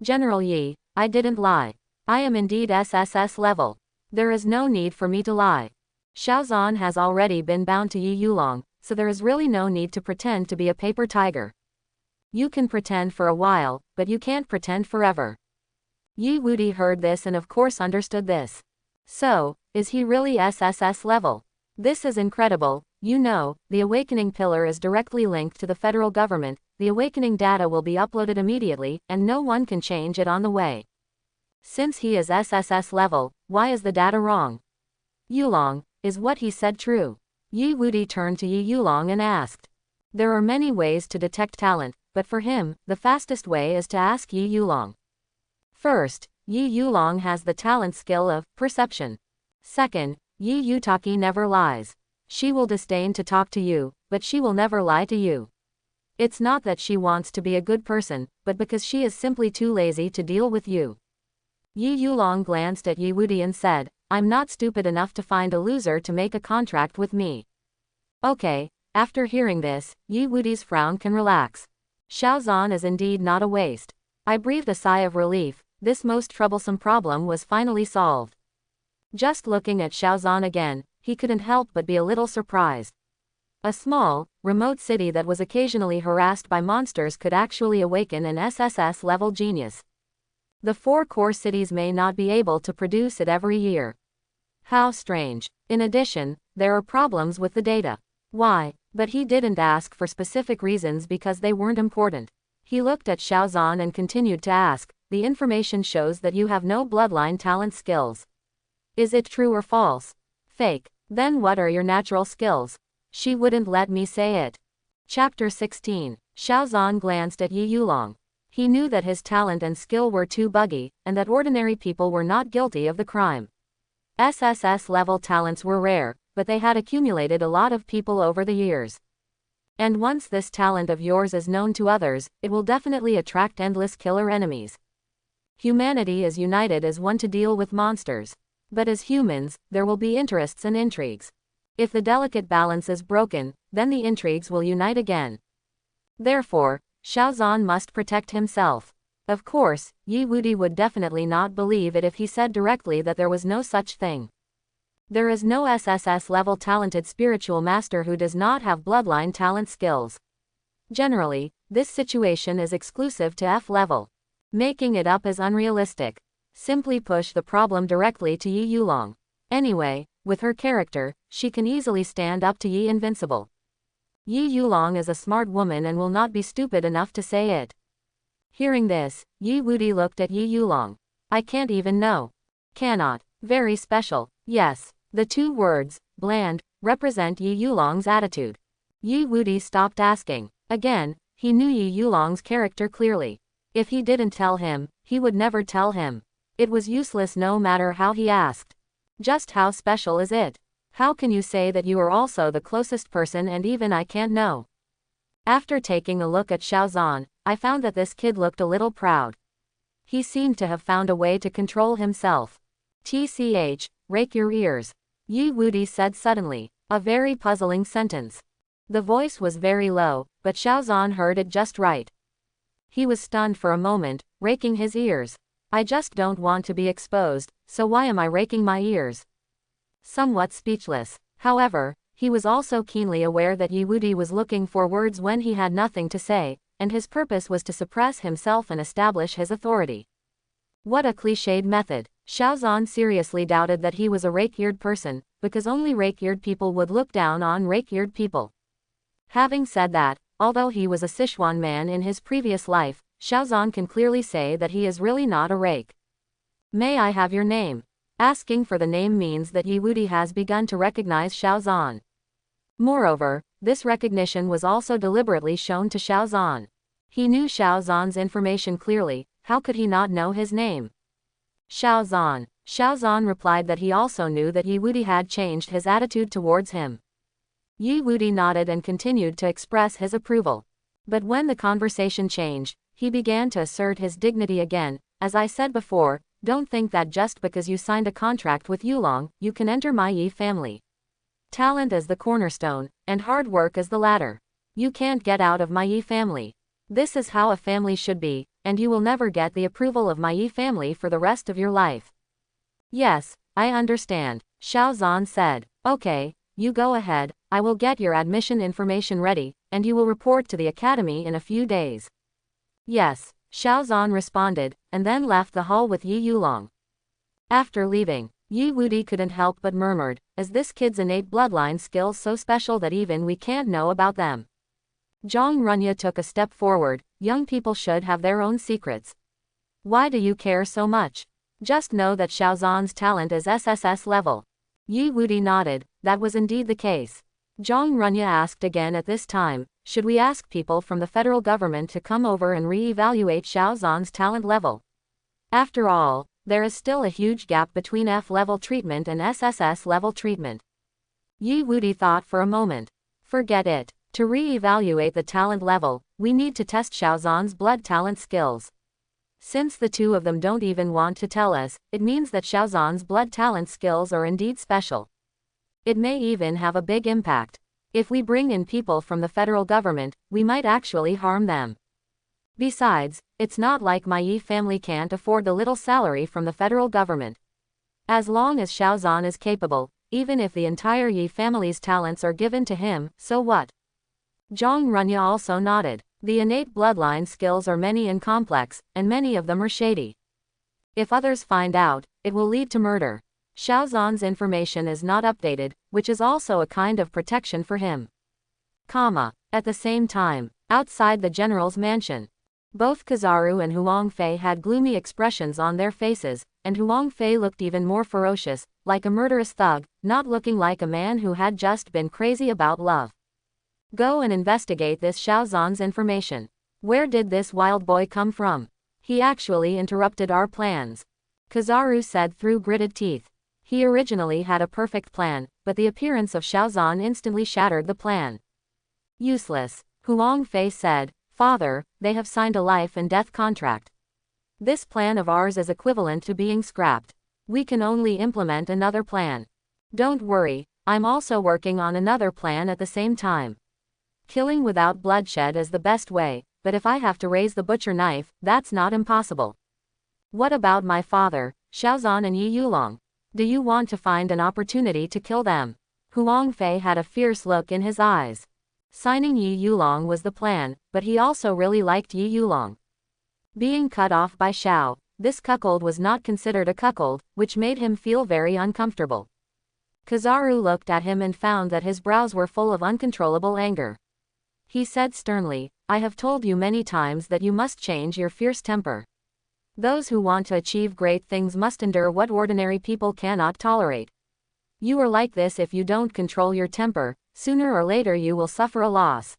General Yi, I didn't lie. I am indeed SSS level. There is no need for me to lie. Xiaozan has already been bound to Yi Yuling, so there is really no need to pretend to be a paper tiger. You can pretend for a while, but you can't pretend forever. Yi Wuti heard this and of course understood this. So, is he really SSS level? This is incredible. You know, the awakening pillar is directly linked to the federal government, the awakening data will be uploaded immediately, and no one can change it on the way. Since he is SSS level, why is the data wrong? Yuling, is what he said true? Yi Wuti turned to Yi Yuling and asked. There are many ways to detect talent, but for him, the fastest way is to ask Yi Yuling. First, Yi Yuling has the talent skill of perception. Second, Yi Yutaki never lies. She will disdain to talk to you, but she will never lie to you. It's not that she wants to be a good person, but because she is simply too lazy to deal with you. Yi Yuling glanced at Yi Wuti and said, I'm not stupid enough to find a loser to make a contract with me. Okay, after hearing this, Yi Wuti's frown can relax. Xiaozan is indeed not a waste. I breathed a sigh of relief. This most troublesome problem was finally solved. Just looking at Xiaozan again, he couldn't help but be a little surprised. A small, remote city that was occasionally harassed by monsters could actually awaken an SSS-level genius. The 4 core cities may not be able to produce it every year. How strange. In addition, there are problems with the data. Why? But he didn't ask for specific reasons because they weren't important. He looked at Xiaozan and continued to ask, the information shows that you have no bloodline talent skills. Is it true or false? Fake. Then what are your natural skills? She wouldn't let me say it. Chapter 16. Xiaozan glanced at Yi Yuling. He knew that his talent and skill were too buggy, and that ordinary people were not guilty of the crime. SSS-level talents were rare, but they had accumulated a lot of people over the years. And once this talent of yours is known to others, it will definitely attract endless killer enemies. Humanity is united as one to deal with monsters. But as humans, there will be interests and intrigues. If the delicate balance is broken, then the intrigues will unite again. Therefore, Xiaozan must protect himself. Of course, Yi Wuti would definitely not believe it if he said directly that there was no such thing. There is no SSS-level talented spiritual master who does not have bloodline talent skills. Generally, this situation is exclusive to F level. Making it up is unrealistic. Simply push the problem directly to Yi Yuling. Anyway, with her character, she can easily stand up to Yi Invincible. Yi Yuling is a smart woman and will not be stupid enough to say it. Hearing this, Yi Wuti looked at Yi Yuling. I can't even know. Cannot. Very special. Yes. The two words, bland, represent Yi Yulong's attitude. Yi Wuti stopped asking. Again, he knew Yi Yulong's character clearly. If he didn't tell him, he would never tell him. It was useless no matter how he asked. Just how special is it? How can you say that you are also the closest person and even I can't know? After taking a look at Xiaozan, I found that this kid looked a little proud. He seemed to have found a way to control himself. TCH, rake your ears. Yi Wuti said suddenly. A very puzzling sentence. The voice was very low, but Xiaozan heard it just right. He was stunned for a moment, raking his ears. I just don't want to be exposed, so why am I raking my ears? Somewhat speechless. However, he was also keenly aware that Yi Wuti was looking for words when he had nothing to say, and his purpose was to suppress himself and establish his authority. What a cliched method. Xiaozan seriously doubted that he was a rake-eared person, because only rake-eared people would look down on rake-eared people. Having said that, although he was a Sichuan man in his previous life, Xiaozan can clearly say that he is really not a rake. May I have your name? Asking for the name means that Yi Wuti has begun to recognize Xiaozan. Moreover, this recognition was also deliberately shown to Xiaozan. He knew Xiaozan's information clearly, how could he not know his name? Xiaozan. Xiaozan replied that he also knew that Yi Wuti had changed his attitude towards him. Yi Wuti nodded and continued to express his approval. But when the conversation changed, he began to assert his dignity again. As I said before, don't think that just because you signed a contract with Yulong, you can enter my Yi family. Talent is the cornerstone, and hard work is the ladder. You can't get out of my Yi family. This is how a family should be, and you will never get the approval of my Yi family for the rest of your life. Yes, I understand, Xiaozan said. Okay, you go ahead, I will get your admission information ready, and you will report to the academy in a few days. Yes, Xiaozan responded, and then left the hall with Yi Yulong. After leaving, Yi Wuti couldn't help but murmured, is this kid's innate bloodline skills so special that even we can't know about them? Zhang Runya took a step forward. Young people should have their own secrets. Why do you care so much? Just know that Xiaozan's talent is SSS level. Yi Wuti nodded. That was indeed the case. Zhang Runya asked again at this time, should we ask people from the federal government to come over and re-evaluate Xiaozan's talent level? After all, there is still a huge gap between F-level treatment and SSS-level treatment. Yi Wuti thought for a moment. Forget it. To re-evaluate the talent level, we need to test Xiaozan's blood talent skills. Since the two of them don't even want to tell us, it means that Xiaozan's blood talent skills are indeed special. It may even have a big impact. If we bring in people from the federal government, we might actually harm them. Besides, it's not like my Yi family can't afford the little salary from the federal government. As long as Xiaozan is capable, even if the entire Yi family's talents are given to him, so what? Zhang Runya also nodded. The innate bloodline skills are many and complex, and many of them are shady. If others find out, it will lead to murder. Xiaozan's information is not updated, which is also a kind of protection for him. At the same time, outside the general's mansion, both Kizaru and Huang Fei had gloomy expressions on their faces, and Huang Fei looked even more ferocious, like a murderous thug, not looking like a man who had just been crazy about love. Go and investigate this Xiaozan's information. Where did this wild boy come from? He actually interrupted our plans. Kizaru said through gritted teeth. He originally had a perfect plan, but the appearance of Xiaozan instantly shattered the plan. Useless, Huang Fei said. Father, they have signed a life and death contract. This plan of ours is equivalent to being scrapped. We can only implement another plan. Don't worry, I'm also working on another plan at the same time. Killing without bloodshed is the best way, but if I have to raise the butcher knife, that's not impossible. What about my father, Xiaozan and Yi Yulong? Do you want to find an opportunity to kill them? Huang Fei had a fierce look in his eyes. Signing Yi Yulong was the plan, but he also really liked Yi Yulong. Being cut off by Xiao, this cuckold was not considered a cuckold, which made him feel very uncomfortable. Kizaru looked at him and found that his brows were full of uncontrollable anger. He said sternly, I have told you many times that you must change your fierce temper. Those who want to achieve great things must endure what ordinary people cannot tolerate. You are like this if you don't control your temper, sooner or later you will suffer a loss.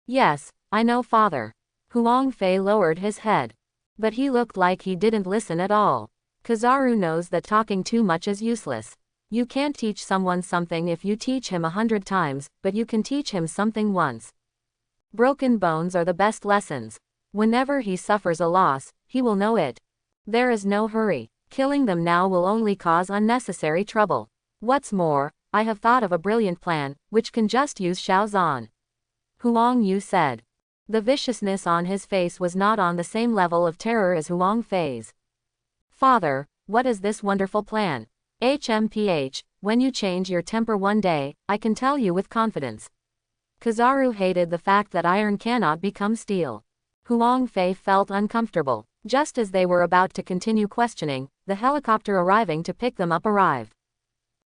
Yes, I know, father. Huang Fei lowered his head. But he looked like he didn't listen at all. Kizaru knows that talking too much is useless. You can't teach someone something if you teach him 100 times, but you can teach him something once. Broken bones are the best lessons. Whenever he suffers a loss, he will know it. There is no hurry. Killing them now will only cause unnecessary trouble. What's more, I have thought of a brilliant plan, which can just use Xiaozan. Huang Yu said. The viciousness on his face was not on the same level of terror as Huang Fei's. Father, what is this wonderful plan? HMPH, when you change your temper one day, I can tell you with confidence. Kizaru hated the fact that iron cannot become steel. Huang Fei felt uncomfortable. Just as they were about to continue questioning, the helicopter arriving to pick them up arrived.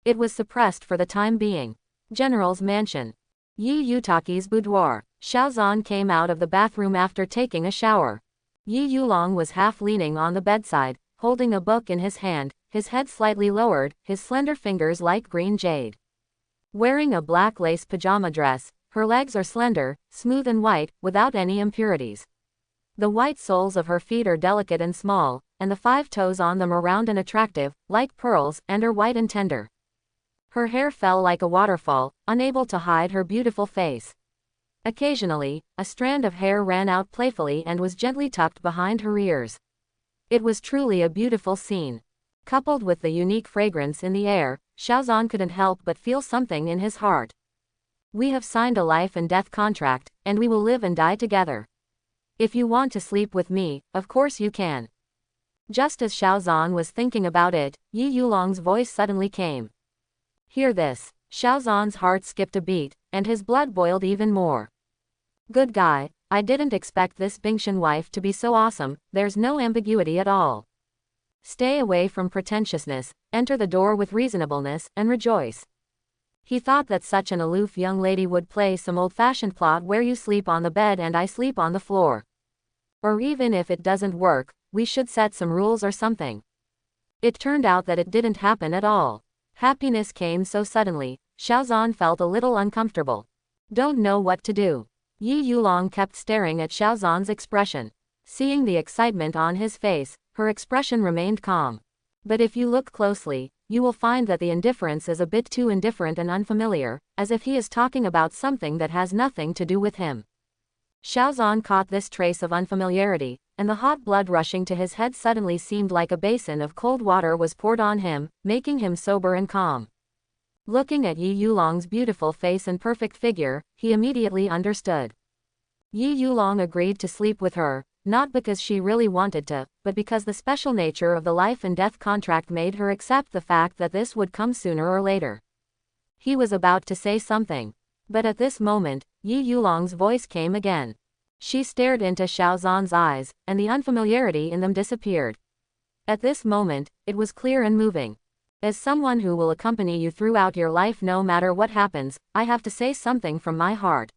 It was suppressed for the time being. General's mansion. Yi Yutaki's boudoir. Xiaozan came out of the bathroom after taking a shower. Yi Yulong was half leaning on the bedside, holding a book in his hand, his head slightly lowered, his slender fingers like green jade. Wearing a black lace pajama dress, her legs are slender, smooth and white, without any impurities. The white soles of her feet are delicate and small, and the 5 toes on them are round and attractive, like pearls, and are white and tender. Her hair fell like a waterfall, unable to hide her beautiful face. Occasionally, a strand of hair ran out playfully and was gently tucked behind her ears. It was truly a beautiful scene. Coupled with the unique fragrance in the air, Xiaozan couldn't help but feel something in his heart. We have signed a life and death contract, and we will live and die together. If you want to sleep with me, of course you can. Just as Xiaozan was thinking about it, Yi Yulong's voice suddenly came. Hear this. Xiaozan's heart skipped a beat, and his blood boiled even more. Good guy, I didn't expect this Bingshan wife to be so awesome, there's no ambiguity at all. Stay away from pretentiousness, enter the door with reasonableness, and rejoice. He thought that such an aloof young lady would play some old-fashioned plot where you sleep on the bed and I sleep on the floor. Or even if it doesn't work, we should set some rules or something. It turned out that it didn't happen at all. Happiness came so suddenly, Xiaozan felt a little uncomfortable. Don't know what to do. Yi Yulong kept staring at Xiaozan's expression. Seeing the excitement on his face, her expression remained calm. But if you look closely, you will find that the indifference is a bit too indifferent and unfamiliar, as if he is talking about something that has nothing to do with him. Xiaozan caught this trace of unfamiliarity, and the hot blood rushing to his head suddenly seemed like a basin of cold water was poured on him, making him sober and calm. Looking at Yi Yulong's beautiful face and perfect figure, he immediately understood. Yi Yulong agreed to sleep with her, not because she really wanted to, but because the special nature of the life and death contract made her accept the fact that this would come sooner or later. He was about to say something. But at this moment, Yi Yulong's voice came again. She stared into Xiaozan's eyes, and the unfamiliarity in them disappeared. At this moment, it was clear and moving. As someone who will accompany you throughout your life no matter what happens, I have to say something from my heart.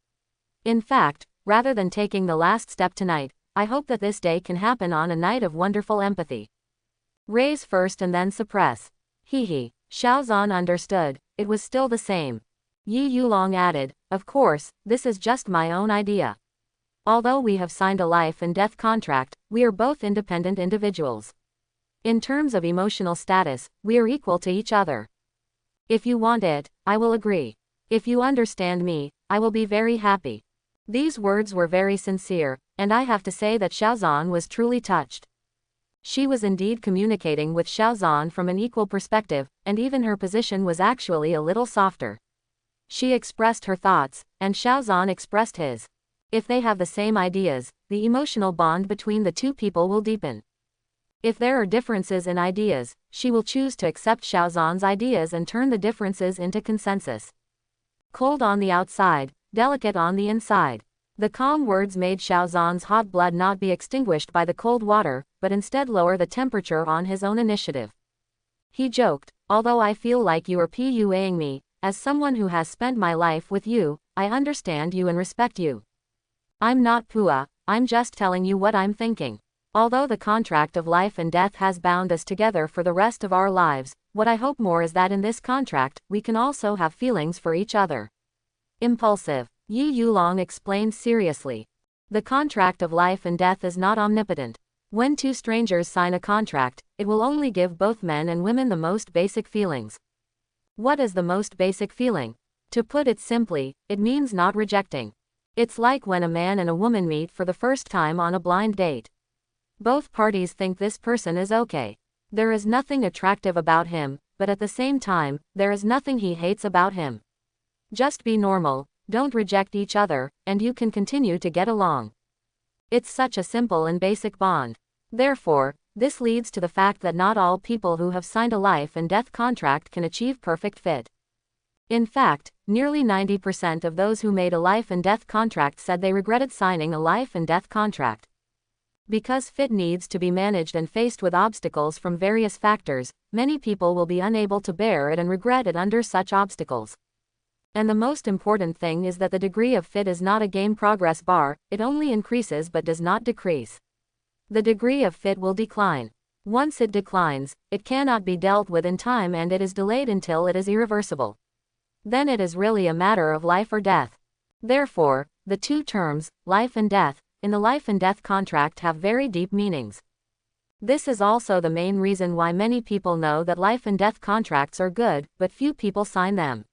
In fact, rather than taking the last step tonight, I hope that this day can happen on a night of wonderful empathy. Raise first and then suppress. He. Xiaozan understood, it was still the same. Yi Yulong added, of course, this is just my own idea. Although we have signed a life and death contract, we are both independent individuals. In terms of emotional status, we are equal to each other. If you want it, I will agree. If you understand me, I will be very happy. These words were very sincere, and I have to say that Xiaozan was truly touched. She was indeed communicating with Xiaozan from an equal perspective, and even her position was actually a little softer. She expressed her thoughts, and Xiaozan expressed his. If they have the same ideas, the emotional bond between the two people will deepen. If there are differences in ideas, she will choose to accept Xiaozan's ideas and turn the differences into consensus. Cold on the outside, delicate on the inside. The calm words made Xiaozan's hot blood not be extinguished by the cold water, but instead lower the temperature on his own initiative. He joked, although I feel like you are puaing me, as someone who has spent my life with you, I understand you and respect you. I'm not pua, I'm just telling you what I'm thinking. Although the contract of life and death has bound us together for the rest of our lives, what I hope more is that in this contract, we can also have feelings for each other. Impulsive. Yi Yuling explained seriously. The contract of life and death is not omnipotent. When two strangers sign a contract, it will only give both men and women the most basic feelings. What is the most basic feeling? To put it simply, it means not rejecting. It's like when a man and a woman meet for the first time on a blind date. Both parties think this person is okay. There is nothing attractive about him, but at the same time, there is nothing he hates about him. Just be normal, don't reject each other, and you can continue to get along. It's such a simple and basic bond. Therefore, this leads to the fact that not all people who have signed a life and death contract can achieve perfect fit. In fact, nearly 90% of those who made a life and death contract said they regretted signing a life and death contract. Because fit needs to be managed and faced with obstacles from various factors, many people will be unable to bear it and regret it under such obstacles. And the most important thing is that the degree of fit is not a game progress bar, it only increases but does not decrease. The degree of fit will decline. Once it declines, it cannot be dealt with in time and it is delayed until it is irreversible. Then it is really a matter of life or death. Therefore, the two terms, life and death, in the life and death contract have very deep meanings. This is also the main reason why many people know that life and death contracts are good, but few people sign them.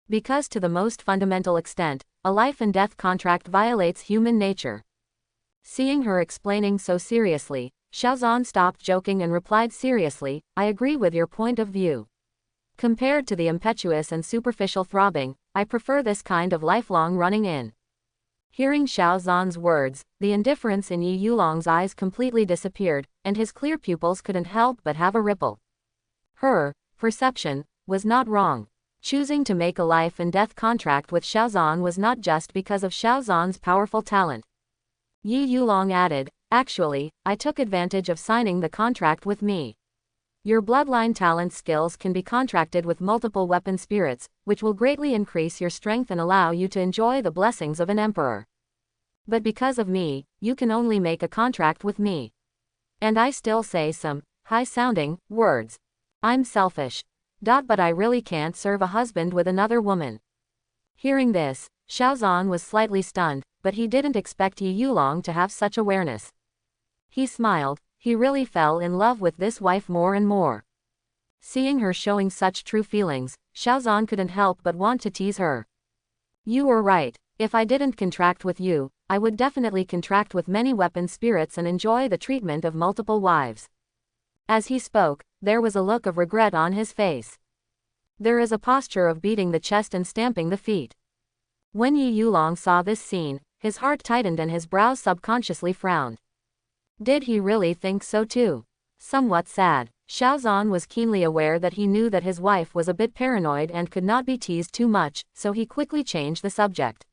Because to the most fundamental extent, a life and death contract violates human nature. Seeing her explaining so seriously, Xiaozan stopped joking and replied seriously, I agree with your point of view. Compared to the impetuous and superficial throbbing, I prefer this kind of lifelong running in. Hearing Xiaozan's words, the indifference in Yi Yuling's eyes completely disappeared, and his clear pupils couldn't help but have a ripple. Her perception was not wrong. Choosing to make a life and death contract with Xiaozan was not just because of Xiaozan's powerful talent. Yi Yuling added, actually, I took advantage of signing the contract with me. Your bloodline talent skills can be contracted with multiple weapon spirits, which will greatly increase your strength and allow you to enjoy the blessings of an emperor. But because of me, you can only make a contract with me. And I still say some high-sounding words. I'm selfish. But I really can't serve a husband with another woman. Hearing this, Xiaozan was slightly stunned, but he didn't expect Yi Yuling to have such awareness. He smiled, he really fell in love with this wife more and more. Seeing her showing such true feelings, Xiaozan couldn't help but want to tease her. You were right, if I didn't contract with you, I would definitely contract with many weapon spirits and enjoy the treatment of multiple wives. As he spoke, there was a look of regret on his face. There is a posture of beating the chest and stamping the feet. When Yi Yuling saw this scene, his heart tightened and his brows subconsciously frowned. Did he really think so too? Somewhat sad, Xiaozan was keenly aware that he knew that his wife was a bit paranoid and could not be teased too much, so he quickly changed the subject.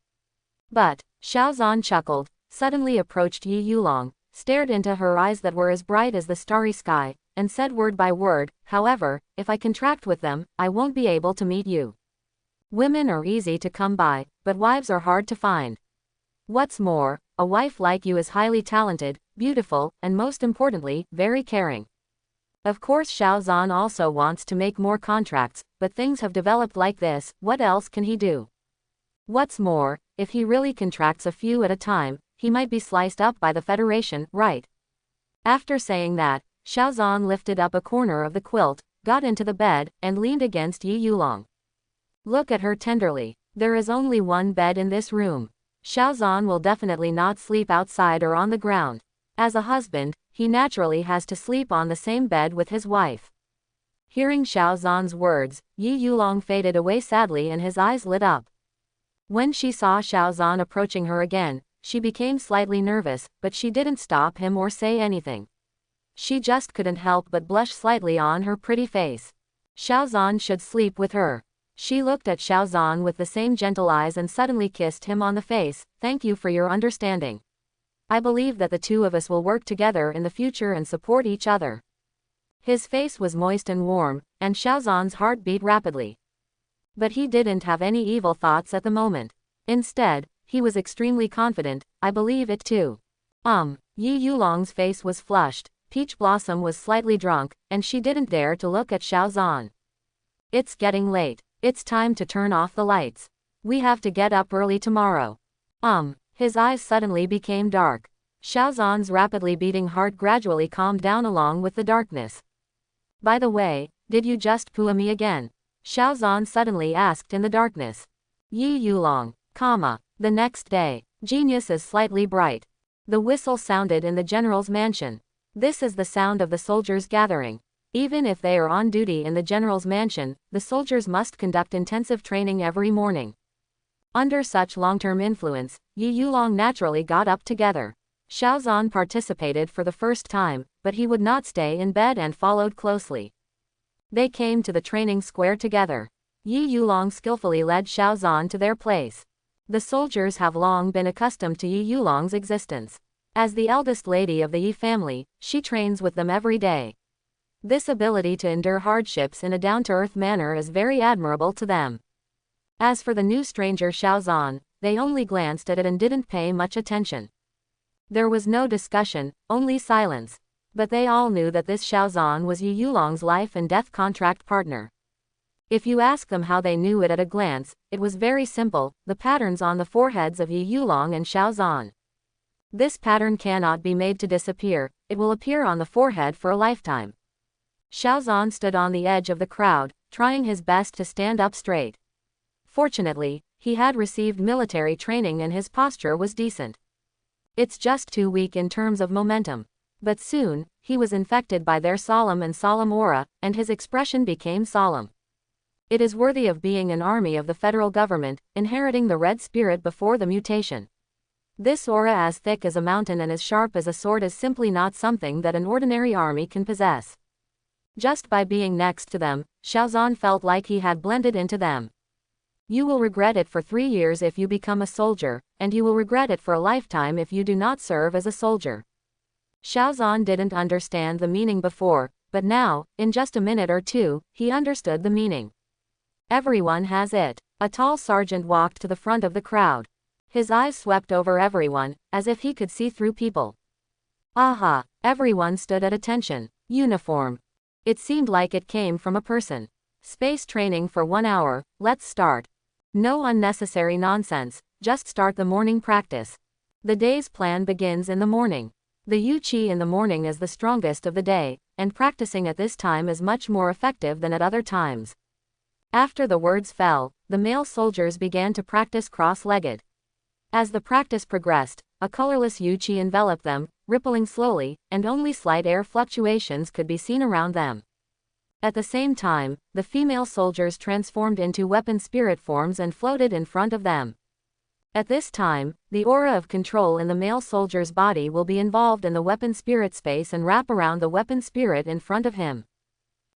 But, Xiaozan chuckled, suddenly approached Yi Yuling, stared into her eyes that were as bright as the starry sky, and said word by word, however, if I contract with them, I won't be able to meet you. Women are easy to come by, but wives are hard to find. What's more, a wife like you is highly talented, beautiful, and most importantly, very caring. Of course Xiaozan also wants to make more contracts, but things have developed like this, what else can he do? What's more, if he really contracts a few at a time, he might be sliced up by the Federation, right? After saying that, Xiaozan lifted up a corner of the quilt, got into the bed, and leaned against Yi Yuling. Look at her tenderly. There is only one bed in this room. Xiaozan will definitely not sleep outside or on the ground. As a husband, he naturally has to sleep on the same bed with his wife. Hearing Xiaozan's words, Yi Yuling faded away sadly and his eyes lit up. When she saw Xiaozan approaching her again, she became slightly nervous, but she didn't stop him or say anything. She just couldn't help but blush slightly on her pretty face. Xiaozan should sleep with her. She looked at Xiaozan with the same gentle eyes and suddenly kissed him on the face. Thank you for your understanding. I believe that the two of us will work together in the future and support each other. His face was moist and warm, and Xiaozan's heart beat rapidly. But he didn't have any evil thoughts at the moment. Instead, he was extremely confident. I believe it too. Yi Yulong's face was flushed, Peach Blossom was slightly drunk, and she didn't dare to look at Xiaozan. It's getting late. It's time to turn off the lights. We have to get up early tomorrow. His eyes suddenly became dark. Xiaozan's rapidly beating heart gradually calmed down along with the darkness. By the way, did you just poo me again? Xiaozan suddenly asked in the darkness. Yi Yulong, the next day. Genius is slightly bright. The whistle sounded in the general's mansion. This is the sound of the soldiers gathering. Even if they are on duty in the general's mansion, the soldiers must conduct intensive training every morning. Under such long-term influence, Yi Yulong naturally got up together. Xiaozan participated for the first time, but he would not stay in bed and followed closely. They came to the training square together. Yi Yulong skillfully led Xiaozan to their place. The soldiers have long been accustomed to Yi Yulong's existence. As the eldest lady of the Yi family, she trains with them every day. This ability to endure hardships in a down-to-earth manner is very admirable to them. As for the new stranger Xiaozan, they only glanced at it and didn't pay much attention. There was no discussion, only silence. But they all knew that this Xiaozan was Yi Yulong's life and death contract partner. If you ask them how they knew it at a glance, it was very simple, the patterns on the foreheads of Yi Yulong and Xiaozan. This pattern cannot be made to disappear, it will appear on the forehead for a lifetime. Xiaozan stood on the edge of the crowd, trying his best to stand up straight. Fortunately, he had received military training and his posture was decent. It's just too weak in terms of momentum. But soon, he was infected by their solemn aura, and his expression became solemn. It is worthy of being an army of the federal government, inheriting the red spirit before the mutation. This aura as thick as a mountain and as sharp as a sword is simply not something that an ordinary army can possess. Just by being next to them, Xiaozan felt like he had blended into them. You will regret it for 3 years if you become a soldier, and you will regret it for a lifetime if you do not serve as a soldier. Xiaozan didn't understand the meaning before, but now, in just a minute or two, he understood the meaning. Everyone has it. A tall sergeant walked to the front of the crowd. His eyes swept over everyone, as if he could see through people. Aha! Everyone stood at attention. Uniform. It seemed like it came from a person. Space training for 1 hour, let's start. No unnecessary nonsense, just start the morning practice. The day's plan begins in the morning. The Yu Qi in the morning is the strongest of the day, and practicing at this time is much more effective than at other times. After the words fell, the male soldiers began to practice cross-legged. As the practice progressed, a colorless Yu Qi enveloped them, rippling slowly, and only slight air fluctuations could be seen around them. At the same time, the female soldiers transformed into weapon spirit forms and floated in front of them. At this time, the aura of control in the male soldier's body will be involved in the weapon spirit space and wrap around the weapon spirit in front of him.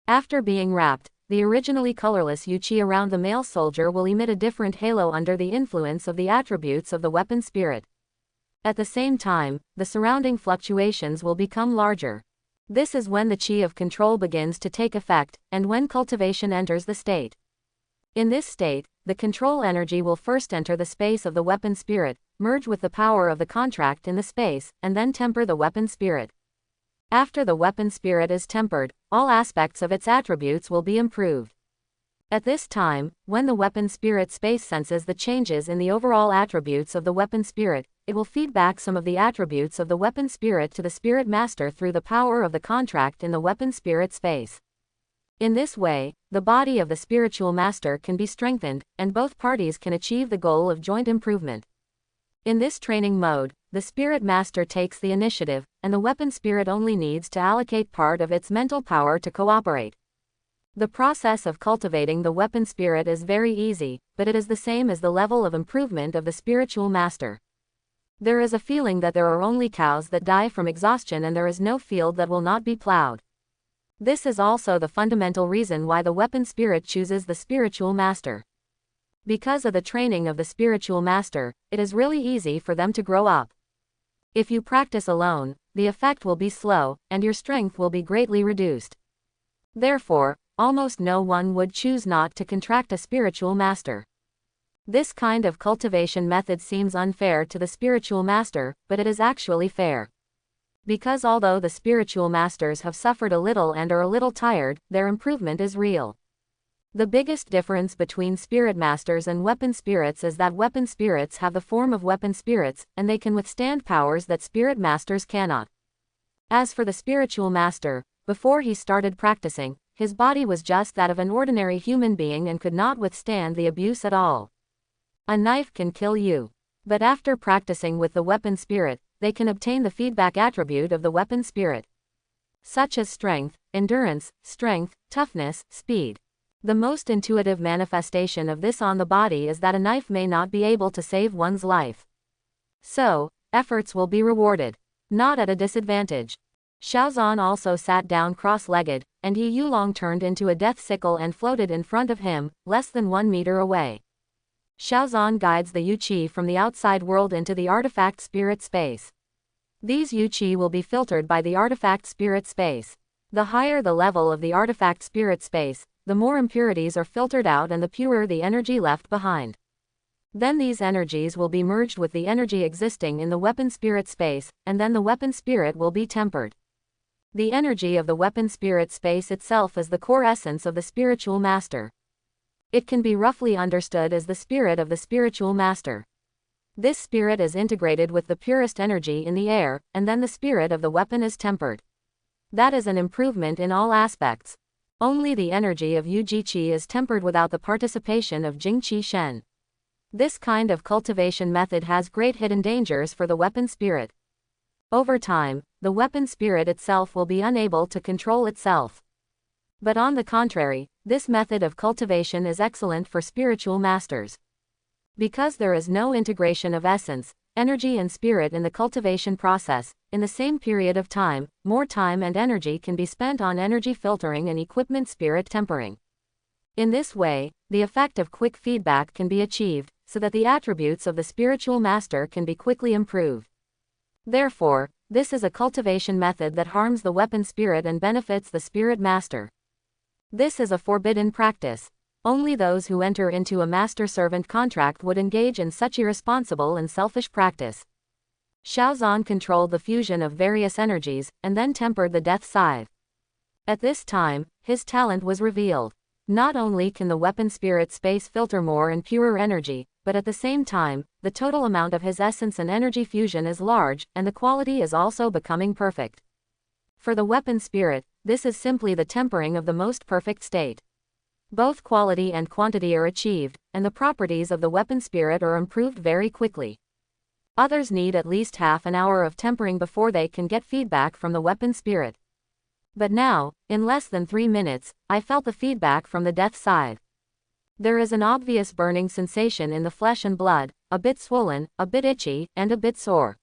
After being wrapped, the originally colorless Yu Qi around the male soldier will emit a different halo under the influence of the attributes of the weapon spirit. At the same time, the surrounding fluctuations will become larger. This is when the Qi of control begins to take effect, and when cultivation enters the state. In this state, the control energy will first enter the space of the weapon spirit, merge with the power of the contract in the space, and then temper the weapon spirit. After the weapon spirit is tempered, all aspects of its attributes will be improved. At this time, when the weapon spirit space senses the changes in the overall attributes of the weapon spirit, it will feed back some of the attributes of the weapon spirit to the spirit master through the power of the contract in the weapon spirit space. In this way, the body of the spiritual master can be strengthened, and both parties can achieve the goal of joint improvement. In this training mode, the spirit master takes the initiative, and the weapon spirit only needs to allocate part of its mental power to cooperate. The process of cultivating the weapon spirit is very easy, but it is the same as the level of improvement of the spiritual master. There is a feeling that there are only cows that die from exhaustion and there is no field that will not be plowed. This is also the fundamental reason why the weapon spirit chooses the spiritual master. Because of the training of the spiritual master, it is really easy for them to grow up. If you practice alone, the effect will be slow, and your strength will be greatly reduced. Therefore, almost no one would choose not to contract a spiritual master. This kind of cultivation method seems unfair to the spiritual master, but it is actually fair. Because although the spiritual masters have suffered a little and are a little tired, their improvement is real. The biggest difference between spirit masters and weapon spirits is that weapon spirits have the form of weapon spirits, and they can withstand powers that spirit masters cannot. As for the spiritual master, before he started practicing, his body was just that of an ordinary human being and could not withstand the abuse at all. A knife can kill you. But after practicing with the weapon spirit, they can obtain the feedback attribute of the weapon spirit, such as strength, endurance, strength, toughness, speed. The most intuitive manifestation of this on the body is that a knife may not be able to save one's life. So, efforts will be rewarded, not at a disadvantage. Xiaozan also sat down cross-legged, and Yuling turned into a death sickle and floated in front of him, less than 1 meter away. Xiaozan guides the Yu-Qi from the outside world into the artifact spirit space. These Yu-Qi will be filtered by the artifact spirit space. The higher the level of the artifact spirit space, the more impurities are filtered out and the purer the energy left behind. Then these energies will be merged with the energy existing in the weapon spirit space, and then the weapon spirit will be tempered. The energy of the weapon spirit space itself is the core essence of the spiritual master. It can be roughly understood as the spirit of the spiritual master. This spirit is integrated with the purest energy in the air, and then the spirit of the weapon is tempered. That is an improvement in all aspects. Only the energy of Yu-Ji-Qi is tempered without the participation of Jing-Qi Shen. This kind of cultivation method has great hidden dangers for the weapon spirit. Over time, the weapon spirit itself will be unable to control itself. But on the contrary, this method of cultivation is excellent for spiritual masters. Because there is no integration of essence, energy and spirit in the cultivation process, in the same period of time, more time and energy can be spent on energy filtering and equipment spirit tempering. In this way, the effect of quick feedback can be achieved, so that the attributes of the spiritual master can be quickly improved. Therefore, this is a cultivation method that harms the weapon spirit and benefits the spirit master. This is a forbidden practice. Only those who enter into a master-servant contract would engage in such irresponsible and selfish practice. Xiaozan controlled the fusion of various energies, and then tempered the death scythe. At this time, his talent was revealed. Not only can the weapon spirit space filter more and purer energy, but at the same time, the total amount of his essence and energy fusion is large, and the quality is also becoming perfect. For the weapon spirit, this is simply the tempering of the most perfect state. Both quality and quantity are achieved, and the properties of the weapon spirit are improved very quickly. Others need at least half an hour of tempering before they can get feedback from the weapon spirit. But now, in less than 3 minutes, I felt the feedback from the death scythe. There is an obvious burning sensation in the flesh and blood, a bit swollen, a bit itchy, and a bit sore.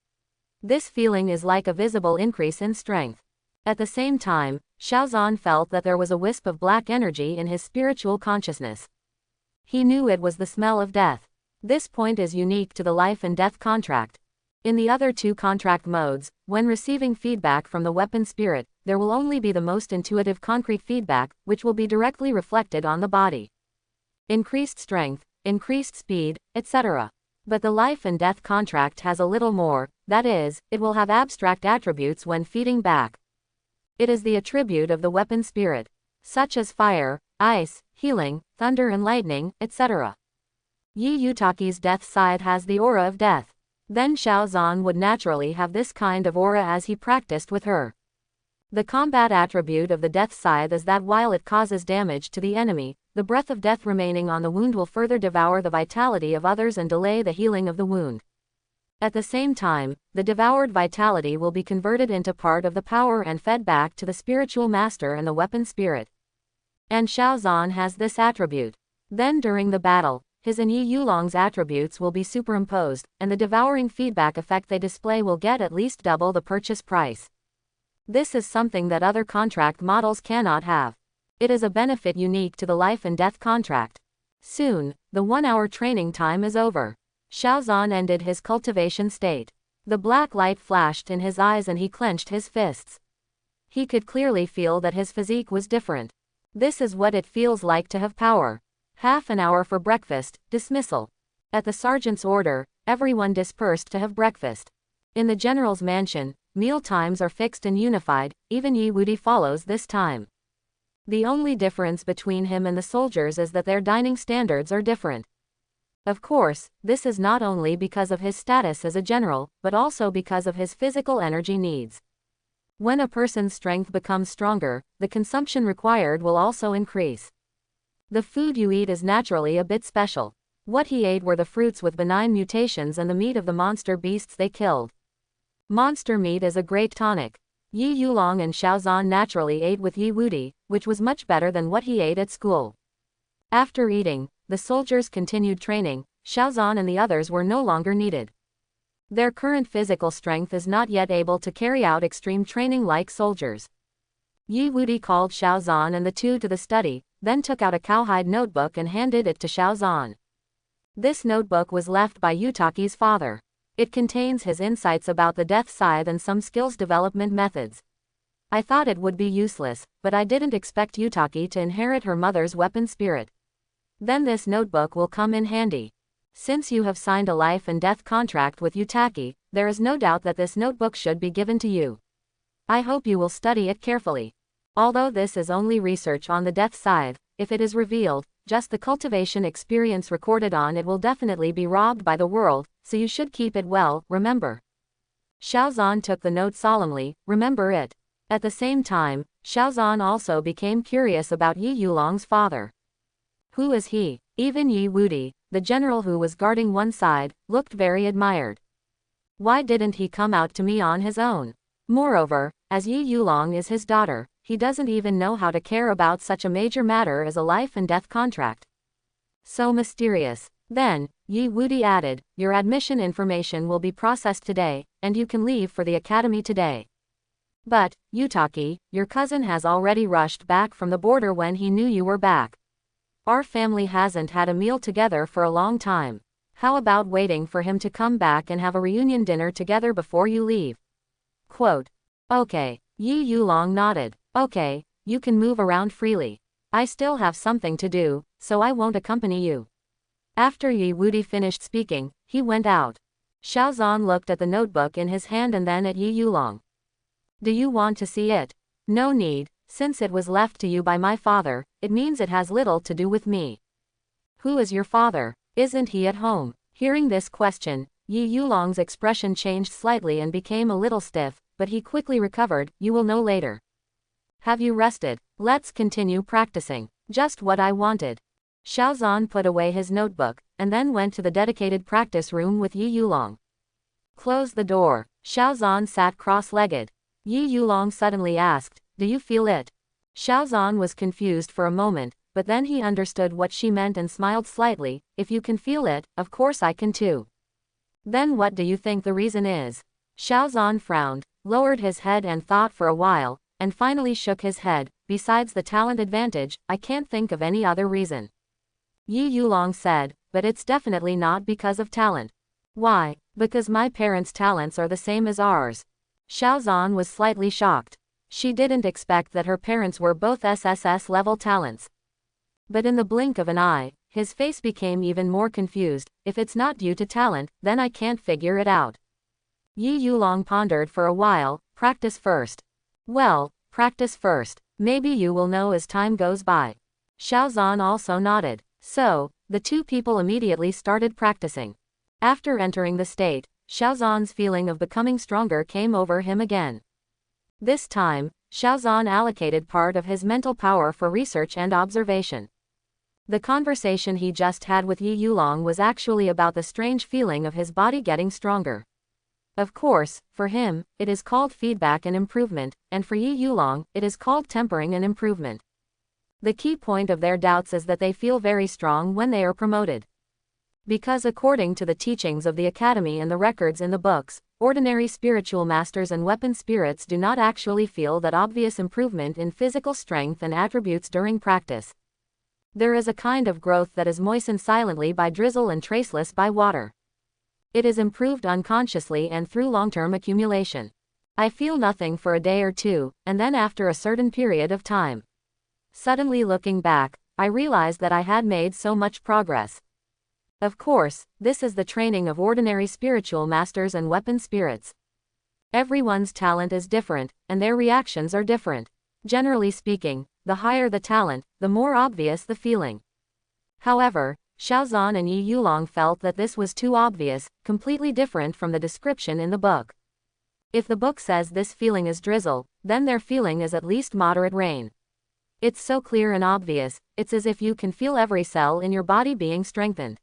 This feeling is like a visible increase in strength. At the same time, Xiaozan felt that there was a wisp of black energy in his spiritual consciousness. He knew it was the smell of death. This point is unique to the life and death contract. In the other two contract modes, when receiving feedback from the weapon spirit, there will only be the most intuitive concrete feedback, which will be directly reflected on the body. Increased strength, increased speed, etc. But the life and death contract has a little more, that is, it will have abstract attributes when feeding back. It is the attribute of the weapon spirit, such as fire, ice, healing, thunder and lightning, etc. Yi Yutaki's death scythe has the aura of death. Then Xiaozan would naturally have this kind of aura as he practiced with her. The combat attribute of the death scythe is that while it causes damage to the enemy, the breath of death remaining on the wound will further devour the vitality of others and delay the healing of the wound. At the same time, the devoured vitality will be converted into part of the power and fed back to the spiritual master and the weapon spirit. And Xiaozan has this attribute. Then during the battle, his and Yi Yulong's attributes will be superimposed, and the devouring feedback effect they display will get at least double the purchase price. This is something that other contract models cannot have. It is a benefit unique to the life and death contract. Soon, the 1-hour training time is over. Xiaozan ended his cultivation state. The black light flashed in his eyes and he clenched his fists. He could clearly feel that his physique was different. This is what it feels like to have power. Half an hour for breakfast, dismissal. At the sergeant's order, everyone dispersed to have breakfast. In the general's mansion, meal times are fixed and unified, even Yi Wudi follows this time. The only difference between him and the soldiers is that their dining standards are different. Of course, this is not only because of his status as a general, but also because of his physical energy needs. When a person's strength becomes stronger, the consumption required will also increase. The food you eat is naturally a bit special. What he ate were the fruits with benign mutations and the meat of the monster beasts they killed. Monster meat is a great tonic. Yi Yuling and Xiaozan naturally ate with Yi Wudi, which was much better than what he ate at school. After eating, the soldiers continued training. Xiaozan and the others were no longer needed. Their current physical strength is not yet able to carry out extreme training like soldiers. Yi Wudi called Xiaozan and the two to the study, then took out a cowhide notebook and handed it to Xiaozan. This notebook was left by Yutaki's father. It contains his insights about the death scythe and some skills development methods. I thought it would be useless, but I didn't expect Yutaki to inherit her mother's weapon spirit. Then this notebook will come in handy. Since you have signed a life and death contract with Yutaki, there is no doubt that this notebook should be given to you. I hope you will study it carefully. Although this is only research on the death scythe, if it is revealed, just the cultivation experience recorded on it will definitely be robbed by the world, so you should keep it well, remember. Xiaozan took the note solemnly, remember it. At the same time, Xiaozan also became curious about Yi Yuling's father. Who is he? Even Yi Wudi, the general who was guarding one side, looked very admired. Why didn't he come out to me on his own? Moreover, as Yi Yuling is his daughter, he doesn't even know how to care about such a major matter as a life and death contract. So mysterious. Then, Yi Wudi added, your admission information will be processed today, and you can leave for the academy today. But, Yutaki, your cousin has already rushed back from the border when he knew you were back. Our family hasn't had a meal together for a long time. How about waiting for him to come back and have a reunion dinner together before you leave? Quote. Okay. Yi Yuling nodded. Okay, you can move around freely. I still have something to do, so I won't accompany you. After Yi Wudi finished speaking, he went out. Xiaozan looked at the notebook in his hand and then at Yi Yuling. Do you want to see it? No need, since it was left to you by my father, it means it has little to do with me. Who is your father? Isn't he at home? Hearing this question, Yi Yuling's expression changed slightly and became a little stiff, but he quickly recovered, you will know later. Have you rested? Let's continue practicing. Just what I wanted. Xiaozan put away his notebook, and then went to the dedicated practice room with Yi Yuling. Close the door. Xiaozan sat cross-legged. Yi Yuling suddenly asked, do you feel it? Xiaozan was confused for a moment, but then he understood what she meant and smiled slightly, if you can feel it, of course I can too. Then what do you think the reason is? Xiaozan frowned, lowered his head and thought for a while, and finally shook his head, besides the talent advantage, I can't think of any other reason. Yi Yuling said, but it's definitely not because of talent. Why? Because my parents' talents are the same as ours. Xiaozan was slightly shocked. She didn't expect that her parents were both SSS-level talents. But in the blink of an eye, his face became even more confused. If it's not due to talent, then I can't figure it out. Yi Yuling pondered for a while, practice first. Well, practice first. Maybe you will know as time goes by. Xiaozan also nodded. So, the two people immediately started practicing. After entering the state, Xiaozan's feeling of becoming stronger came over him again. This time, Xiaozan allocated part of his mental power for research and observation. The conversation he just had with Yi Yuling was actually about the strange feeling of his body getting stronger. Of course, for him, it is called feedback and improvement, and for Yi Yuling, it is called tempering and improvement. The key point of their doubts is that they feel very strong when they are promoted. Because according to the teachings of the academy and the records in the books, ordinary spiritual masters and weapon spirits do not actually feel that obvious improvement in physical strength and attributes during practice. There is a kind of growth that is moistened silently by drizzle and traceless by water. It is improved unconsciously and through long-term accumulation. I feel nothing for a day or two, and then after a certain period of time. Suddenly looking back, I realized that I had made so much progress. Of course, this is the training of ordinary spiritual masters and weapon spirits. Everyone's talent is different, and their reactions are different. Generally speaking, the higher the talent, the more obvious the feeling. However, Xiaozan and Yi Yuling felt that this was too obvious, completely different from the description in the book. If the book says this feeling is drizzle, then their feeling is at least moderate rain. It's so clear and obvious, it's as if you can feel every cell in your body being strengthened.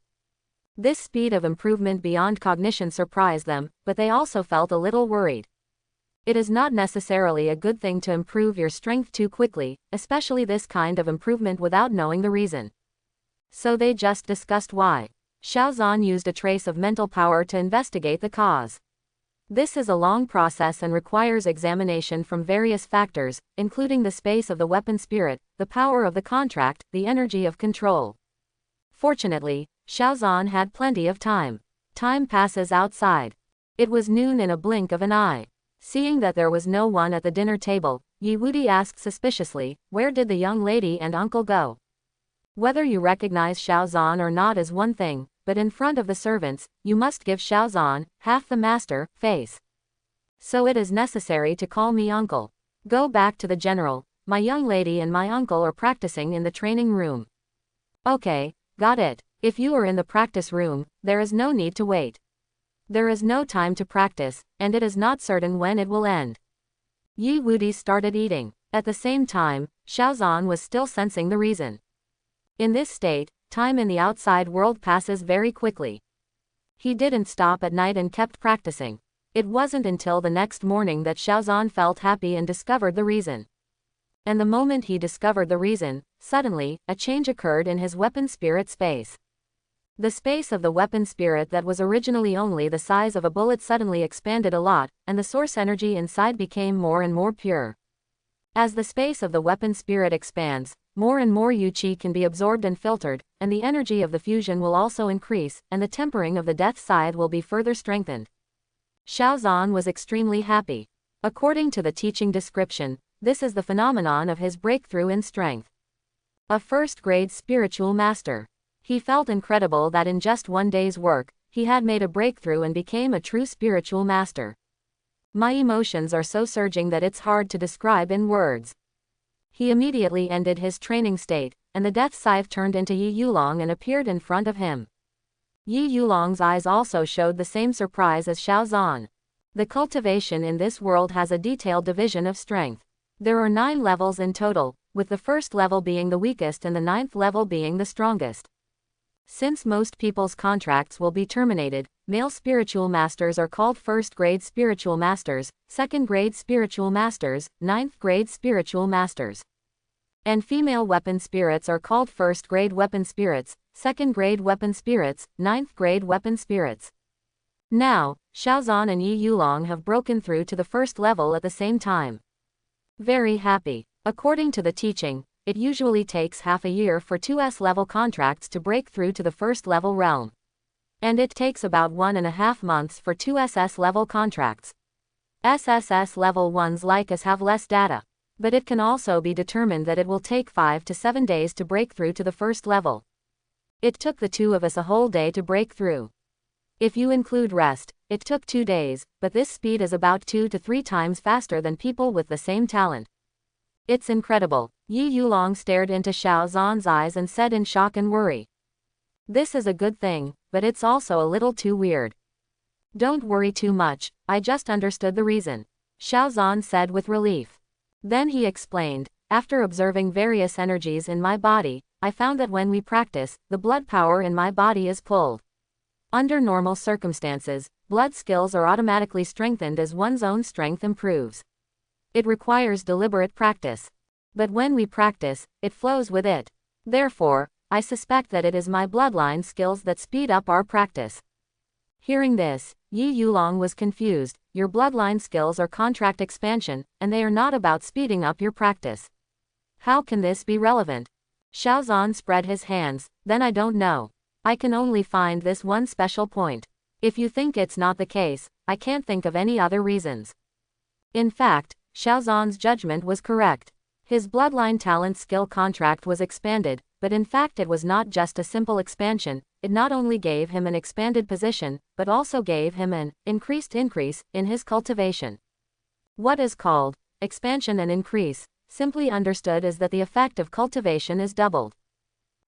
This speed of improvement beyond cognition surprised them, but they also felt a little worried. It is not necessarily a good thing to improve your strength too quickly, especially this kind of improvement without knowing the reason. So they just discussed why. Xiaozan used a trace of mental power to investigate the cause. This is a long process and requires examination from various factors, including the space of the weapon spirit, the power of the contract, the energy of control. Fortunately, Xiaozan had plenty of time. Time passes outside. It was noon in a blink of an eye. Seeing that there was no one at the dinner table, Yi Wudi asked suspiciously, "Where did the young lady and uncle go?" Whether you recognize Xiaozan or not is one thing, but in front of the servants, you must give Xiaozan, half the master, face. So it is necessary to call me uncle. Go back to the general. My young lady and my uncle are practicing in the training room. Okay, got it. If you are in the practice room, there is no need to wait. There is no time to practice, and it is not certain when it will end. Yi Wudi started eating. At the same time, Xiaozan was still sensing the reason. In this state, time in the outside world passes very quickly. He didn't stop at night and kept practicing. It wasn't until the next morning that Xiaozan felt happy and discovered the reason. And the moment he discovered the reason, suddenly, a change occurred in his weapon spirit space. The space of the weapon spirit that was originally only the size of a bullet suddenly expanded a lot, and the source energy inside became more and more pure. As the space of the weapon spirit expands, more and more yu-qi can be absorbed and filtered, and the energy of the fusion will also increase, and the tempering of the death side will be further strengthened. Xiaozan was extremely happy. According to the teaching description, this is the phenomenon of his breakthrough in strength. A first-grade spiritual master. He felt incredible that in just one day's work, he had made a breakthrough and became a true spiritual master. My emotions are so surging that it's hard to describe in words. He immediately ended his training state, and the death scythe turned into Yi Yuling and appeared in front of him. Yi Yulong's eyes also showed the same surprise as Xiaozan. The cultivation in this world has a detailed division of strength. There are 9 levels in total, with the first level being the weakest and the 9th level being the strongest. Since most people's contracts will be terminated, male spiritual masters are called first-grade spiritual masters, second-grade spiritual masters, 9th-grade spiritual masters. And female weapon spirits are called first-grade weapon spirits, second-grade weapon spirits, 9th-grade weapon spirits. Now, Xiaozan and Yi Yuling have broken through to the first level at the same time. Very happy. According to the teaching, it usually takes half a year for 2S-level contracts to break through to the first-level realm. And it takes about 1.5 months for 2 SS-level contracts. SSS-level ones like us have less data. But it can also be determined that it will take 5 to 7 days to break through to the first level. It took the 2 of us a whole day to break through. If you include rest, it took 2 days, but this speed is about 2 to 3 times faster than people with the same talent. It's incredible. Yi Yuling stared into Xiaozan's eyes and said in shock and worry. This is a good thing, but it's also a little too weird. Don't worry too much, I just understood the reason, Xiaozan said with relief. Then he explained, after observing various energies in my body, I found that when we practice, the blood power in my body is pulled. Under normal circumstances, blood skills are automatically strengthened as one's own strength improves. It requires deliberate practice. But when we practice, it flows with it. Therefore, I suspect that it is my bloodline skills that speed up our practice. Hearing this, Yi Yuling was confused. Your bloodline skills are contract expansion, and they are not about speeding up your practice. How can this be relevant? Xiaozan spread his hands. Then I don't know. I can only find this one special point. If you think it's not the case, I can't think of any other reasons. In fact, Xiaozan's judgment was correct. His bloodline talent skill contract was expanded, but in fact it was not just a simple expansion. It not only gave him an expanded position, but also gave him an increase in his cultivation. What is called expansion and increase, simply understood, is that the effect of cultivation is doubled.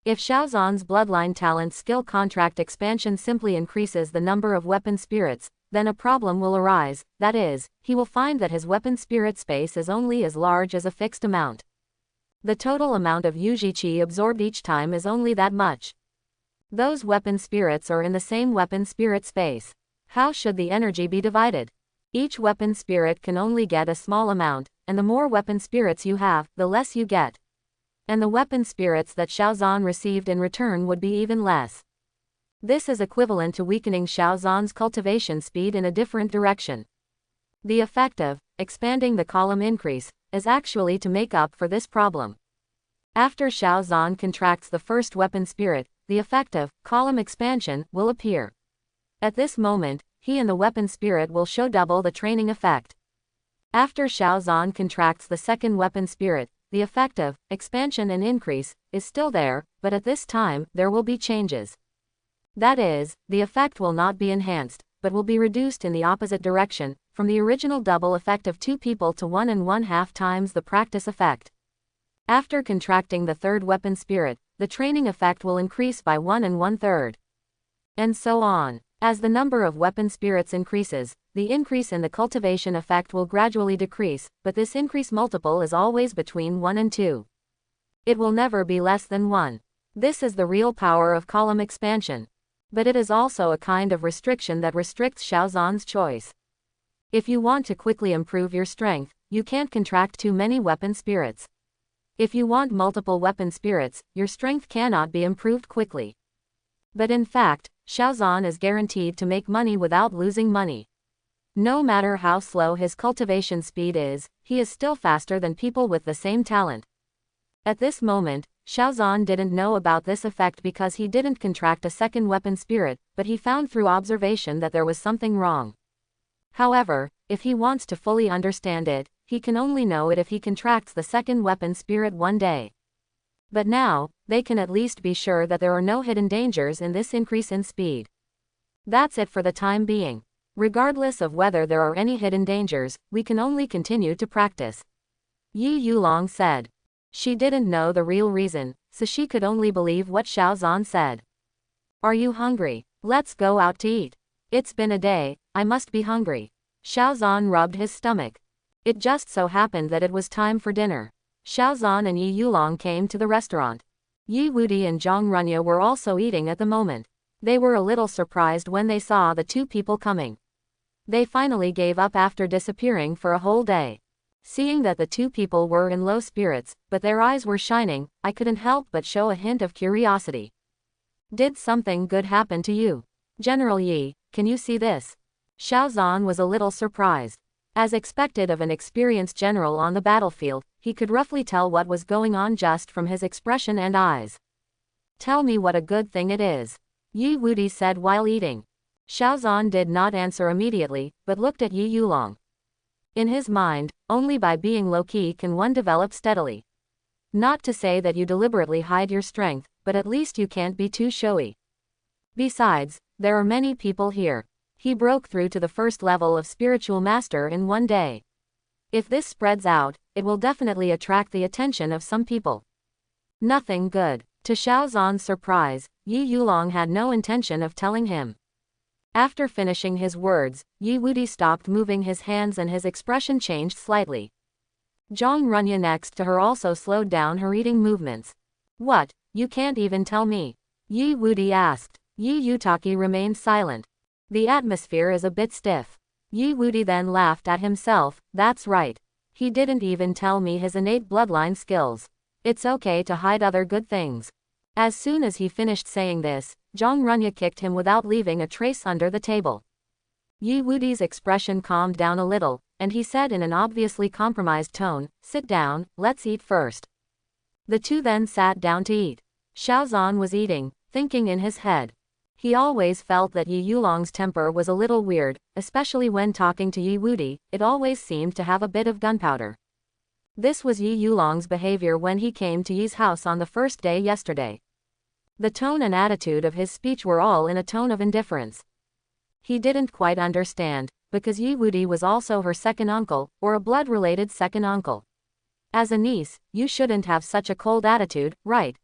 If Xiaozhan's bloodline talent skill contract expansion simply increases the number of weapon spirits, then a problem will arise, that is, he will find that his weapon spirit space is only as large as a fixed amount. The total amount of Yuji Qi absorbed each time is only that much. Those weapon spirits are in the same weapon spirit space. How should the energy be divided? Each weapon spirit can only get a small amount, and the more weapon spirits you have, the less you get. And the weapon spirits that Xiaozhan received in return would be even less. This is equivalent to weakening Xiaozhan's cultivation speed in a different direction. The effect of expanding the column increase is actually to make up for this problem. After Xiaozhan contracts the first weapon spirit, the effect of column expansion will appear. At this moment, he and the weapon spirit will show double the training effect. After Xiaozhan contracts the second weapon spirit, the effect of expansion and increase is still there, but at this time, there will be changes. That is, the effect will not be enhanced, but will be reduced in the opposite direction, from the original double effect of 2 people to 1.5 times the practice effect. After contracting the third weapon spirit, the training effect will increase by 1 1/3. And so on. As the number of weapon spirits increases, the increase in the cultivation effect will gradually decrease, but this increase multiple is always between 1 and 2. It will never be less than 1. This is the real power of column expansion. But it is also a kind of restriction that restricts Xiaozhan's choice. If you want to quickly improve your strength, you can't contract too many weapon spirits. If you want multiple weapon spirits, your strength cannot be improved quickly. But in fact, Xiaozhan is guaranteed to make money without losing money. No matter how slow his cultivation speed is, he is still faster than people with the same talent. At this moment, Xiaozhan didn't know about this effect because he didn't contract a second weapon spirit, but he found through observation that there was something wrong. However, if he wants to fully understand it, he can only know it if he contracts the second weapon spirit one day. But now, they can at least be sure that there are no hidden dangers in this increase in speed. That's it for the time being. Regardless of whether there are any hidden dangers, we can only continue to practice. Yi Yuling said. She didn't know the real reason, so she could only believe what Xiaozhan said. Are you hungry? Let's go out to eat. It's been a day, I must be hungry. Xiaozhan rubbed his stomach. It just so happened that it was time for dinner. Xiaozhan and Yi Yuling came to the restaurant. Yi Wudi and Zhang Runya were also eating at the moment. They were a little surprised when they saw the 2 people coming. They finally gave up after disappearing for a whole day. Seeing that the 2 people were in low spirits, but their eyes were shining, I couldn't help but show a hint of curiosity. Did something good happen to you? General Yi, can you see this? Xiaozhan was a little surprised. As expected of an experienced general on the battlefield, he could roughly tell what was going on just from his expression and eyes. Tell me what a good thing it is. Yi Wudi said while eating. Xiaozhan did not answer immediately, but looked at Yi Yuling. In his mind, only by being low-key can one develop steadily. Not to say that you deliberately hide your strength, but at least you can't be too showy. Besides, there are many people here. He broke through to the first level of spiritual master in one day. If this spreads out, it will definitely attract the attention of some people. Nothing good. To Xiaozhan's surprise, Yi Yuling had no intention of telling him. After finishing his words, Yi Wudi stopped moving his hands and his expression changed slightly. Zhang Runya next to her also slowed down her eating movements. What, you can't even tell me? Yi Wudi asked. Yi Yutaki remained silent. The atmosphere is a bit stiff. Yi Wudi then laughed at himself. That's right. He didn't even tell me his innate bloodline skills. It's okay to hide other good things. As soon as he finished saying this, Zhang Runya kicked him without leaving a trace under the table. Yi Wudi's expression calmed down a little, and he said in an obviously compromised tone, "Sit down, let's eat first." The 2 then sat down to eat. Xiaozhan was eating, thinking in his head. He always felt that Yi Yuling's temper was a little weird, especially when talking to Yi Wudi. It always seemed to have a bit of gunpowder. This was Yi Yulong's behavior when he came to Yi's house on the first day yesterday. The tone and attitude of his speech were all in a tone of indifference. He didn't quite understand, because Yi Wudi was also her second uncle, or a blood-related second uncle. As a niece, you shouldn't have such a cold attitude, right?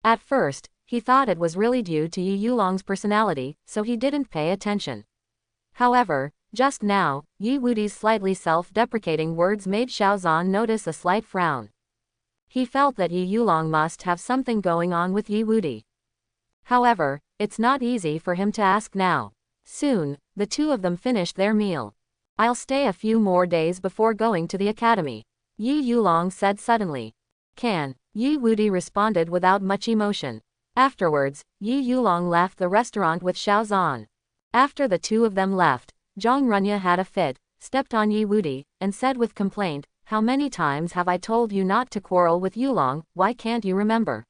At first, he thought it was really due to Yi Yulong's personality, so he didn't pay attention. However, just now, Yi Wudi's slightly self-deprecating words made Xiaozan notice a slight frown. He felt that Yi Yulong must have something going on with Yi Wudi. However, it's not easy for him to ask now. Soon, the two of them finished their meal. I'll stay a few more days before going to the academy, Yi Yulong said suddenly. Can? Yi Wudi responded without much emotion. Afterwards, Yi Yulong left the restaurant with Xiaozan. After the two of them left, Zhang Runya had a fit, stepped on Yi Wudi, and said with complaint, "How many times have I told you not to quarrel with Yulong, why can't you remember?"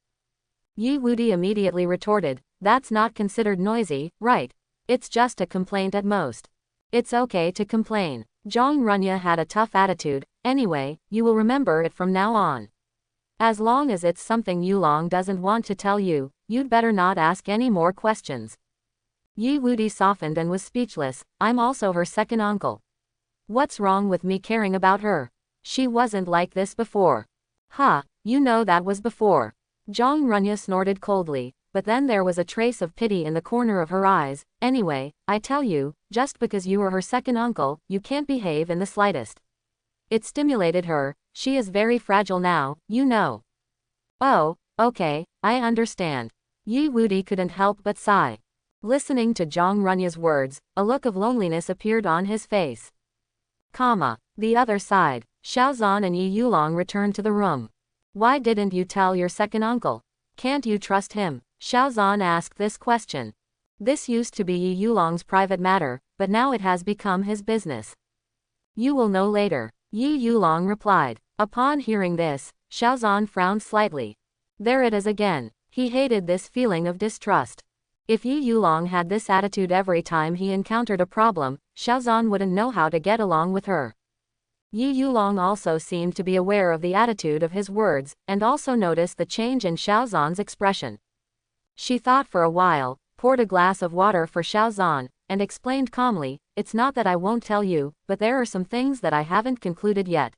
Yi Wudi immediately retorted, "That's not considered noisy, right? It's just a complaint at most. It's okay to complain." Zhang Runya had a tough attitude. "Anyway, you will remember it from now on. As long as it's something Yulong doesn't want to tell you, you'd better not ask any more questions." Yi Wudi softened and was speechless. "I'm also her second uncle. What's wrong with me caring about her? She wasn't like this before." "Ha, you know that was before." Zhang Runya snorted coldly, but then there was a trace of pity in the corner of her eyes. "Anyway, I tell you, just because you are her second uncle, you can't behave in the slightest." It stimulated her. "She is very fragile now, you know." "Oh, okay, I understand." Yi Wudi couldn't help but sigh. Listening to Zhang Runya's words, a look of loneliness appeared on his face. The other side, Xiaozan and Yi Yulong returned to the room. "Why didn't you tell your second uncle? Can't you trust him?" Xiaozan asked this question. This used to be Yi Yulong's private matter, but now it has become his business. "You will know later," Yi Yulong replied. Upon hearing this, Xiaozan frowned slightly. There it is again. He hated this feeling of distrust. If Yi Yulong had this attitude every time he encountered a problem, Xiaozan wouldn't know how to get along with her. Yi Yulong also seemed to be aware of the attitude of his words, and also noticed the change in Xiaozan's expression. She thought for a while, poured a glass of water for Xiaozan, and explained calmly, "It's not that I won't tell you, but there are some things that I haven't concluded yet.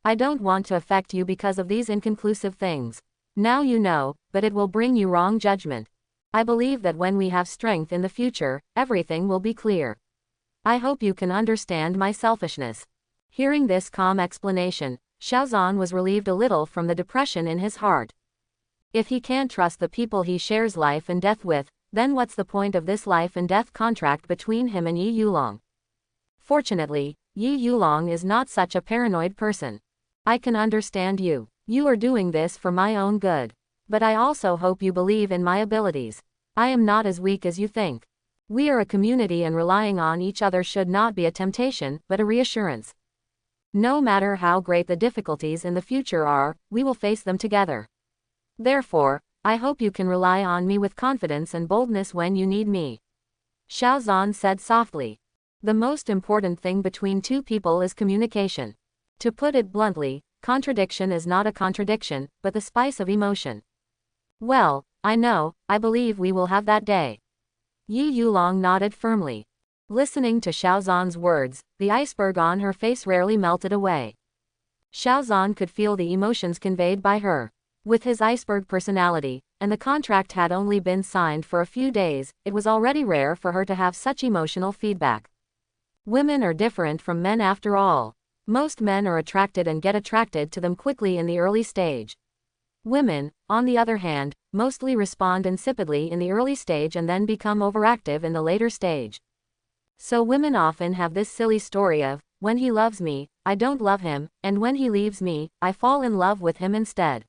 I don't want to affect you because of these inconclusive things. Now you know, but it will bring you wrong judgment. I believe that when we have strength in the future, everything will be clear. I hope you can understand my selfishness." Hearing this calm explanation, Xiaozan was relieved a little from the depression in his heart. If he can't trust the people he shares life and death with, then what's the point of this life and death contract between him and Yi Yulong? Fortunately, Yi Yulong is not such a paranoid person. "I can understand you. You are doing this for my own good. But I also hope you believe in my abilities. I am not as weak as you think. We are a community and relying on each other should not be a temptation, but a reassurance. No matter how great the difficulties in the future are, we will face them together. Therefore, I hope you can rely on me with confidence and boldness when you need me." Xiaozan said softly. The most important thing between two people is communication. To put it bluntly, contradiction is not a contradiction, but the spice of emotion. "Well, I know, I believe we will have that day." Yi Yulong nodded firmly. Listening to Xiaozan's words, the iceberg on her face rarely melted away. Xiaozan could feel the emotions conveyed by her. With his iceberg personality, and the contract had only been signed for a few days, it was already rare for her to have such emotional feedback. Women are different from men after all. Most men are attracted and get attracted to them quickly in the early stage. Women, on the other hand, mostly respond insipidly in the early stage and then become overactive in the later stage. So women often have this silly story of, "When he loves me, I don't love him, and when he leaves me, I fall in love with him instead."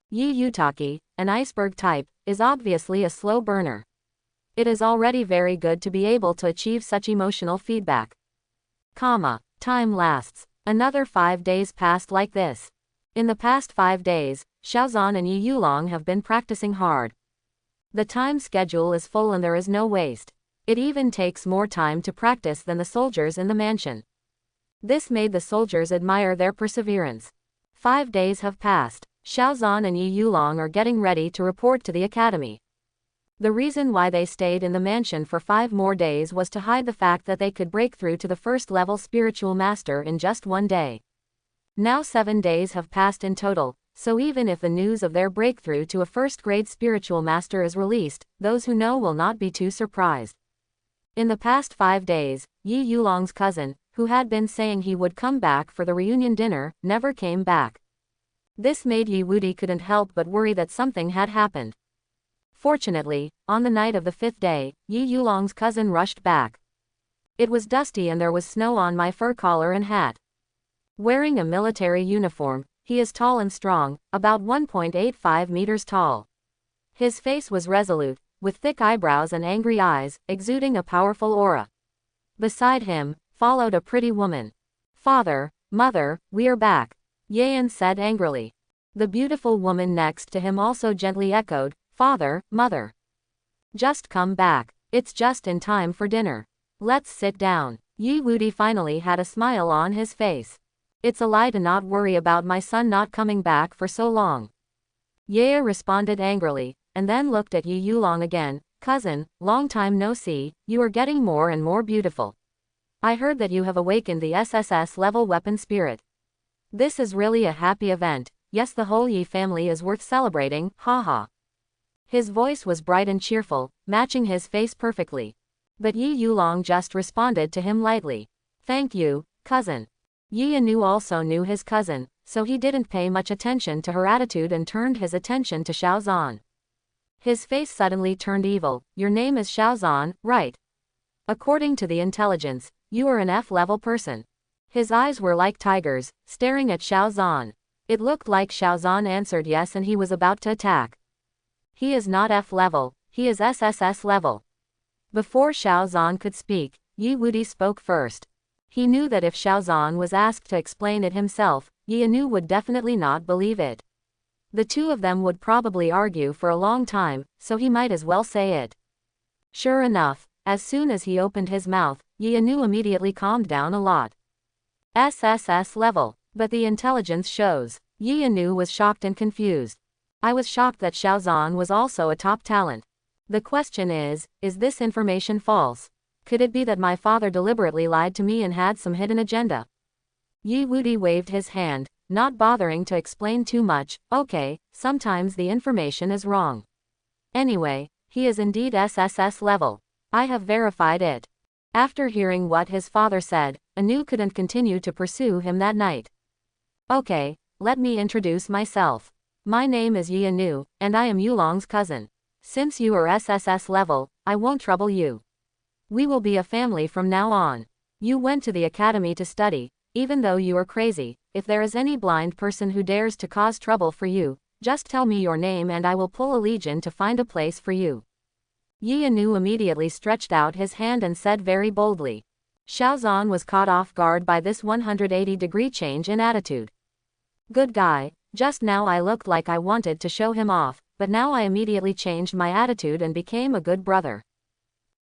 Yi Yutaki, an iceberg type, is obviously a slow burner. It is already very good to be able to achieve such emotional feedback. Time lasts. Another 5 days passed like this. In the past 5 days, Xiaozan and Yi Yulong have been practicing hard. The time schedule is full and there is no waste. It even takes more time to practice than the soldiers in the mansion. This made the soldiers admire their perseverance. 5 days have passed. Xiaozan and Yi Yulong are getting ready to report to the academy. The reason why they stayed in the mansion for 5 more days was to hide the fact that they could break through to the first-level spiritual master in just 1 day. Now 7 days have passed in total, so even if the news of their breakthrough to a first-grade spiritual master is released, those who know will not be too surprised. In the past 5 days, Yi Yulong's cousin, who had been saying he would come back for the reunion dinner, never came back. This made Yi Wuti couldn't help but worry that something had happened. Fortunately, on the night of the 5th day, Yi Yulong's cousin rushed back. It was dusty and there was snow on my fur collar and hat. Wearing a military uniform, he is tall and strong, about 1.85 meters tall. His face was resolute, with thick eyebrows and angry eyes, exuding a powerful aura. Beside him, followed a pretty woman. "Father, mother, we're back," Yan said angrily. The beautiful woman next to him also gently echoed, "Father, mother. Just come back. It's just in time for dinner. Let's sit down." Yi Wuti finally had a smile on his face. "It's a lie to not worry about my son not coming back for so long." Ye responded angrily, and then looked at Yi Yulong again. "Cousin, long time no see, you are getting more and more beautiful. I heard that you have awakened the SSS-level weapon spirit. This is really a happy event. Yes, the whole Yi family is worth celebrating, haha." His voice was bright and cheerful, matching his face perfectly. But Yi Yulong just responded to him lightly. "Thank you, cousin." Yi Anu also knew his cousin, so he didn't pay much attention to her attitude and turned his attention to Xiaozan. His face suddenly turned evil. "Your name is Xiaozan, right? According to the intelligence, you are an F-level person." His eyes were like tigers, staring at Xiaozan. It looked like Xiaozan answered yes and he was about to attack. "He is not F-level, he is SSS-level." Before Xiaozan could speak, Yi Wuti spoke first. He knew that if Xiaozan was asked to explain it himself, Yi Anu would definitely not believe it. The two of them would probably argue for a long time, so he might as well say it. Sure enough, as soon as he opened his mouth, Yi Anu immediately calmed down a lot. SSS-level. But the intelligence shows. Yi Anu was shocked and confused. I was shocked that Xiaozan was also a top talent. The question is this information false? Could it be that my father deliberately lied to me and had some hidden agenda? Yi Wuti waved his hand, not bothering to explain too much. "Okay, sometimes the information is wrong. Anyway, he is indeed SSS level. I have verified it." After hearing what his father said, Anu couldn't continue to pursue him that night. "Okay, let me introduce myself. My name is Yi Anu, and I am Yulong's cousin. Since you are SSS level, I won't trouble you. We will be a family from now on. You went to the academy to study, even though you are crazy. If there is any blind person who dares to cause trouble for you, just tell me your name and I will pull a legion to find a place for you." Yi Anu immediately stretched out his hand and said very boldly. Xiaozan was caught off guard by this 180-degree change in attitude. "Good guy, just now I looked like I wanted to show him off, but now I immediately changed my attitude and became a good brother.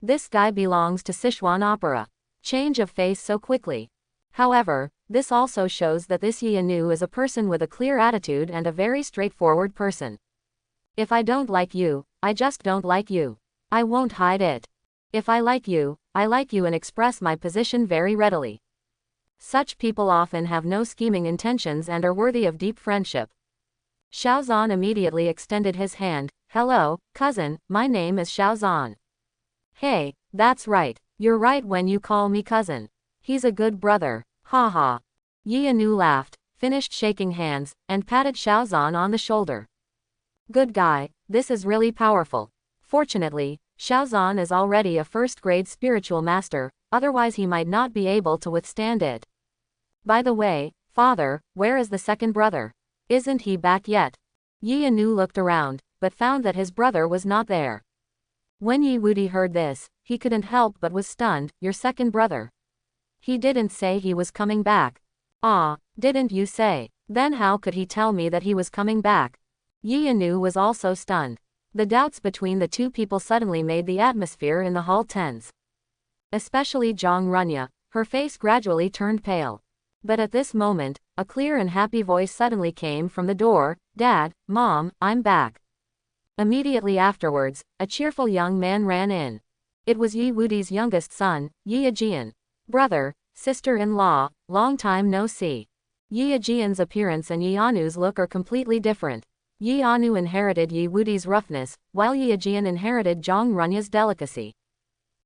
This guy belongs to Sichuan opera. Change of face so quickly. However, this also shows that this Yi Anu is a person with a clear attitude and a very straightforward person. If I don't like you, I just don't like you. I won't hide it. If I like you and express my position very readily. Such people often have no scheming intentions and are worthy of deep friendship." Xiaozan immediately extended his hand. "Hello, cousin, my name is Xiaozan." "Hey, that's right, you're right when you call me cousin. He's a good brother, haha." Yi Anu laughed, finished shaking hands, and patted Xiaozan on the shoulder. "Good guy, this is really powerful. Fortunately, Xiaozan is already a first-grade spiritual master, otherwise he might not be able to withstand it. By the way, father, where is the second brother? Isn't he back yet?" Yi Anu looked around, but found that his brother was not there. When Yi Wuti heard this, he couldn't help but was stunned. "Your second brother? He didn't say he was coming back." "Ah, didn't you say? Then how could he tell me that he was coming back?" Yi Anu was also stunned. The doubts between the two people suddenly made the atmosphere in the hall tense. Especially Zhang Runya, her face gradually turned pale. But at this moment, a clear and happy voice suddenly came from the door, "Dad, Mom, I'm back." Immediately afterwards, a cheerful young man ran in. It was Yi Wudi's youngest son, Yi Ajian. Brother, sister-in-law, long time no see. Yi Ajian's appearance and Yi Anu's look are completely different. Yi Anu inherited Yi Wudi's roughness, while Yi Ajian inherited Jang Runya's delicacy.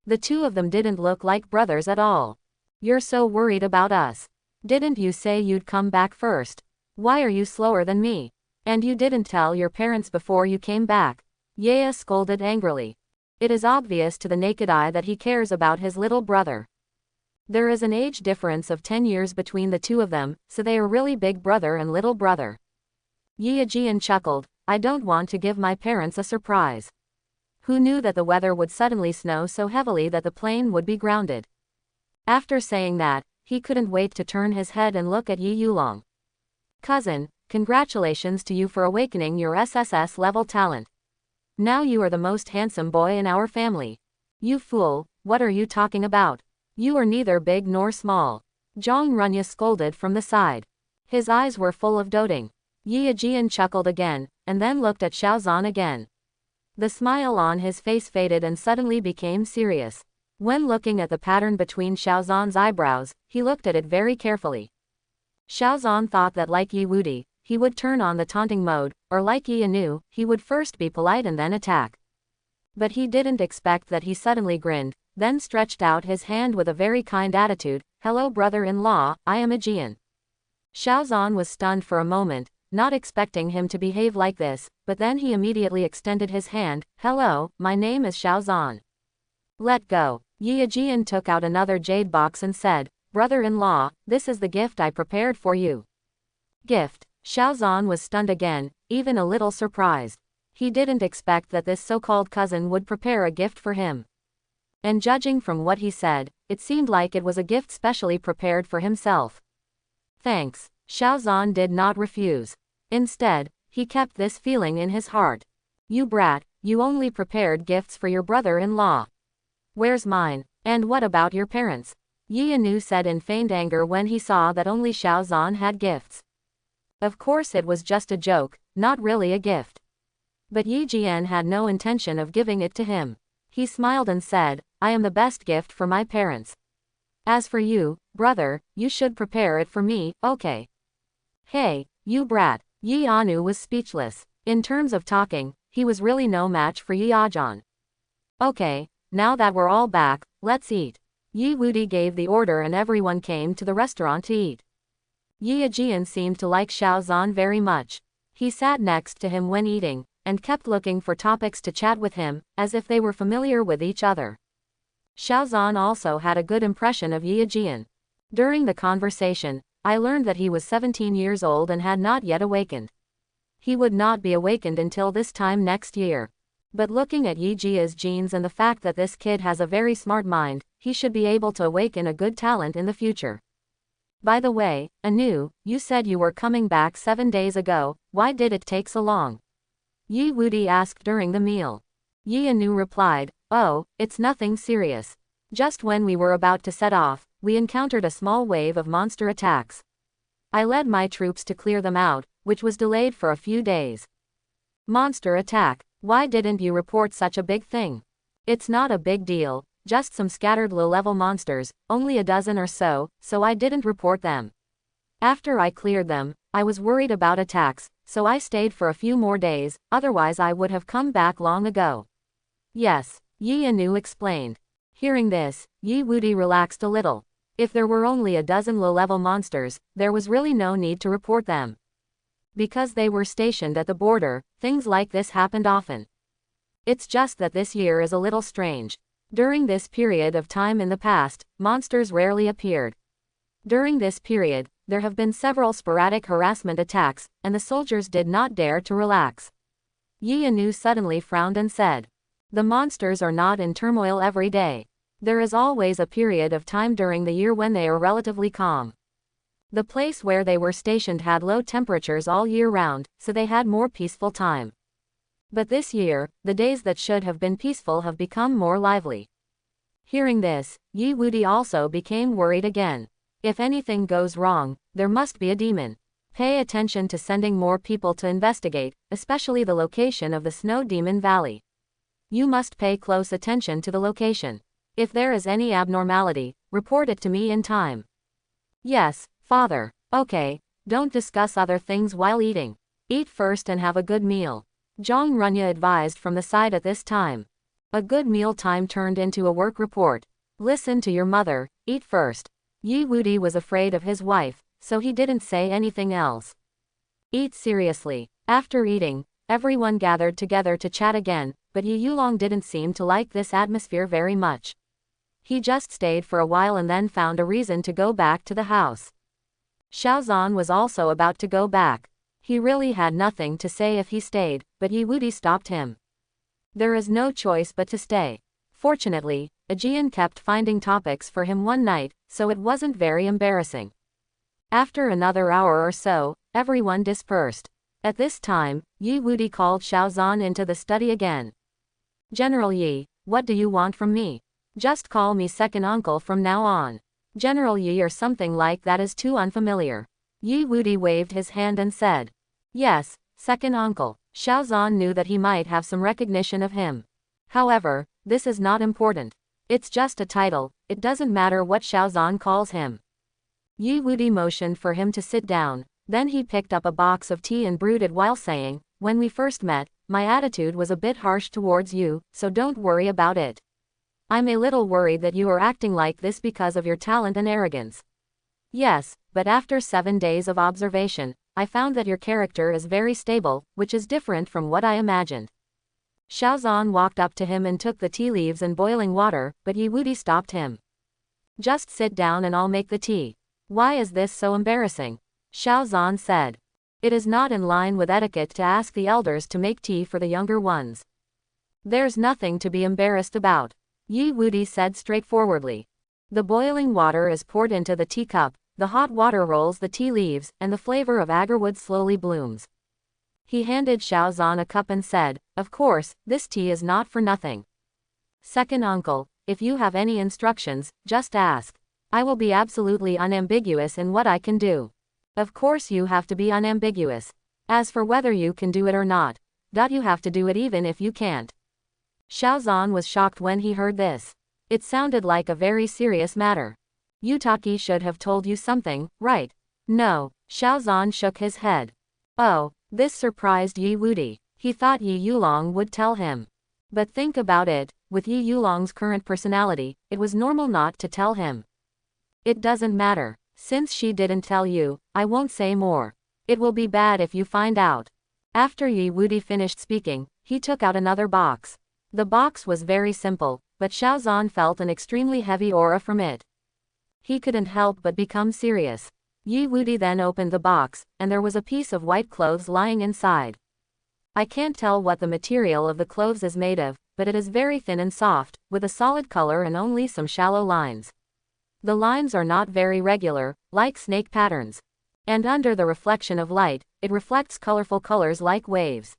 The two of them didn't look like brothers at all. "You're so worried about us. Didn't you say you'd come back first? Why are you slower than me? And you didn't tell your parents before you came back?" Yea scolded angrily. It is obvious to the naked eye that he cares about his little brother. There is an age difference of 10 years between the two of them, so they are really big brother and little brother. Yi Ajian chuckled, "I don't want to give my parents a surprise. Who knew that the weather would suddenly snow so heavily that the plane would be grounded?" After saying that, he couldn't wait to turn his head and look at Yi Yulong. "Cousin, congratulations to you for awakening your SSS-level talent. Now you are the most handsome boy in our family." "You fool, what are you talking about? You are neither big nor small," Jang Runya scolded from the side. His eyes were full of doting. Yi Ajian chuckled again, and then looked at Xiaozan again. The smile on his face faded and suddenly became serious. When looking at the pattern between Xiaozan's eyebrows, he looked at it very carefully. Xiaozan thought that like Yi Wudi, he would turn on the taunting mode, or like Yi Anu, he would first be polite and then attack. But he didn't expect that he suddenly grinned, then stretched out his hand with a very kind attitude. "Hello brother-in-law, I am Ajian." Xiaozan was stunned for a moment, not expecting him to behave like this, but then he immediately extended his hand. "Hello, my name is Xiaozan." "Let go." Yi Ajian took out another jade box and said, "Brother-in-law, this is the gift I prepared for you." Gift? Xiaozan was stunned again, even a little surprised. He didn't expect that this so-called cousin would prepare a gift for him. And judging from what he said, it seemed like it was a gift specially prepared for himself. "Thanks." Xiaozan did not refuse. Instead, he kept this feeling in his heart. "You brat, you only prepared gifts for your brother-in-law. Where's mine? And what about your parents?" Yi Anu said in feigned anger when he saw that only Xiaozan had gifts. Of course it was just a joke, not really a gift. But Yi Jian had no intention of giving it to him. He smiled and said, "I am the best gift for my parents. As for you, brother, you should prepare it for me, okay?" "Hey, you brat." Yi Anu was speechless. In terms of talking, he was really no match for Yi Ajian. "Okay, now that we're all back, let's eat." Yi Wudi gave the order and everyone came to the restaurant to eat. Yi Ajian seemed to like Xiaozan very much. He sat next to him when eating, and kept looking for topics to chat with him, as if they were familiar with each other. Xiaozan also had a good impression of Yi Ajian. During the conversation, I learned that he was 17 years old and had not yet awakened. He would not be awakened until this time next year. But looking at Yi Jia's genes and the fact that this kid has a very smart mind, he should be able to awaken a good talent in the future. "By the way, Anu, you said you were coming back 7 days ago, why did it take so long?" Yi Wudi asked during the meal. Yi Anu replied, "Oh, it's nothing serious. Just when we were about to set off, we encountered a small wave of monster attacks. I led my troops to clear them out, which was delayed for a few days." "Monster attack? Why didn't you report such a big thing?" "It's not a big deal, just some scattered low-level monsters, only a dozen or so I didn't report them. After I cleared them, I was worried about attacks, so I stayed for a few more days, otherwise I would have come back long ago." "Yes," Yi Anu explained. Hearing this, Yi Wudi relaxed a little. If there were only a dozen low-level monsters, there was really no need to report them. Because they were stationed at the border, things like this happened often. It's just that this year is a little strange. During this period of time in the past, monsters rarely appeared. During this period, there have been several sporadic harassment attacks, and the soldiers did not dare to relax. Yi Anu suddenly frowned and said, "The monsters are not in turmoil every day. There is always a period of time during the year when they are relatively calm. The place where they were stationed had low temperatures all year round, so they had more peaceful time. But this year, the days that should have been peaceful have become more lively." Hearing this, Yi Wudi also became worried again. If anything goes wrong, there must be a demon. Pay attention to sending more people to investigate, especially the location of the Snow Demon Valley. You must pay close attention to the location. If there is any abnormality, report it to me in time. Yes, father. Okay, don't discuss other things while eating. Eat first and have a good meal. Jang Runya advised from the side at this time. A good meal time turned into a work report. Listen to your mother, eat first. Yi Wudi was afraid of his wife, so he didn't say anything else. Eat seriously. After eating, everyone gathered together to chat again, but Yi Yuling didn't seem to like this atmosphere very much. He just stayed for a while and then found a reason to go back to the house. Xiaozan was also about to go back. He really had nothing to say if he stayed, but Yi Wudi stopped him. There is no choice but to stay. Fortunately, Aegean kept finding topics for him one night, so it wasn't very embarrassing. After another hour or so, everyone dispersed. At this time, Yi Wudi called Xiaozan into the study again. General Yi, what do you want from me? Just call me second uncle from now on. General Yi or something like that is too unfamiliar. Yi Wudi waved his hand and said, yes, second uncle. Xiaozan knew that he might have some recognition of him. However, this is not important. It's just a title, it doesn't matter what Xiaozan calls him. Yi Wudi motioned for him to sit down, then he picked up a box of tea and brewed it while saying, when we first met, my attitude was a bit harsh towards you, so don't worry about it. I'm a little worried that you are acting like this because of your talent and arrogance. Yes, but after 7 days of observation, I found that your character is very stable, which is different from what I imagined. Xiaozan walked up to him and took the tea leaves and boiling water, but Yi Wudi stopped him. Just sit down and I'll make the tea. Why is this so embarrassing? Xiaozan said. It is not in line with etiquette to ask the elders to make tea for the younger ones. There's nothing to be embarrassed about, Yi Wudi said straightforwardly. The boiling water is poured into the teacup, the hot water rolls the tea leaves, and the flavor of agarwood slowly blooms. He handed Xiaozan a cup and said, of course, this tea is not for nothing. Second uncle, if you have any instructions, just ask. I will be absolutely unambiguous in what I can do. Of course you have to be unambiguous. As for whether you can do it or not, you have to do it even if you can't. Xiaozan was shocked when he heard this. It sounded like a very serious matter. Yutaki should have told you something, right? No, Xiaozan shook his head. Oh, this surprised Yi Wudi. He thought Yi Yuling would tell him. But think about it, with Yi Yuling's current personality, it was normal not to tell him. It doesn't matter. Since she didn't tell you, I won't say more. It will be bad if you find out. After Yi Wudi finished speaking, he took out another box. The box was very simple, but Xiaozan felt an extremely heavy aura from it. He couldn't help but become serious. Yi Wudi then opened the box, and there was a piece of white clothes lying inside. I can't tell what the material of the clothes is made of, but it is very thin and soft, with a solid color and only some shallow lines. The lines are not very regular, like snake patterns. And under the reflection of light, it reflects colorful colors like waves.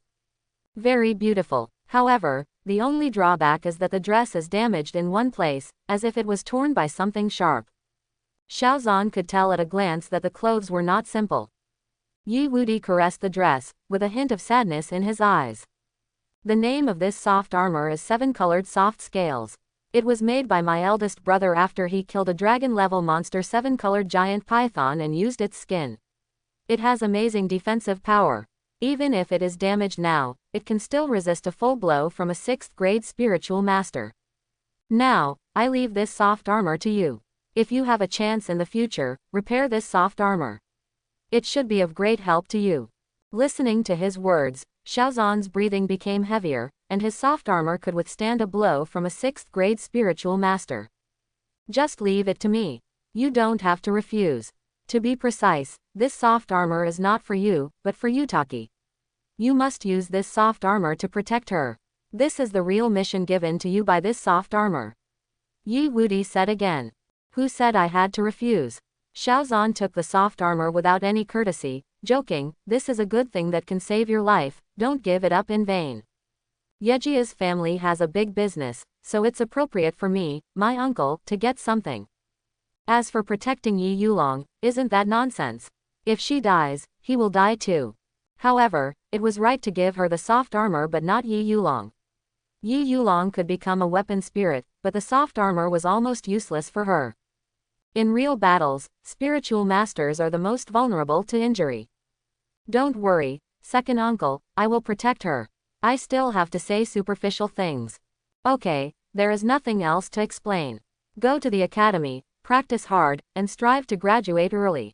Very beautiful. However, the only drawback is that the dress is damaged in one place, as if it was torn by something sharp. Xiaozan could tell at a glance that the clothes were not simple. Yi Wudi caressed the dress, with a hint of sadness in his eyes. The name of this soft armor is 7-colored soft scales. It was made by my eldest brother after he killed a dragon-level monster 7-colored giant python and used its skin. It has amazing defensive power. Even if it is damaged now, it can still resist a full blow from a 6th-grade spiritual master. Now, I leave this soft armor to you. If you have a chance in the future, repair this soft armor. It should be of great help to you. Listening to his words, Xiaozan's breathing became heavier, and his soft armor could withstand a blow from a 6th-grade spiritual master. Just leave it to me. You don't have to refuse. To be precise, this soft armor is not for you, but for Yutaki. You must use this soft armor to protect her. This is the real mission given to you by this soft armor. Yi Wudi said again. Who said I had to refuse? Xiaozan took the soft armor without any courtesy, joking, this is a good thing that can save your life, don't give it up in vain. Yejia's family has a big business, so it's appropriate for me, my uncle, to get something. As for protecting Yi Yulong, isn't that nonsense? If she dies, he will die too. However, it was right to give her the soft armor but not Yi Yulong. Yi Yulong could become a weapon spirit, but the soft armor was almost useless for her. In real battles, spiritual masters are the most vulnerable to injury. Don't worry, second uncle, I will protect her. I still have to say superficial things. Okay, there is nothing else to explain. Go to the academy, practice hard, and strive to graduate early.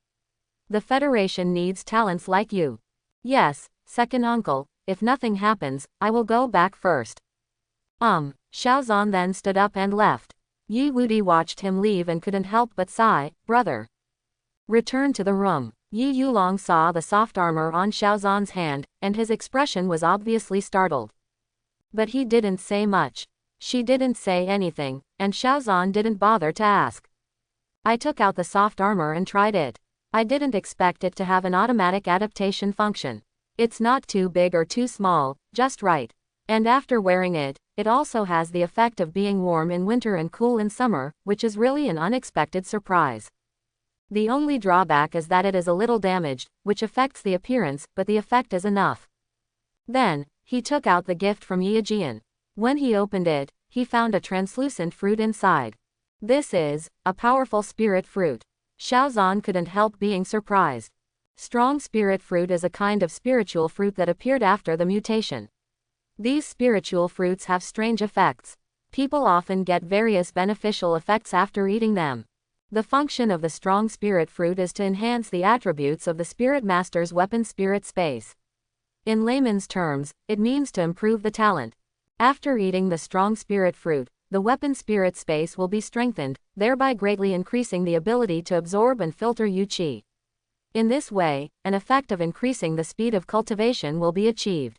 The Federation needs talents like you. Yes, second uncle, if nothing happens, I will go back first. Xiaozan then stood up and left. Yi Wudi watched him leave and couldn't help but sigh, brother. Return to the room. Yi Yulong saw the soft armor on Xiaozan's hand, and his expression was obviously startled. But he didn't say much. She didn't say anything, and Xiaozan didn't bother to ask. I took out the soft armor and tried it. I didn't expect it to have an automatic adaptation function. It's not too big or too small, just right. And after wearing it, it also has the effect of being warm in winter and cool in summer, which is really an unexpected surprise. The only drawback is that it is a little damaged, which affects the appearance, but the effect is enough. Then, he took out the gift from Yi Jian. When he opened it, he found a translucent fruit inside. This is a powerful spirit fruit. Xiaozan couldn't help being surprised. Strong spirit fruit is a kind of spiritual fruit that appeared after the mutation. These spiritual fruits have strange effects. People often get various beneficial effects after eating them. The function of the strong spirit fruit is to enhance the attributes of the spirit master's weapon spirit space. In layman's terms, it means to improve the talent. After eating the strong spirit fruit, the weapon spirit space will be strengthened, thereby greatly increasing the ability to absorb and filter Yu Qi. In this way, an effect of increasing the speed of cultivation will be achieved.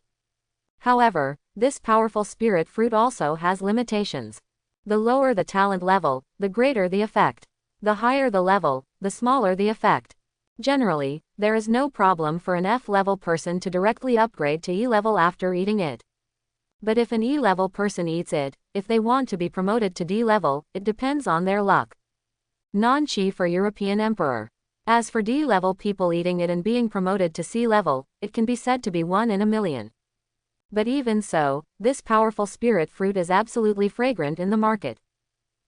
However, this powerful spirit fruit also has limitations. The lower the talent level, the greater the effect. The higher the level, the smaller the effect. Generally, there is no problem for an F-level person to directly upgrade to E-level after eating it. But if an E-level person eats it, if they want to be promoted to D-level, it depends on their luck. Non-Chi for European Emperor. As for D-level people eating it and being promoted to C-level, it can be said to be 1 in a million. But even so, this powerful spirit fruit is absolutely fragrant in the market.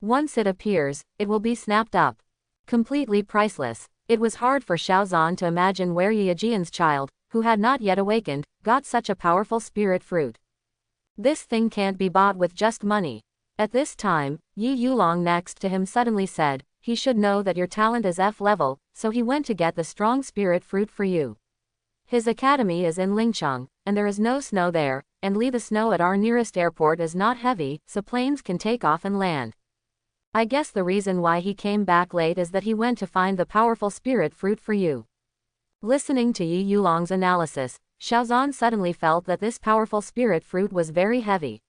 Once it appears, it will be snapped up. Completely priceless. It was hard for Xiaozan to imagine where Yi Jian's child, who had not yet awakened, got such a powerful spirit fruit. This thing can't be bought with just money. At this time, Yi Yulong next to him suddenly said, he should know that your talent is F-level, so he went to get the strong spirit fruit for you. His academy is in Lingcheng, and there is no snow there, and the snow at our nearest airport is not heavy, so planes can take off and land. I guess the reason why he came back late is that he went to find the powerful spirit fruit for you. Listening to Yi Yulong's analysis, Xiaozan suddenly felt that this powerful spirit fruit was very heavy.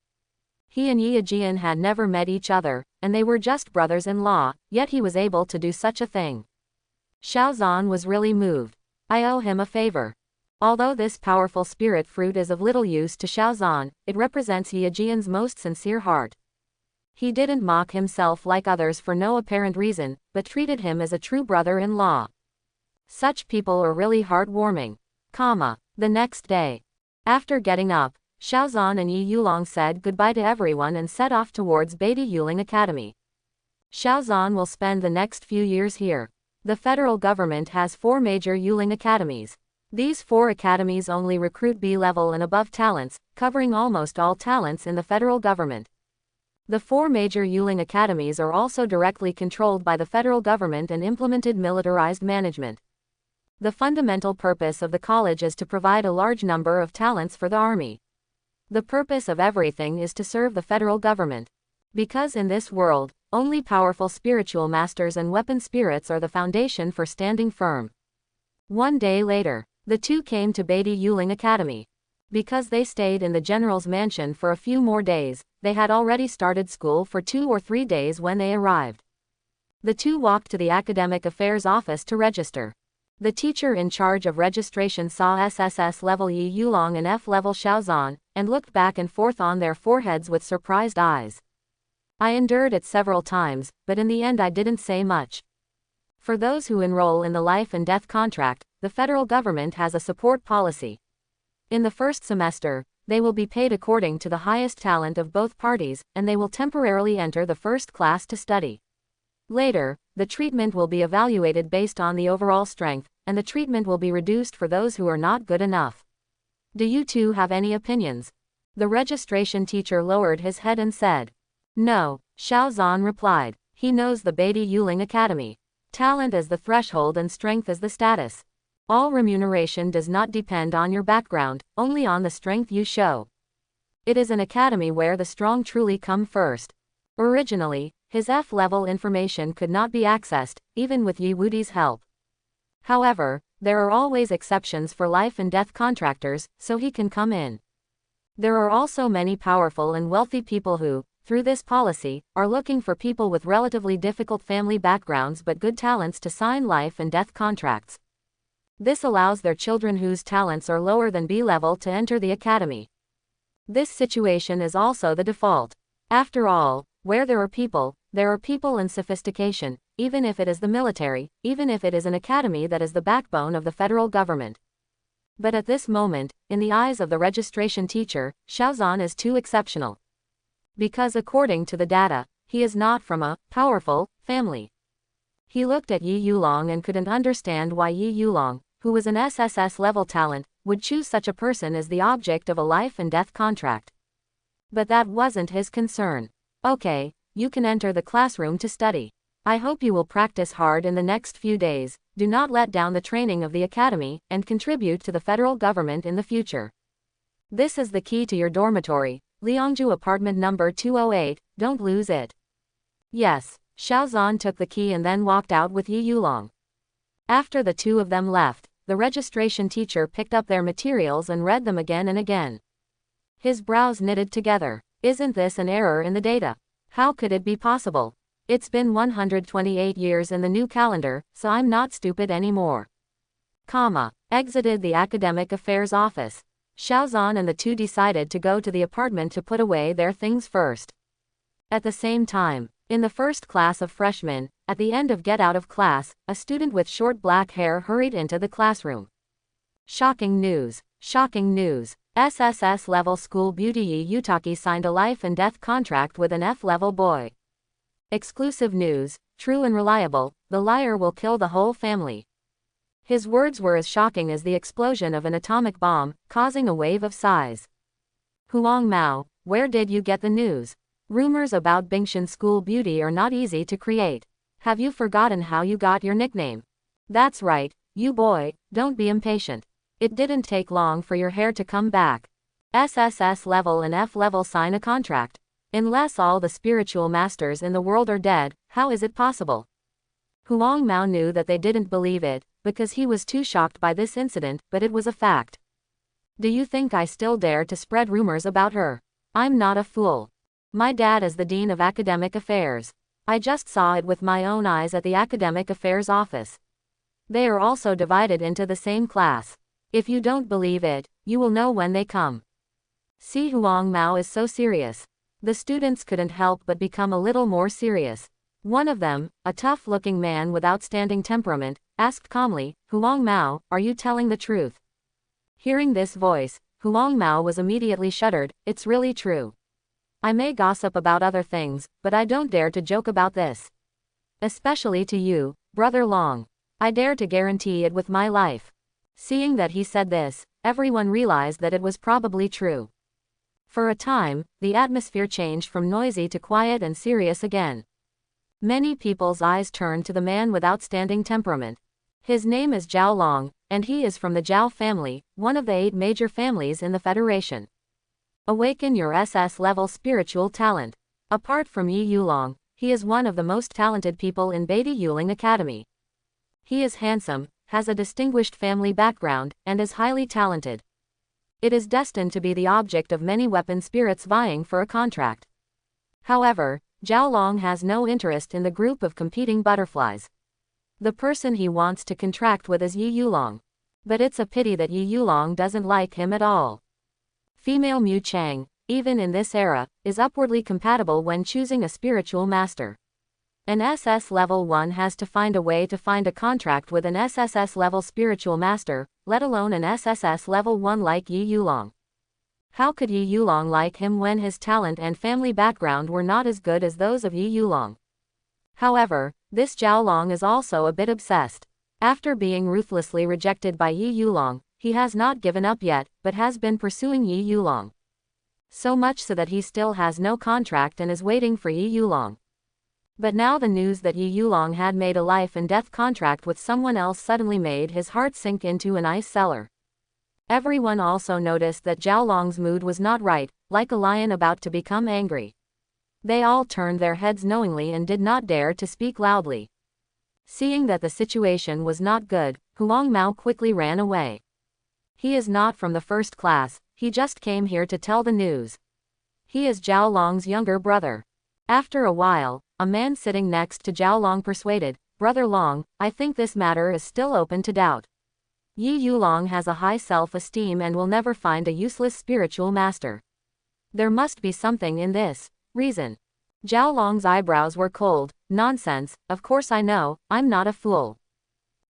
He and Yi Jian had never met each other, and they were just brothers-in-law, yet he was able to do such a thing. Xiaozan was really moved. I owe him a favor. Although this powerful spirit fruit is of little use to Xiaozan, it represents Yi Jian's most sincere heart. He didn't mock himself like others for no apparent reason, but treated him as a true brother-in-law. Such people are really heartwarming. The next day. After getting up, Xiaozan and Yi Yulong said goodbye to everyone and set off towards Beatty Yuling Academy. Xiaozan will spend the next few years here. The federal government has 4 major Yuling academies. These 4 academies only recruit B-level and above talents, covering almost all talents in the federal government. The 4 major Yuling academies are also directly controlled by the federal government and implemented militarized management. The fundamental purpose of the college is to provide a large number of talents for the army. The purpose of everything is to serve the federal government. Because in this world, only powerful spiritual masters and weapon spirits are the foundation for standing firm. One day later, the two came to Beatty Yuling Academy. Because they stayed in the general's mansion for a few more days, they had already started school for 2 or 3 days when they arrived. The two walked to the academic affairs office to register. The teacher in charge of registration saw SSS-level Yi Yulong and F-level Xiaozan, and looked back and forth on their foreheads with surprised eyes. I endured it several times, but in the end I didn't say much. For those who enroll in the life and death contract, the federal government has a support policy. In the first semester, they will be paid according to the highest talent of both parties, and they will temporarily enter the first class to study. Later, the treatment will be evaluated based on the overall strength, and the treatment will be reduced for those who are not good enough. Do you two have any opinions? The registration teacher lowered his head and said. No, Xiao Zhan replied. He knows the Beatty Yuling Academy. Talent is the threshold and strength is the status. All remuneration does not depend on your background, only on the strength you show. It is an academy where the strong truly come first. Originally, his F-level information could not be accessed, even with Yi Wudi's help. However, there are always exceptions for life and death contractors, so he can come in. There are also many powerful and wealthy people who, through this policy, are looking for people with relatively difficult family backgrounds but good talents to sign life and death contracts. This allows their children whose talents are lower than B level to enter the academy. This situation is also the default. After all, where there are people and sophistication, even if it is the military, even if it is an academy that is the backbone of the federal government. But at this moment, in the eyes of the registration teacher, Xiao Zhan is too exceptional. Because according to the data, he is not from a powerful family. He looked at Yi Yulong and couldn't understand why Yi Yulong, who was an SSS-level talent, would choose such a person as the object of a life and death contract. But that wasn't his concern. Okay, you can enter the classroom to study. I hope you will practice hard in the next few days, do not let down the training of the academy, and contribute to the federal government in the future. This is the key to your dormitory, Liangju apartment number 208, don't lose it. Yes, Xiao Zhan took the key and then walked out with Yi Yulong. After the two of them left, the registration teacher picked up their materials and read them again and again. His brows knitted together. Isn't this an error in the data? How could it be possible? It's been 128 years in the new calendar, so I'm not stupid anymore. Exited the academic affairs office. Xiao Zhan and the two decided to go to the apartment to put away their things first. At the same time, in the first class of freshmen, at the end of get out of class, a student with short black hair hurried into the classroom. Shocking news! Shocking news! SSS-level school beauty Yi Yutaki signed a life and death contract with an F-level boy. Exclusive news, true and reliable, the liar will kill the whole family. His words were as shocking as the explosion of an atomic bomb, causing a wave of sighs. Huang Mao, where did you get the news? Rumors about Bingshan school beauty are not easy to create. Have you forgotten how you got your nickname? That's right, you boy, don't be impatient. It didn't take long for your hair to come back. SSS-level and F-level sign a contract. Unless all the spiritual masters in the world are dead, how is it possible? Huang Mao knew that they didn't believe it, because he was too shocked by this incident, but it was a fact. Do you think I still dare to spread rumors about her? I'm not a fool. My dad is the Dean of Academic Affairs. I just saw it with my own eyes at the Academic Affairs office. They are also divided into the same class. If you don't believe it, you will know when they come. See, Huang Mao is so serious. The students couldn't help but become a little more serious. One of them, a tough-looking man with outstanding temperament, asked calmly, Huang Mao, are you telling the truth? Hearing this voice, Huang Mao was immediately shuddered. It's really true. I may gossip about other things, but I don't dare to joke about this. Especially to you, Brother Long. I dare to guarantee it with my life. Seeing that he said this, everyone realized that it was probably true. For a time, the atmosphere changed from noisy to quiet and serious again. Many people's eyes turned to the man with outstanding temperament. His name is Zhao Long, and he is from the Zhao family, one of the 8 major families in the Federation. Awaken your SS-level spiritual talent. Apart from Yi Yulong, he is one of the most talented people in Beatty Yuling Academy. He is handsome, has a distinguished family background, and is highly talented. It is destined to be the object of many weapon spirits vying for a contract. However, Zhao Long has no interest in the group of competing butterflies. The person he wants to contract with is Yi Yulong. But it's a pity that Yi Yulong doesn't like him at all. Female Mu Chang, even in this era, is upwardly compatible when choosing a spiritual master. An SS level 1 has to find a way to find a contract with an SSS level spiritual master, let alone an SSS level 1 like Yi Yuling. How could Yi Yuling like him when his talent and family background were not as good as those of Yi Yuling? However, this Jiaolong is also a bit obsessed. After being ruthlessly rejected by Yi Yuling, he has not given up yet, but has been pursuing Yi Yuling. So much so that he still has no contract and is waiting for Yi Yuling. But now the news that Yi Yuling had made a life and death contract with someone else suddenly made his heart sink into an ice cellar. Everyone also noticed that Jiaolong's mood was not right, like a lion about to become angry. They all turned their heads knowingly and did not dare to speak loudly. Seeing that the situation was not good, Huang Mao quickly ran away. He is not from the first class, he just came here to tell the news. He is Jiaolong's younger brother. After a while, a man sitting next to Jiaolong persuaded, "Brother Long, I think this matter is still open to doubt. Yi Yuling has a high self-esteem and will never find a useless spiritual master. There must be something in this. Reason." Jiaolong's eyebrows were cold. "Nonsense, of course I know, I'm not a fool."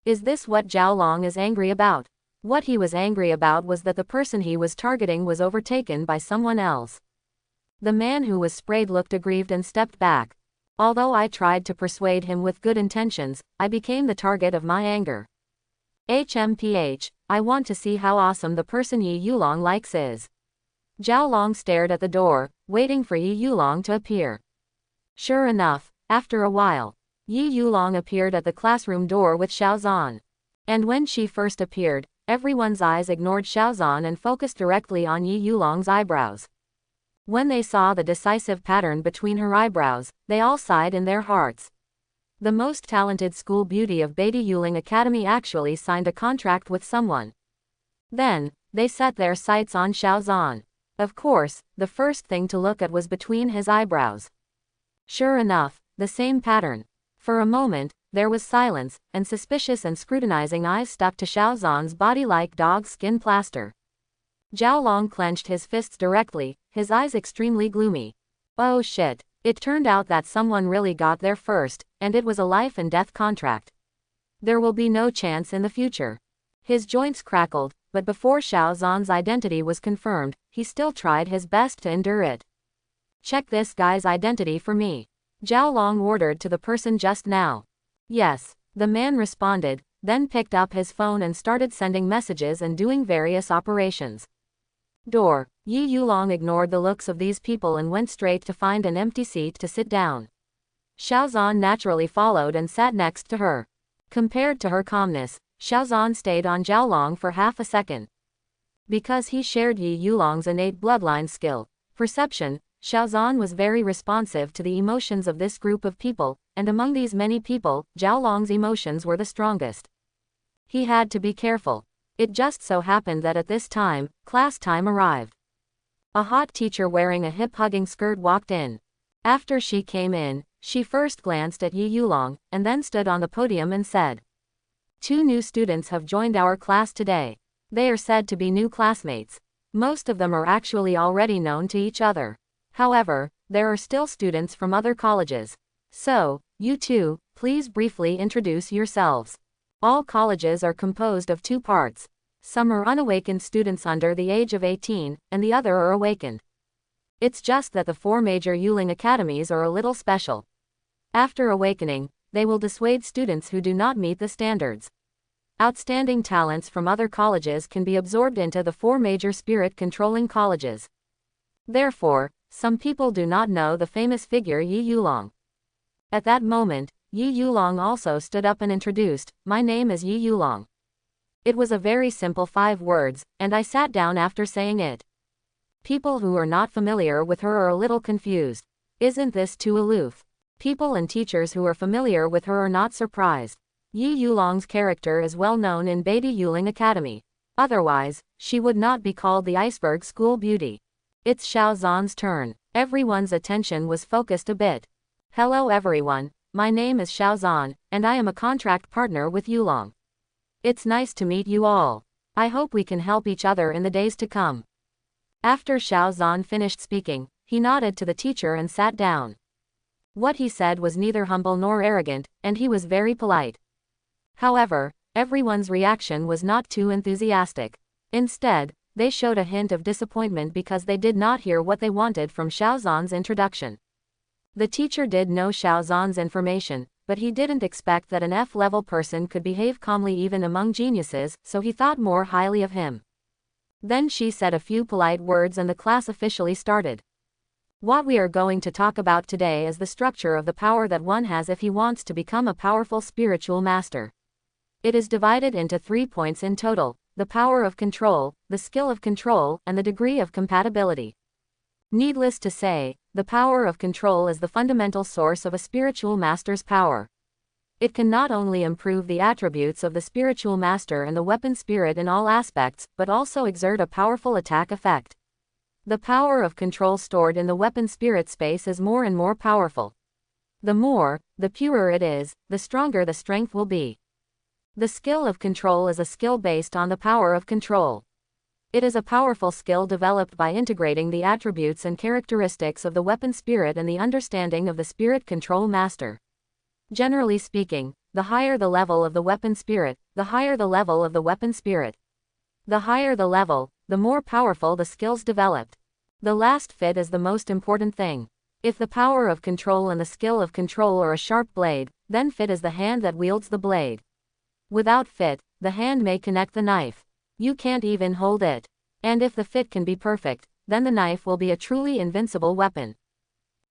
Is this what Jiaolong is angry about? What he was angry about was that the person he was targeting was overtaken by someone else. The man who was sprayed looked aggrieved and stepped back. "Although I tried to persuade him with good intentions, I became the target of my anger. HMPH, I want to see how awesome the person Yi Yuling likes is." Jiaolong stared at the door, waiting for Yi Yuling to appear. Sure enough, after a while, Yi Yuling appeared at the classroom door with Xiaozan. And when she first appeared, everyone's eyes ignored Xiaozan and focused directly on Yi Yulong's eyebrows. When they saw the decisive pattern between her eyebrows, they all sighed in their hearts. The most talented school beauty of Beatty Yuling Academy actually signed a contract with someone. Then, they set their sights on Xiaozan. Of course, the first thing to look at was between his eyebrows. Sure enough, the same pattern. For a moment, there was silence, and suspicious and scrutinizing eyes stuck to Xiaozan's body like dog skin plaster. Jiaolong clenched his fists directly, his eyes extremely gloomy. Oh shit, it turned out that someone really got there first, and it was a life and death contract. There will be no chance in the future. His joints crackled, but before Xiaozan's identity was confirmed, he still tried his best to endure it. "Check this guy's identity for me," Jiaolong ordered to the person just now. "Yes," the man responded, then picked up his phone and started sending messages and doing various operations. Door. Yi Yuling ignored the looks of these people and went straight to find an empty seat to sit down. Xiaozan naturally followed and sat next to her. Compared to her calmness, Xiaozan stayed on Jiaolong for half a second. Because he shared Yi Yulong's innate bloodline skill, perception, Xiaozan was very responsive to the emotions of this group of people, and among these many people, Jiaolong's emotions were the strongest. He had to be careful. It just so happened that at this time, class time arrived. A hot teacher wearing a hip-hugging skirt walked in. After she came in, she first glanced at Yi Yuling, and then stood on the podium and said, "Two new students have joined our class today. They are said to be new classmates. Most of them are actually already known to each other. However, there are still students from other colleges. So, you two, please briefly introduce yourselves." All colleges are composed of two parts. Some are unawakened students under the age of 18, and the other are awakened. It's just that the four major Yuling academies are a little special. After awakening, they will dissuade students who do not meet the standards. Outstanding talents from other colleges can be absorbed into the four major spirit-controlling colleges. Therefore, some people do not know the famous figure Yi Yuling. At that moment, Yi Yuling also stood up and introduced, "My name is Yi Yuling." It was a very simple 5 words, and I sat down after saying it. People who are not familiar with her are a little confused. Isn't this too aloof? People and teachers who are familiar with her are not surprised. Yi Yulong's character is well known in Beatty Yuling Academy. Otherwise, she would not be called the iceberg school beauty. It's Xiaozan's turn. Everyone's attention was focused a bit. "Hello everyone. My name is Xiaozan, and I am a contract partner with Yuling. It's nice to meet you all. I hope we can help each other in the days to come." After Xiaozan finished speaking, he nodded to the teacher and sat down. What he said was neither humble nor arrogant, and he was very polite. However, everyone's reaction was not too enthusiastic. Instead, they showed a hint of disappointment because they did not hear what they wanted from Xiaozan's introduction. The teacher did know Xiaozan's information, but he didn't expect that an F-level person could behave calmly even among geniuses, so he thought more highly of him. Then she said a few polite words and the class officially started. What we are going to talk about today is the structure of the power that one has if he wants to become a powerful spiritual master. It is divided into 3 points in total: the power of control, the skill of control, and the degree of compatibility. Needless to say, the power of control is the fundamental source of a spiritual master's power. It can not only improve the attributes of the spiritual master and the weapon spirit in all aspects, but also exert a powerful attack effect. The power of control stored in the weapon spirit space is more and more powerful. The more, the purer it is, the stronger the strength will be. The skill of control is a skill based on the power of control. It is a powerful skill developed by integrating the attributes and characteristics of the weapon spirit and the understanding of the spirit control master. Generally speaking, the higher the level of the weapon spirit, the higher the level of the weapon spirit. The higher the level, the more powerful the skills developed. The last fit is the most important thing. If the power of control and the skill of control are a sharp blade, then fit is the hand that wields the blade. Without fit, the hand may connect the knife. You can't even hold it. And if the fit can be perfect, then the knife will be a truly invincible weapon.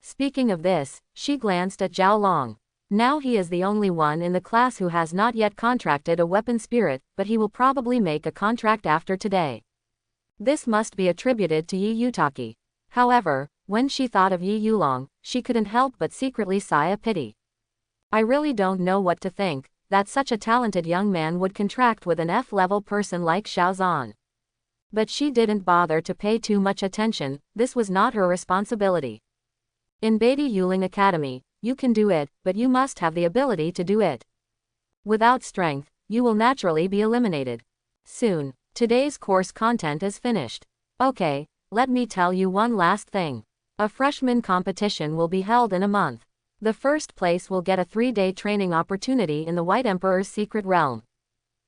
Speaking of this, she glanced at Zhao Long. Now he is the only one in the class who has not yet contracted a weapon spirit, but he will probably make a contract after today. This must be attributed to Yi Yutaki. However, when she thought of Yi Yulong, she couldn't help but secretly sigh a pity. I really don't know what to think, that such a talented young man would contract with an F-level person like Xiaozan. But she didn't bother to pay too much attention, this was not her responsibility. In Beatty Yuling Academy, you can do it, but you must have the ability to do it. Without strength, you will naturally be eliminated. Soon, today's course content is finished. Okay, let me tell you one last thing. A freshman competition will be held in a month. The first place will get a 3-day training opportunity in the White Emperor's secret realm.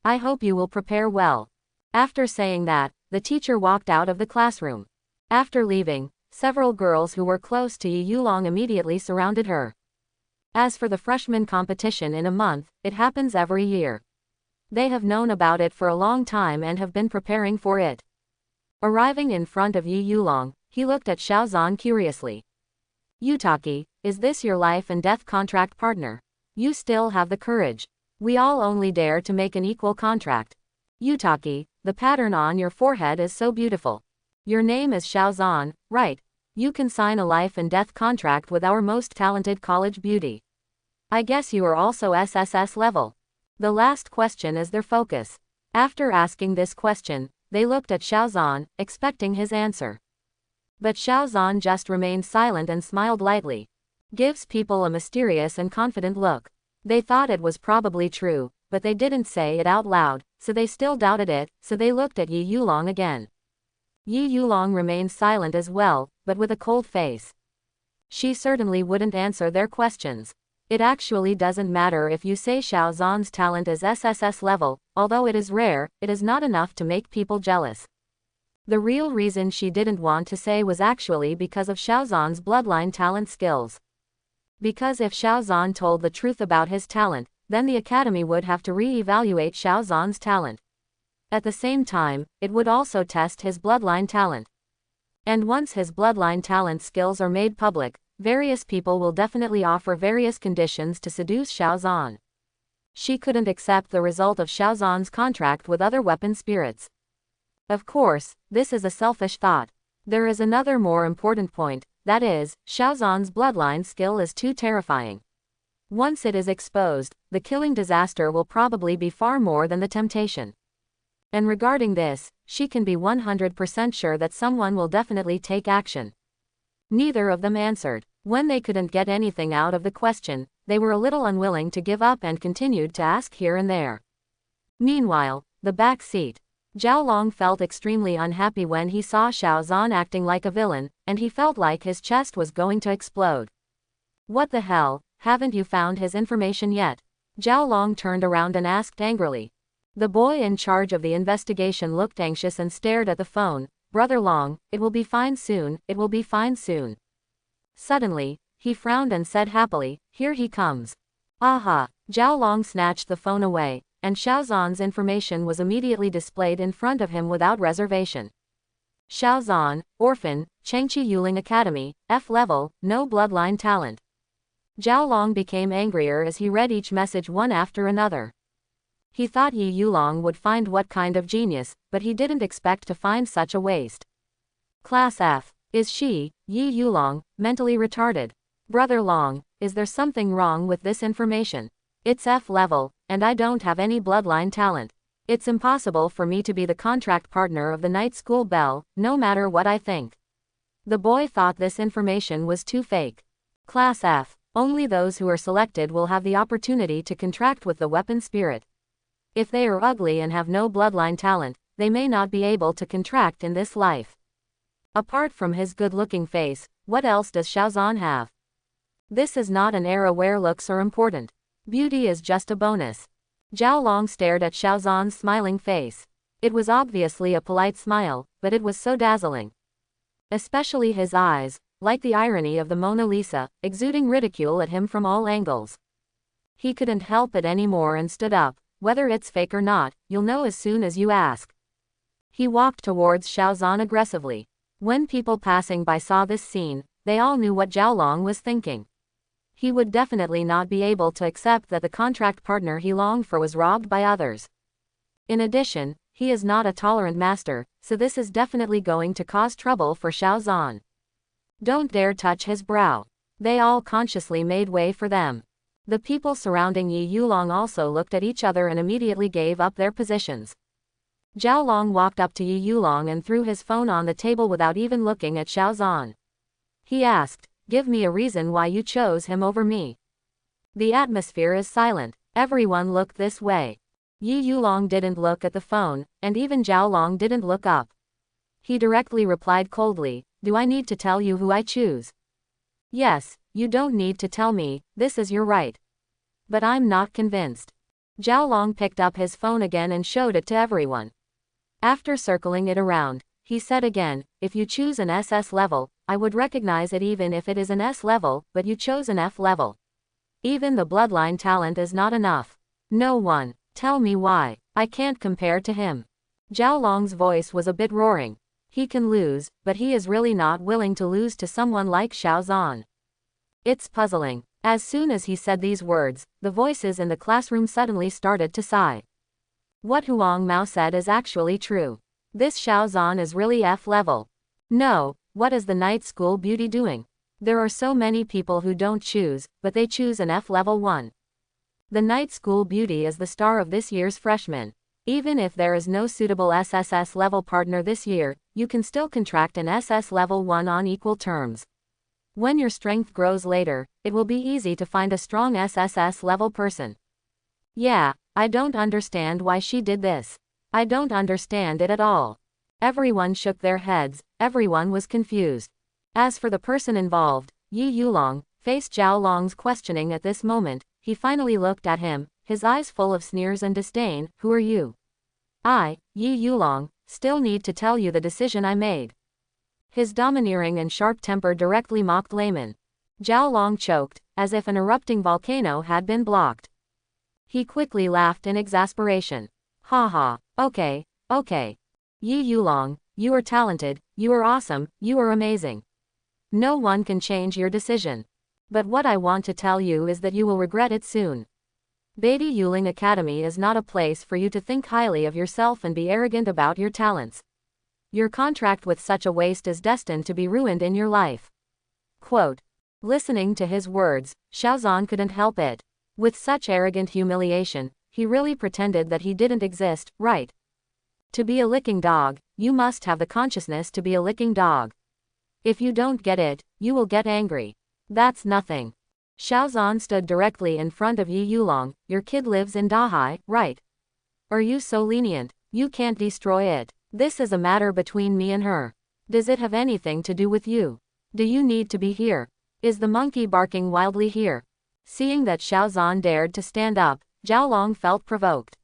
I hope you will prepare well. After saying that, the teacher walked out of the classroom. After leaving, several girls who were close to Yi Yulong immediately surrounded her. As for the freshman competition in a month, it happens every year. They have known about it for a long time and have been preparing for it. Arriving in front of Yi Yulong, he looked at Xiaozan curiously. Yutaki, is this your life and death contract partner? You still have the courage. We all only dare to make an equal contract. Yutaki, the pattern on your forehead is so beautiful. Your name is Xiaozan, right? You can sign a life and death contract with our most talented college beauty. I guess you are also SSS level. The last question is their focus. After asking this question, they looked at Xiaozan, expecting his answer. But Xiaozan just remained silent and smiled lightly. Gives people a mysterious and confident look. They thought it was probably true, but they didn't say it out loud, so they still doubted it, so they looked at Yi Yulong again. Yi Yulong remained silent as well, but with a cold face. She certainly wouldn't answer their questions. It actually doesn't matter if you say Xiaozan's talent is SSS level, although it is rare, it is not enough to make people jealous. The real reason she didn't want to say was actually because of Xiaozan's bloodline talent skills. Because if Xiaozan told the truth about his talent, then the academy would have to re-evaluate Xiaozan's talent. At the same time, it would also test his bloodline talent. And once his bloodline talent skills are made public, various people will definitely offer various conditions to seduce Xiaozan. She couldn't accept the result of Xiaozan's contract with other weapon spirits. Of course, this is a selfish thought. There is another more important point, that is, Xiaozan's bloodline skill is too terrifying. Once it is exposed, the killing disaster will probably be far more than the temptation. And regarding this, she can be 100% sure that someone will definitely take action. Neither of them answered. When they couldn't get anything out of the question, they were a little unwilling to give up and continued to ask here and there. Meanwhile, the back seat. Zhao Long felt extremely unhappy when he saw Xiaozan acting like a villain, and he felt like his chest was going to explode. What the hell, haven't you found his information yet? Zhao Long turned around and asked angrily. The boy in charge of the investigation looked anxious and stared at the phone. Brother Long, it will be fine soon, it will be fine soon. Suddenly, he frowned and said happily, here he comes. Aha! Zhao Long snatched the phone away, and Xiaozan's information was immediately displayed in front of him without reservation. Xiaozan, orphan, Chengqi Yuling Academy, F level, no bloodline talent. Zhao Long became angrier as he read each message one after another. He thought Yi Yulong would find what kind of genius, but he didn't expect to find such a waste. Class F. Is she, Yi Yulong, mentally retarded? Brother Long, is there something wrong with this information? It's F level, and I don't have any bloodline talent. It's impossible for me to be the contract partner of the night school belle, no matter what I think. The boy thought this information was too fake. Class F. Only those who are selected will have the opportunity to contract with the weapon spirit. If they are ugly and have no bloodline talent, they may not be able to contract in this life. Apart from his good-looking face, what else does Xiaozan have? This is not an era where looks are important. Beauty is just a bonus. Zhao Long stared at Xiaozan's smiling face. It was obviously a polite smile, but it was so dazzling. Especially his eyes, like the irony of the Mona Lisa, exuding ridicule at him from all angles. He couldn't help it anymore and stood up. Whether it's fake or not, you'll know as soon as you ask. He walked towards Xiaozan aggressively. When people passing by saw this scene, they all knew what Zhao Long was thinking. He would definitely not be able to accept that the contract partner he longed for was robbed by others. In addition, he is not a tolerant master, so this is definitely going to cause trouble for Xiaozan. Don't dare touch his brow. They all consciously made way for them. The people surrounding Yi Yulong also looked at each other and immediately gave up their positions. Zhao Long walked up to Yi Yulong and threw his phone on the table without even looking at Xiaozan. He asked, give me a reason why you chose him over me. The atmosphere is silent. Everyone looked this way. Yi Yulong didn't look at the phone, and even Zhao Long didn't look up. He directly replied coldly, do I need to tell you who I choose? Yes, you don't need to tell me, this is your right. But I'm not convinced. Zhao Long picked up his phone again and showed it to everyone. After circling it around, he said again, if you choose an SS level, I would recognize it even if it is an S level, but you chose an F level. Even the bloodline talent is not enough. No one. Tell me why. I can't compare to him. Zhao Long's voice was a bit roaring. He can lose, but he is really not willing to lose to someone like Xiaozan. It's puzzling. As soon as he said these words, the voices in the classroom suddenly started to sigh. What Huang Mao said is actually true. This Xiaozan is really F level. No, what is the night school beauty doing? There are so many people who don't choose, but they choose an F level one. The night school beauty is the star of this year's freshman. Even if there is no suitable SSS level partner this year, you can still contract an SS level 1 on equal terms. When your strength grows later, it will be easy to find a strong SSS level person. Yeah, I don't understand why she did this. I don't understand it at all. Everyone shook their heads, everyone was confused. As for the person involved, Yi Yulong, faced Zhao Long's questioning at this moment. He finally looked at him, his eyes full of sneers and disdain. Who are you? I, Yi Yulong, still need to tell you the decision I made. His domineering and sharp temper directly mocked laymen. Zhao Long choked, as if an erupting volcano had been blocked. He quickly laughed in exasperation. Ha ha, okay. Yi Yulong, you are talented, you are awesome, you are amazing. No one can change your decision. But what I want to tell you is that you will regret it soon. Beatty Yuling Academy is not a place for you to think highly of yourself and be arrogant about your talents. Your contract with such a waste is destined to be ruined in your life. Quote. Listening to his words, Xiaozan couldn't help it. With such arrogant humiliation, he really pretended that he didn't exist, right? To be a licking dog, you must have the consciousness to be a licking dog. If you don't get it, you will get angry. That's nothing. Xiaozan stood directly in front of Yi Yulong. Your kid lives in Dahai, right? Are you so lenient? You can't destroy it. This is a matter between me and her. Does it have anything to do with you? Do you need to be here? Is the monkey barking wildly here? Seeing that Xiaozan dared to stand up, Zhaolong felt provoked.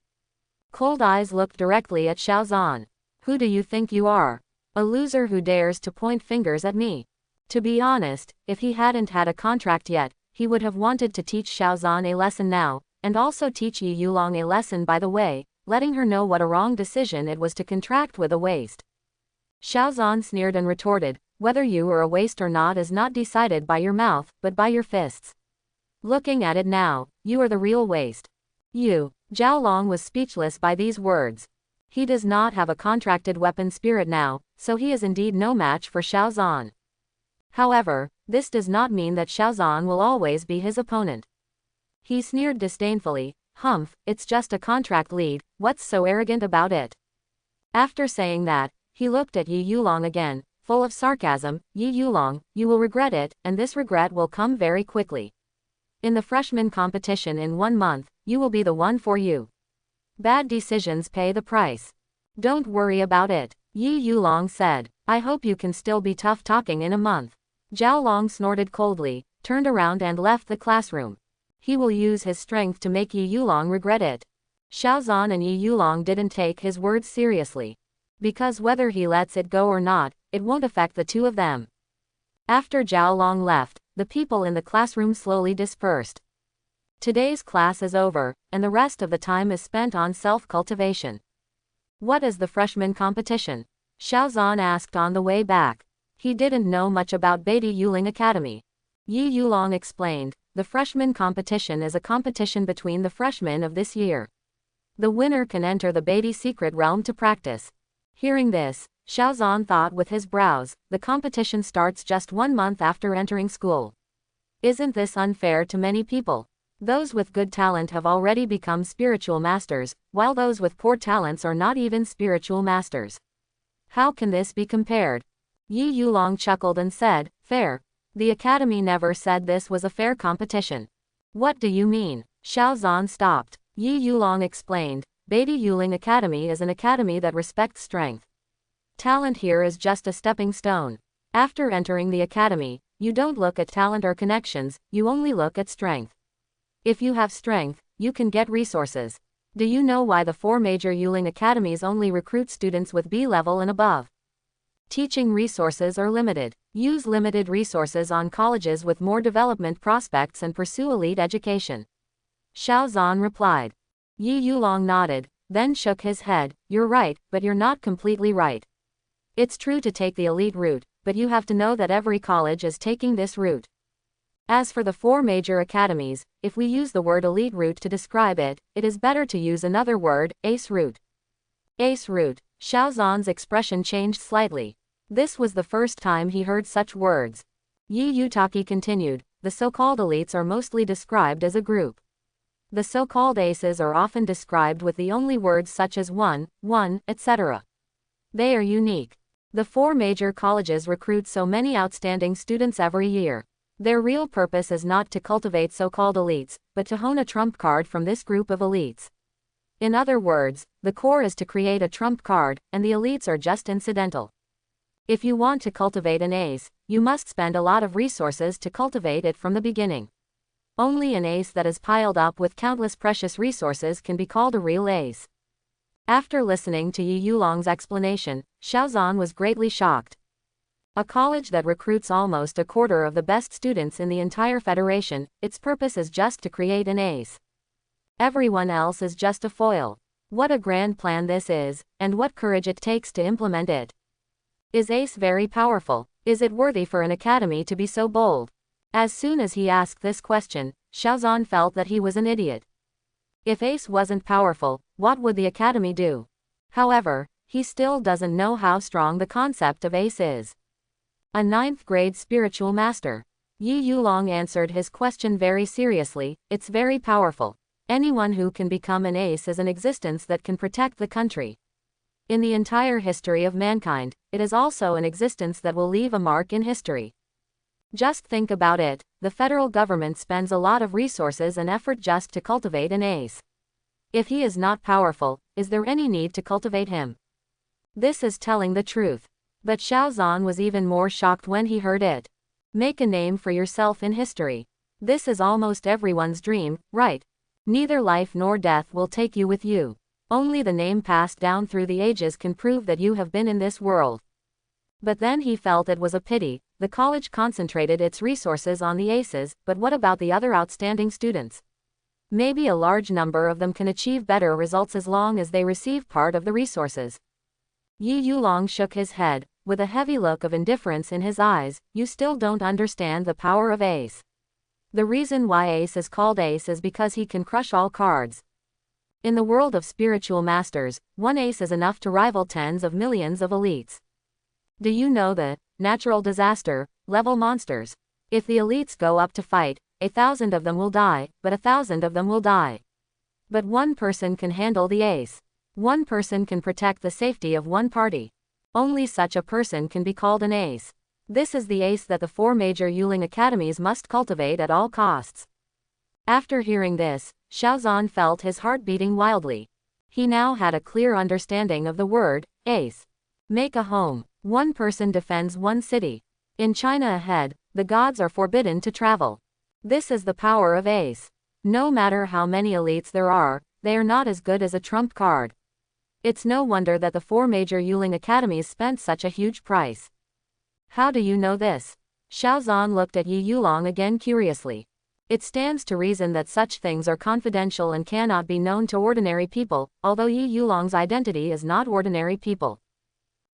Cold eyes looked directly at Xiaozan. Who do you think you are? A loser who dares to point fingers at me. To be honest, if he hadn't had a contract yet, he would have wanted to teach Xiaozan a lesson now, and also teach Yi Yuling a lesson by the way, letting her know what a wrong decision it was to contract with a waste. Xiaozan sneered and retorted, whether you are a waste or not is not decided by your mouth, but by your fists. Looking at it now, you are the real waste. You. Zhaolong was speechless by these words. He does not have a contracted weapon spirit now, so he is indeed no match for Xiaozan. However, this does not mean that Xiaozan will always be his opponent. He sneered disdainfully, humph, it's just a contract lead, what's so arrogant about it? After saying that, he looked at Yi Yuling again, full of sarcasm. Yi Yuling, you will regret it, and this regret will come very quickly. In the freshman competition in 1 month, you will be the one for you. Bad decisions pay the price. Don't worry about it, Yi Yuling said. I hope you can still be tough talking in a month. Zhaolong snorted coldly, turned around and left the classroom. He will use his strength to make Yi Yuling regret it. Xiaozan and Yi Yuling didn't take his words seriously. Because whether he lets it go or not, it won't affect the two of them. After Zhaolong left, the people in the classroom slowly dispersed. Today's class is over, and the rest of the time is spent on self-cultivation. What is the freshman competition? Xiaozan asked on the way back. He didn't know much about Beatty Yuling Academy. Yi Yuling explained, the freshman competition is a competition between the freshmen of this year. The winner can enter the Beatty secret realm to practice. Hearing this, Xiaozan thought with his brows, the competition starts just 1 month after entering school. Isn't this unfair to many people? Those with good talent have already become spiritual masters, while those with poor talents are not even spiritual masters. How can this be compared? Yi Yuling chuckled and said, fair. The academy never said this was a fair competition. What do you mean? Xiaozan stopped. Yi Yuling explained, Beatty Yuling Academy is an academy that respects strength. Talent here is just a stepping stone. After entering the academy, you don't look at talent or connections, you only look at strength. If you have strength, you can get resources. Do you know why the 4 major Yuling academies only recruit students with B level and above? Teaching resources are limited. Use limited resources on colleges with more development prospects and pursue elite education. Xiaozan replied. Yi Yuling nodded, then shook his head, you're right, but you're not completely right. It's true to take the elite route, but you have to know that every college is taking this route. As for the 4 major academies, if we use the word elite route to describe it, it is better to use another word, ace route. Ace route. Xiaozan's expression changed slightly. This was the first time he heard such words. Yi Yutaki continued, the so-called elites are mostly described as a group. The so-called aces are often described with the only words such as one, etc. They are unique. The 4 major colleges recruit so many outstanding students every year. Their real purpose is not to cultivate so-called elites, but to hone a trump card from this group of elites. In other words, the core is to create a trump card, and the elites are just incidental. If you want to cultivate an ace, you must spend a lot of resources to cultivate it from the beginning. Only an ace that is piled up with countless precious resources can be called a real ace. After listening to Yi Yuling's explanation, Xiaozan was greatly shocked. A college that recruits almost a quarter of the best students in the entire federation, its purpose is just to create an ace. Everyone else is just a foil. What a grand plan this is, and what courage it takes to implement it. Is ace very powerful? Is it worthy for an academy to be so bold? As soon as he asked this question, Xiaozan felt that he was an idiot. If ace wasn't powerful, what would the academy do? However, he still doesn't know how strong the concept of ace is. A 9th grade spiritual master. Yi Yuling answered his question very seriously, it's very powerful. Anyone who can become an ace is an existence that can protect the country. In the entire history of mankind, it is also an existence that will leave a mark in history. Just think about it, the federal government spends a lot of resources and effort just to cultivate an ace. If he is not powerful, is there any need to cultivate him? This is telling the truth. But Xiaozan was even more shocked when he heard it. Make a name for yourself in history. This is almost everyone's dream, right? Neither life nor death will take you with you. Only the name passed down through the ages can prove that you have been in this world. But then he felt it was a pity. The college concentrated its resources on the aces, but what about the other outstanding students? Maybe a large number of them can achieve better results as long as they receive part of the resources. Yi Yuling shook his head, with a heavy look of indifference in his eyes. You still don't understand the power of ace. The reason why ace is called ace is because he can crush all cards. In the world of spiritual masters, one ace is enough to rival tens of millions of elites. Do you know the natural disaster level monsters? If the elites go up to fight, 1,000 of them will die, but 1,000 of them will die. But one person can handle the ace. One person can protect the safety of one party. Only such a person can be called an ace. This is the ace that the 4 major Yuling academies must cultivate at all costs. After hearing this, Xiaozan felt his heart beating wildly. He now had a clear understanding of the word ace. Make a home. One person defends one city. In China ahead, the gods are forbidden to travel. This is the power of ace. No matter how many elites there are, they are not as good as a trump card. It's no wonder that the 4 major Yuling academies spent such a huge price. How do you know this? Xiaozan looked at Yi Yuling again curiously. It stands to reason that such things are confidential and cannot be known to ordinary people, although Yi Yulong's identity is not ordinary people.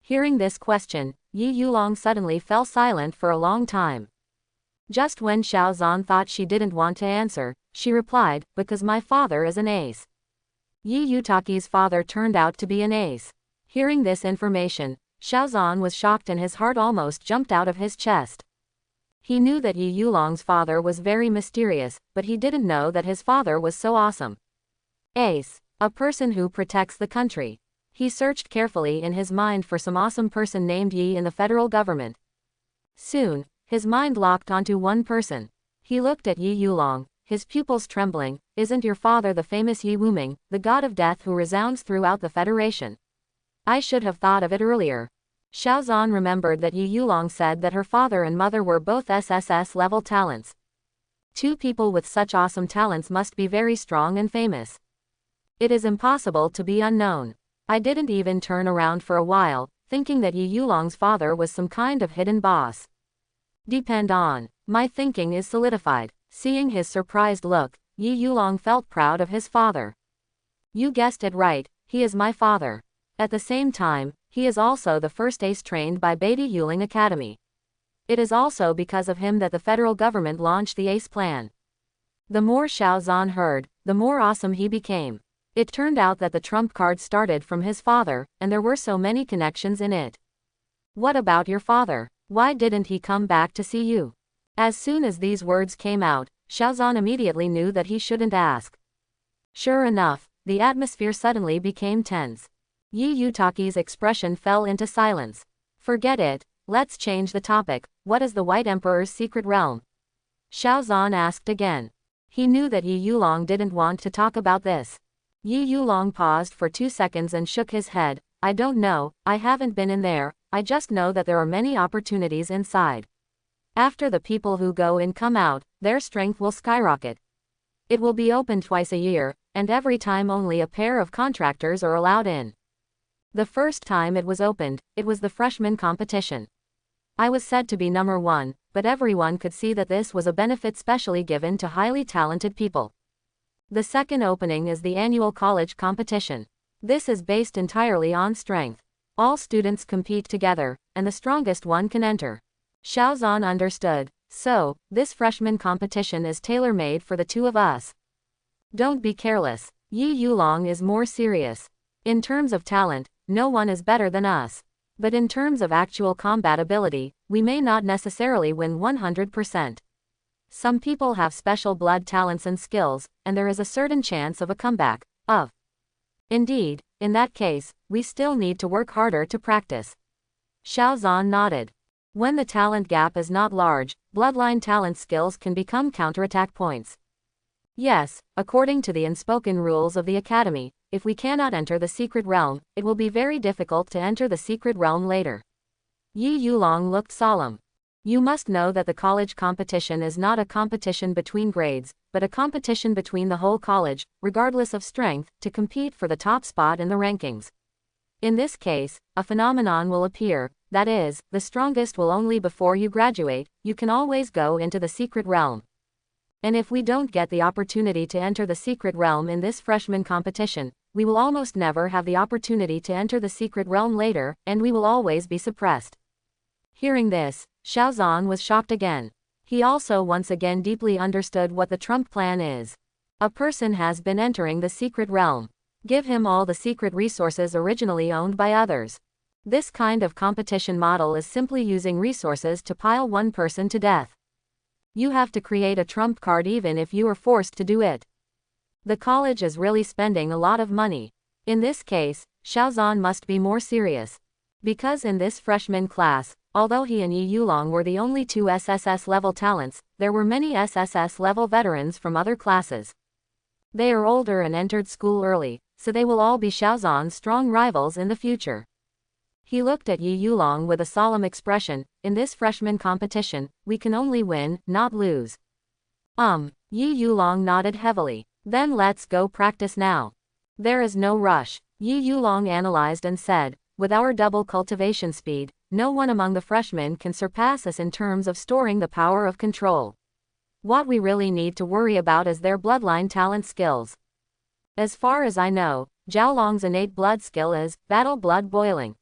Hearing this question, Yi Yuling suddenly fell silent for a long time. Just when Xiaozan thought she didn't want to answer, she replied, because my father is an ace. Yi Yutaki's father turned out to be an ace. Hearing this information, Xiaozan was shocked and his heart almost jumped out of his chest. He knew that Yi Yulong's father was very mysterious, but he didn't know that his father was so awesome. Ace. A person who protects the country. He searched carefully in his mind for some awesome person named Yi in the federal government. Soon, his mind locked onto one person. He looked at Yi Yuling, his pupils trembling. Isn't your father the famous Yi Wuming, the god of death who resounds throughout the Federation? I should have thought of it earlier. Xiaozan remembered that Yi Yuling said that her father and mother were both SSS-level talents. 2 people with such awesome talents must be very strong and famous. It is impossible to be unknown. I didn't even turn around for a while, thinking that Yi Yulong's father was some kind of hidden boss. Depend on. My thinking is solidified. Seeing his surprised look, Yi Yuling felt proud of his father. You guessed it right, he is my father. At the same time, he is also the first ace trained by Beatty Yuling Academy. It is also because of him that the federal government launched the ace plan. The more Xiaozan heard, the more awesome he became. It turned out that the trump card started from his father, and there were so many connections in it. What about your father? Why didn't he come back to see you? As soon as these words came out, Xiaozan immediately knew that he shouldn't ask. Sure enough, the atmosphere suddenly became tense. Yi Yutaki's expression fell into silence. Forget it, let's change the topic. What is the White Emperor's secret realm? Xiaozan asked again. He knew that Yi Yuling didn't want to talk about this. Yi Yuling paused for 2 seconds and shook his head. I don't know, I haven't been in there, I just know that there are many opportunities inside. After the people who go in come out, their strength will skyrocket. It will be open twice a year, and every time only a pair of contractors are allowed in. The first time it was opened, it was the freshman competition. I was said to be number 1, but everyone could see that this was a benefit specially given to highly talented people. The second opening is the annual college competition. This is based entirely on strength. All students compete together, and the strongest one can enter. Xiaozan understood. So, this freshman competition is tailor-made for the 2 of us. Don't be careless. Yi Yuling is more serious. In terms of talent, no one is better than us. But in terms of actual combat ability, we may not necessarily win 100%. Some people have special blood talents and skills, and there is a certain chance of a comeback. Indeed, in that case, we still need to work harder to practice. Xiaozan nodded. When the talent gap is not large, bloodline talent skills can become counterattack points. Yes, according to the unspoken rules of the academy, if we cannot enter the secret realm, it will be very difficult to enter the secret realm later. Yi Yuling looked solemn. You must know that the college competition is not a competition between grades, but a competition between the whole college, regardless of strength, to compete for the top spot in the rankings. In this case, a phenomenon will appear, that is, the strongest will only before you graduate, you can always go into the secret realm. And if we don't get the opportunity to enter the secret realm in this freshman competition, we will almost never have the opportunity to enter the secret realm later, and we will always be suppressed. Hearing this, Xiaozan was shocked again. He also once again deeply understood what the Trump plan is. A person has been entering the secret realm. Give him all the secret resources originally owned by others. This kind of competition model is simply using resources to pile one person to death. You have to create a trump card even if you are forced to do it. The college is really spending a lot of money. In this case, Xiaozan must be more serious. Because in this freshman class, although he and Yuling were the only two SSS-level talents, there were many SSS-level veterans from other classes. They are older and entered school early, so they will all be Xiaozan's strong rivals in the future. He looked at Yuling with a solemn expression. In this freshman competition, we can only win, not lose. Yuling nodded heavily. Then let's go practice now. There is no rush. Yuling analyzed and said, with our double cultivation speed, no one among the freshmen can surpass us in terms of storing the power of control. What we really need to worry about is their bloodline talent skills. As far as I know, Zhaolong's innate blood skill is battle blood boiling.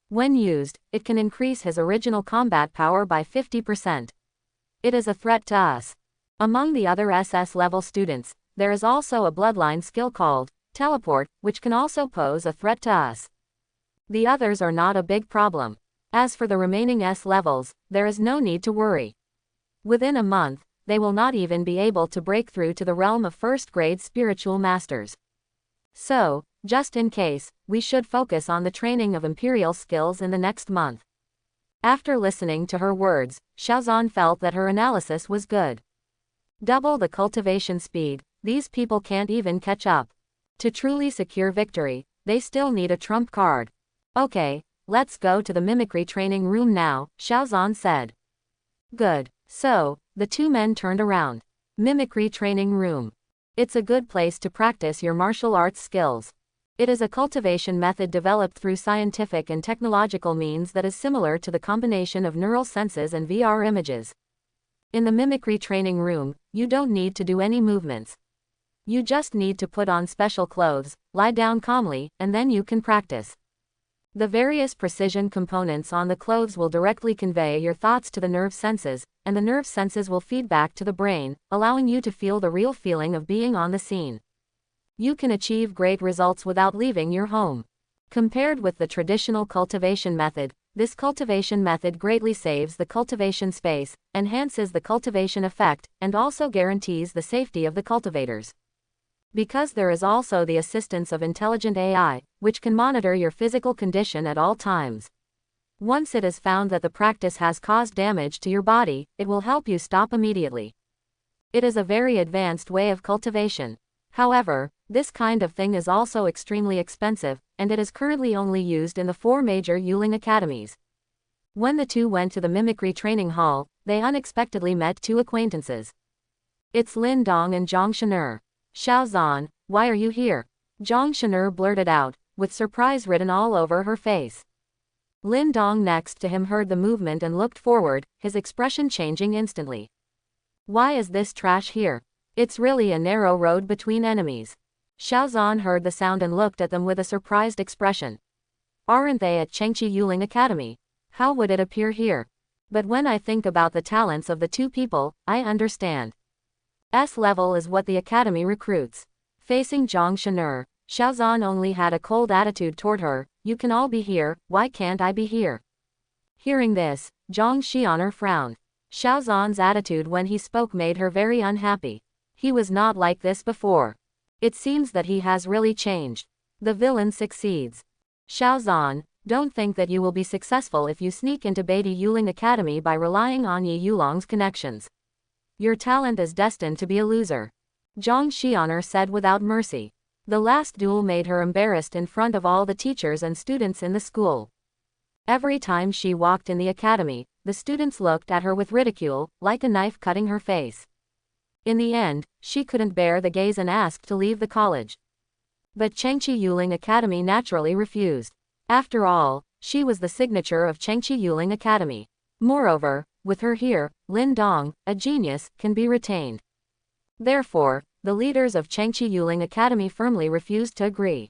When used, it can increase his original combat power by 50%. It is a threat to us. Among the other SS-level students, there is also a bloodline skill called teleport, which can also pose a threat to us. The others are not a big problem. As for the remaining S-levels, there is no need to worry. Within a month, they will not even be able to break through to the realm of first-grade spiritual masters. So, just in case, we should focus on the training of imperial skills in the next month. After listening to her words, Xiaozan felt that her analysis was good. Double the cultivation speed, these people can't even catch up. To truly secure victory, they still need a trump card. Okay, let's go to the mimicry training room now, Xiaozan said. Good. So, the two men turned around. Mimicry training room. It's a good place to practice your martial arts skills. It is a cultivation method developed through scientific and technological means that is similar to the combination of neural senses and VR images. In the mimicry training room, you don't need to do any movements. You just need to put on special clothes, lie down calmly, and then you can practice. The various precision components on the clothes will directly convey your thoughts to the nerve senses, and the nerve senses will feed back to the brain, allowing you to feel the real feeling of being on the scene. You can achieve great results without leaving your home. Compared with the traditional cultivation method, this cultivation method greatly saves the cultivation space, enhances the cultivation effect, and also guarantees the safety of the cultivators. Because there is also the assistance of intelligent AI, which can monitor your physical condition at all times. Once it is found that the practice has caused damage to your body, it will help you stop immediately. It is a very advanced way of cultivation. However, this kind of thing is also extremely expensive, and it is currently only used in the 4 major Yuling academies. When the two went to the mimicry training hall, they unexpectedly met 2 acquaintances. It's Lin Dong and Jang Shanur. Xiaozan, why are you here? Jang Shanur blurted out, with surprise written all over her face. Lin Dong next to him heard the movement and looked forward, his expression changing instantly. Why is this trash here? It's really a narrow road between enemies. Xiaozan heard the sound and looked at them with a surprised expression. Aren't they at Chengchi Yuling Academy? How would it appear here? But when I think about the talents of the 2 people, I understand. S-level is what the academy recruits. Facing Jang Shanur, Xiaozan only had a cold attitude toward her. You can all be here, why can't I be here? Hearing this, Jang Shanur frowned. Xiaozan's attitude when he spoke made her very unhappy. He was not like this before. It seems that he has really changed. The villain succeeds. Xiaozan, don't think that you will be successful if you sneak into Beatty Yuling Academy by relying on Yi Yulong's connections. Your talent is destined to be a loser. Jang Shanur said without mercy. The last duel made her embarrassed in front of all the teachers and students in the school. Every time she walked in the academy, the students looked at her with ridicule, like a knife cutting her face. In the end, she couldn't bear the gaze and asked to leave the college. But Changchi Yuling Academy naturally refused. After all, she was the signature of Changchi Yuling Academy. Moreover, with her here, Lin Dong, a genius, can be retained. Therefore, the leaders of Changchi Yuling Academy firmly refused to agree.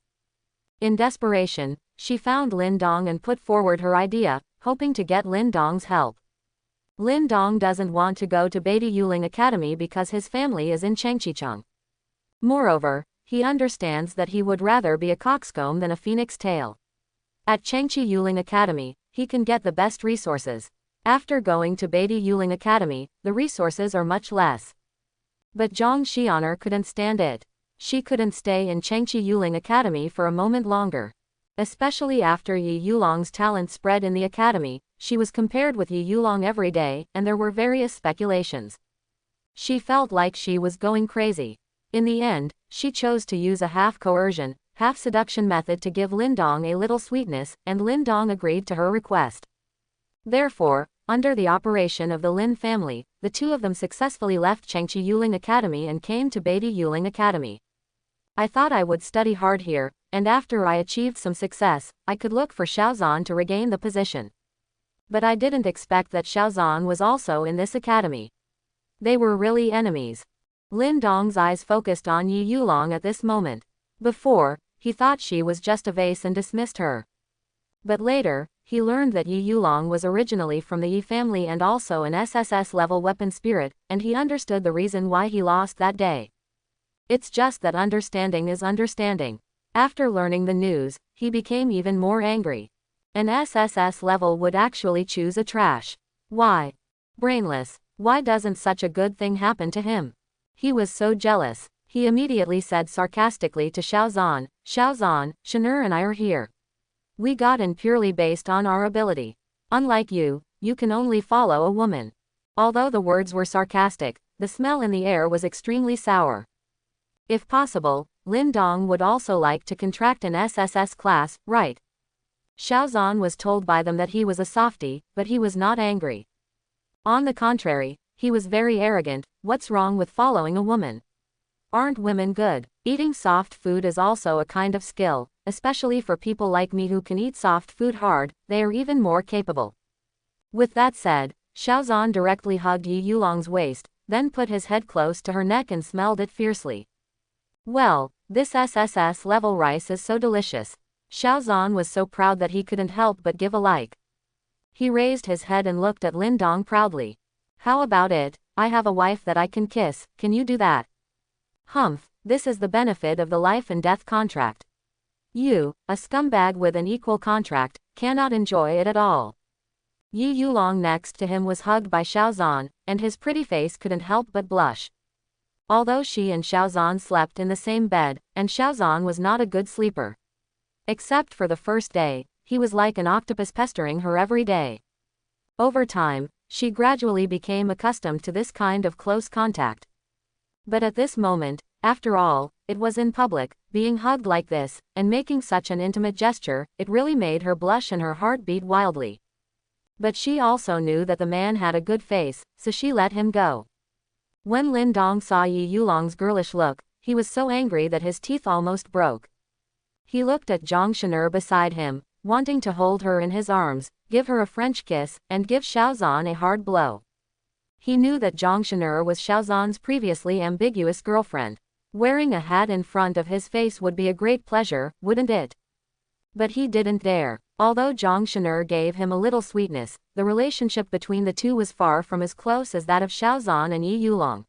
In desperation, she found Lin Dong and put forward her idea, hoping to get Lin Dong's help. Lin Dong doesn't want to go to Beatty Yuling Academy because his family is in Changchicheng. Moreover, he understands that he would rather be a coxcomb than a phoenix tail. At Changchi Yuling Academy, he can get the best resources. After going to Beatty Yuling Academy, the resources are much less. But Jang Shanur couldn't stand it. She couldn't stay in Changchi Yuling Academy for a moment longer. Especially after Yi Yulong's talent spread in the academy, she was compared with Yi Yulong every day, and there were various speculations. She felt like she was going crazy. In the end, she chose to use a half-coercion, half-seduction method to give Lin Dong a little sweetness, and Lin Dong agreed to her request. Therefore, under the operation of the Lin family, the two of them successfully left Changchi Yuling Academy and came to Beatty Yuling Academy. I thought I would study hard here, and after I achieved some success, I could look for Xiaozan to regain the position. But I didn't expect that Xiaozan was also in this academy. They were really enemies. Lin Dong's eyes focused on Yi Yulong at this moment. Before, he thought she was just a vase and dismissed her. But later, he learned that Yi Yulong was originally from the Yi family and also an SSS-level weapon spirit, and he understood the reason why he lost that day. It's just that understanding is understanding. After learning the news, he became even more angry. An SSS level would actually choose a trash. Why? Brainless. Why doesn't such a good thing happen to him? He was so jealous. He immediately said sarcastically to Xiaozan, "Xiaozan, Shanur and I are here. We got in purely based on our ability. Unlike you, you can only follow a woman." Although the words were sarcastic, the smell in the air was extremely sour. If possible, Lin Dong would also like to contract an SSS class, right? Xiaozan was told by them that he was a softie, but he was not angry. On the contrary, he was very arrogant. What's wrong with following a woman? Aren't women good? Eating soft food is also a kind of skill, especially for people like me who can eat soft food hard, they are even more capable. With that said, Xiaozan directly hugged Yi Yulong's waist, then put his head close to her neck and smelled it fiercely. Well, this SSS level rice is so delicious. Xiaozan was so proud that he couldn't help but give a like. He raised his head and looked at Lin Dong proudly. How about it? I have a wife that I can kiss, can you do that? Humph, this is the benefit of the life and death contract. You, a scumbag with an equal contract, cannot enjoy it at all. Yi Yulong next to him was hugged by Xiaozan, and his pretty face couldn't help but blush. Although she and Xiaozan slept in the same bed, and Xiaozan was not a good sleeper. Except for the first day, he was like an octopus pestering her every day. Over time, she gradually became accustomed to this kind of close contact. But at this moment, after all, it was in public, being hugged like this, and making such an intimate gesture, it really made her blush and her heart beat wildly. But she also knew that the man had a good face, so she let him go. When Lin Dong saw Yi Yulong's girlish look, he was so angry that his teeth almost broke. He looked at Jang Shanur beside him, wanting to hold her in his arms, give her a French kiss, and give Xiaozan a hard blow. He knew that Jang Shanur was Xiaozan's previously ambiguous girlfriend. Wearing a hat in front of his face would be a great pleasure, wouldn't it? But he didn't dare. Although Jang Shanur gave him a little sweetness, the relationship between the two was far from as close as that of Xiaozan and Yi Yulong.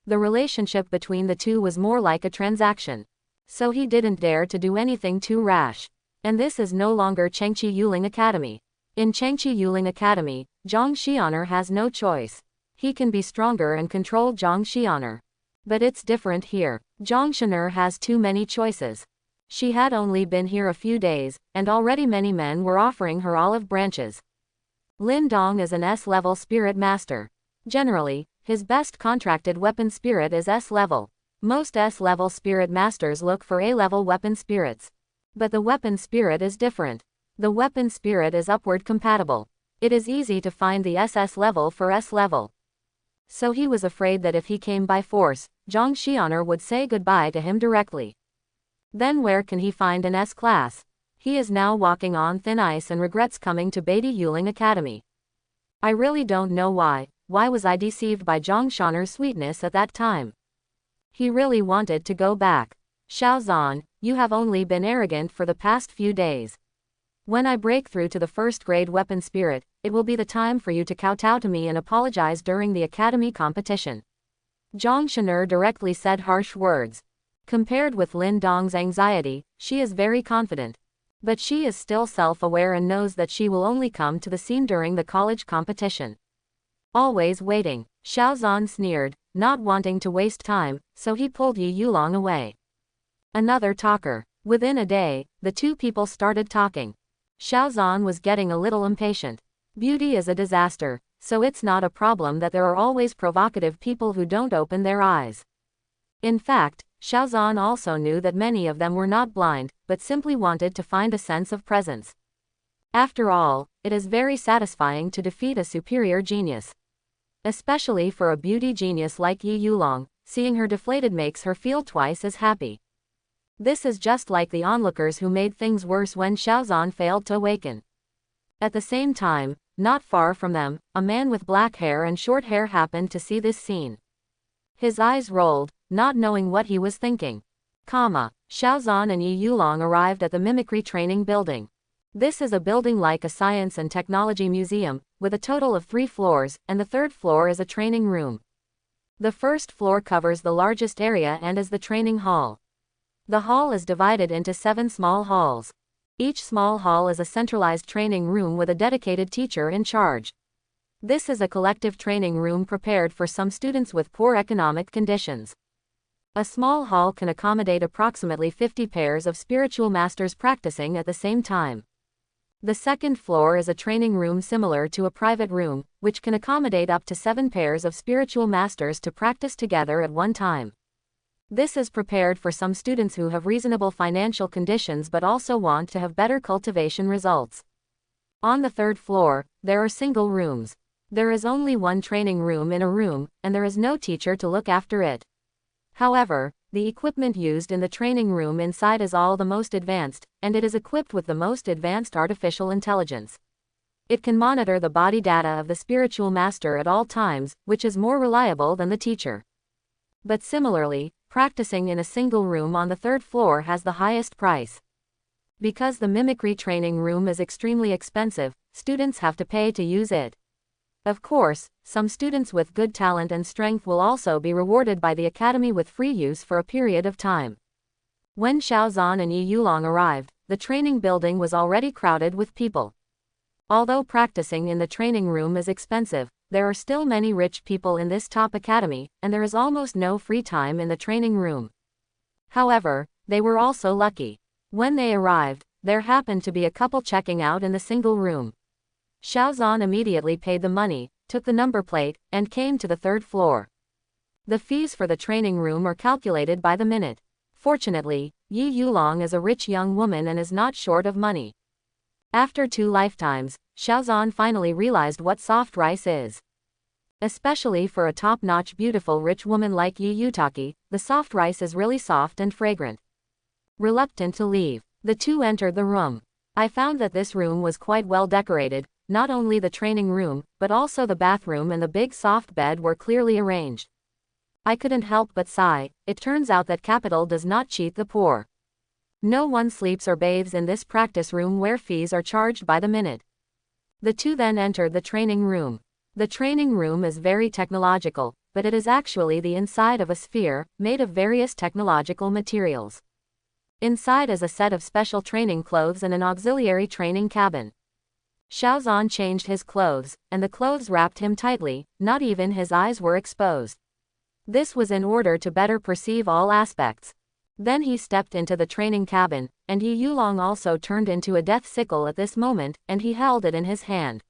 The relationship between the two was more like a transaction. So he didn't dare to do anything too rash. And this is no longer Changchi Yuling Academy. In Changchi Yuling Academy, Jang Shanur has no choice. He can be stronger and control Jang Shanur. But it's different here. Jang Shanur has too many choices. She had only been here a few days, and already many men were offering her olive branches. Lin Dong is an S-level spirit master. Generally, his best contracted weapon spirit is S-level. Most S-level spirit masters look for A-level weapon spirits. But the weapon spirit is different. The weapon spirit is upward compatible. It is easy to find the SS level for S level. So he was afraid that if he came by force, Jang Shanur would say goodbye to him directly. Then where can he find an S class? He is now walking on thin ice and regrets coming to Beatty Yuling Academy. I really don't know why. Why was I deceived by Jang Shanur's sweetness at that time? He really wanted to go back. Xiaozan, you have only been arrogant for the past few days. When I break through to the first grade weapon spirit, it will be the time for you to kowtow to me and apologize during the academy competition. Jang Shanur directly said harsh words. Compared with Lin Dong's anxiety, she is very confident. But she is still self-aware and knows that she will only come to the scene during the college competition. Always waiting, Xiaozan sneered, not wanting to waste time, so he pulled Yuling away. Another talker. Within a day, the two people started talking. Xiaozan was getting a little impatient. Beauty is a disaster, so it's not a problem that there are always provocative people who don't open their eyes. In fact, Xiaozan also knew that many of them were not blind, but simply wanted to find a sense of presence. After all, it is very satisfying to defeat a superior genius. Especially for a beauty genius like Yuling, seeing her deflated makes her feel twice as happy. This is just like the onlookers who made things worse when Xiaozan failed to awaken. At the same time, not far from them, a man with black hair and short hair happened to see this scene. His eyes rolled, not knowing what he was thinking. Xiaozan and Yuling arrived at the mimicry training building. This is a building like a science and technology museum, with a total of 3 floors, and the third floor is a training room. The first floor covers the largest area and is the training hall. The hall is divided into 7 small halls. Each small hall is a centralized training room with a dedicated teacher in charge. This is a collective training room prepared for some students with poor economic conditions. A small hall can accommodate approximately 50 pairs of spiritual masters practicing at the same time. The second floor is a training room similar to a private room, which can accommodate up to 7 pairs of spiritual masters to practice together at one time. This is prepared for some students who have reasonable financial conditions but also want to have better cultivation results. On the third floor, there are single rooms. There is only one training room in a room, and there is no teacher to look after it. However, the equipment used in the training room inside is all the most advanced, and it is equipped with the most advanced artificial intelligence. It can monitor the body data of the spiritual master at all times, which is more reliable than the teacher. But similarly, practicing in a single room on the third floor has the highest price. Because the mimicry training room is extremely expensive, students have to pay to use it. Of course, some students with good talent and strength will also be rewarded by the academy with free use for a period of time. When Xiaozan and Yuling arrived, the training building was already crowded with people. Although practicing in the training room is expensive, there are still many rich people in this top academy, and there is almost no free time in the training room. However, they were also lucky. When they arrived, there happened to be a couple checking out in the single room. Xiaozan immediately paid the money, took the number plate, and came to the third floor. The fees for the training room are calculated by the minute. Fortunately, Yuling is a rich young woman and is not short of money. After 2 lifetimes, Xiaozan finally realized what soft rice is. Especially for a top-notch beautiful rich woman like Yutaki, the soft rice is really soft and fragrant. Reluctant to leave, the two entered the room. I found that this room was quite well decorated. Not only the training room, but also the bathroom and the big soft bed were clearly arranged. I couldn't help but sigh. It turns out that capital does not cheat the poor. No one sleeps or bathes in this practice room where fees are charged by the minute. The two then entered the training room. The training room is very technological, but it is actually the inside of a sphere, made of various technological materials. Inside is a set of special training clothes and an auxiliary training cabin. Xiaozan changed his clothes, and the clothes wrapped him tightly, not even his eyes were exposed. This was in order to better perceive all aspects. Then he stepped into the training cabin, and Yuling also turned into a death sickle at this moment, and he held it in his hand.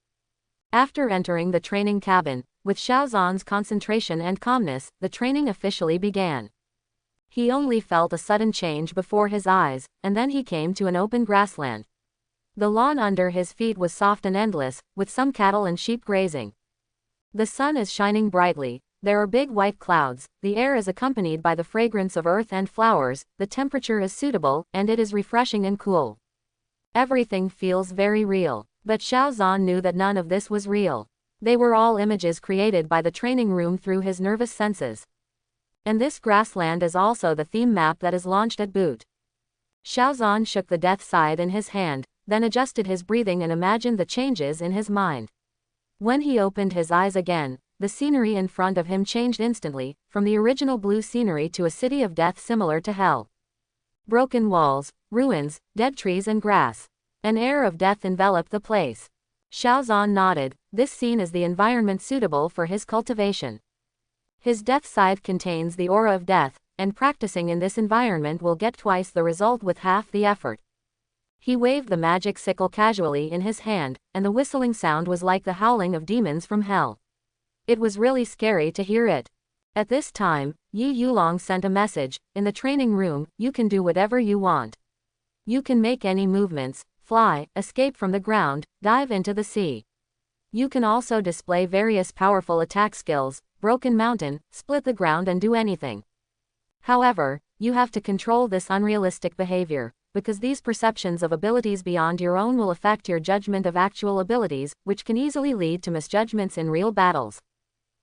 After entering the training cabin, with Xiaozan's concentration and calmness, the training officially began. He only felt a sudden change before his eyes, and then he came to an open grassland. The lawn under his feet was soft and endless, with some cattle and sheep grazing. The sun is shining brightly, there are big white clouds, the air is accompanied by the fragrance of earth and flowers, the temperature is suitable, and it is refreshing and cool. Everything feels very real. But Xiao Zhan knew that none of this was real. They were all images created by the training room through his nervous senses. And this grassland is also the theme map that is launched at boot. Xiao Zhan shook the death scythe in his hand, then adjusted his breathing and imagined the changes in his mind. When he opened his eyes again, the scenery in front of him changed instantly, from the original blue scenery to a city of death similar to hell. Broken walls, ruins, dead trees and grass. An air of death enveloped the place. Xiao Zhan nodded. This scene is the environment suitable for his cultivation. His death scythe contains the aura of death, and practicing in this environment will get twice the result with half the effort. He waved the magic sickle casually in his hand, and the whistling sound was like the howling of demons from hell. It was really scary to hear it. At this time, Yuling sent a message. In the training room, you can do whatever you want. You can make any movements, fly, escape from the ground, dive into the sea. You can also display various powerful attack skills, broken mountain, split the ground and do anything. However, you have to control this unrealistic behavior, because these perceptions of abilities beyond your own will affect your judgment of actual abilities, which can easily lead to misjudgments in real battles.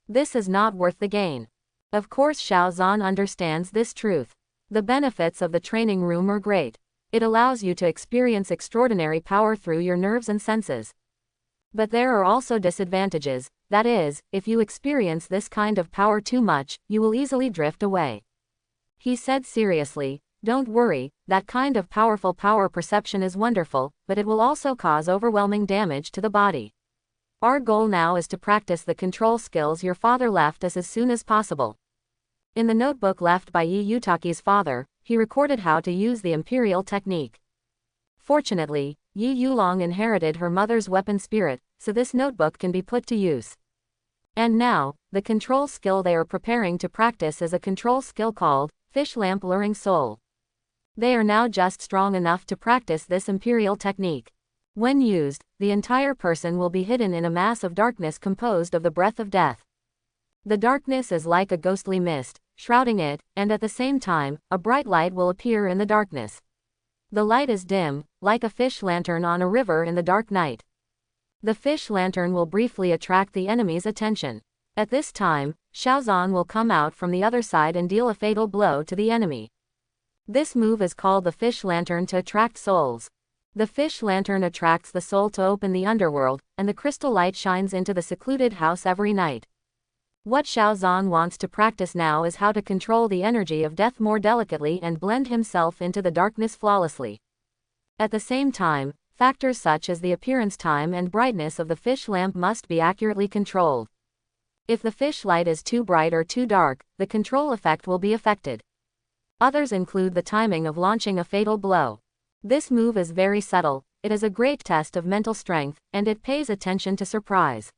This is not worth the gain. Of course Xiao Zhan understands this truth. The benefits of the training room are great. It allows you to experience extraordinary power through your nerves and senses. But there are also disadvantages, that is, if you experience this kind of power too much, you will easily drift away. He said seriously, don't worry, that kind of powerful power perception is wonderful, but it will also cause overwhelming damage to the body. Our goal now is to practice the control skills your father left us as soon as possible. In the notebook left by Yi Yutaki's father, he recorded how to use the imperial technique. Fortunately, Yi Yuling inherited her mother's weapon spirit, so this notebook can be put to use. And now, the control skill they are preparing to practice is a control skill called Fish Lamp Luring Soul. They are now just strong enough to practice this imperial technique. When used, the entire person will be hidden in a mass of darkness composed of the breath of death. The darkness is like a ghostly mist, shrouding it, and at the same time, a bright light will appear in the darkness. The light is dim, like a fish lantern on a river in the dark night. The fish lantern will briefly attract the enemy's attention. At this time, Xiao Zhan will come out from the other side and deal a fatal blow to the enemy. This move is called the fish lantern to attract souls. The fish lantern attracts the soul to open the underworld, and the crystal light shines into the secluded house every night. What Xiao Zhan wants to practice now is how to control the energy of death more delicately and blend himself into the darkness flawlessly. At the same time, factors such as the appearance time and brightness of the fish lamp must be accurately controlled. If the fish light is too bright or too dark, the control effect will be affected. Others include the timing of launching a fatal blow. This move is very subtle, it is a great test of mental strength, and it pays attention to surprise.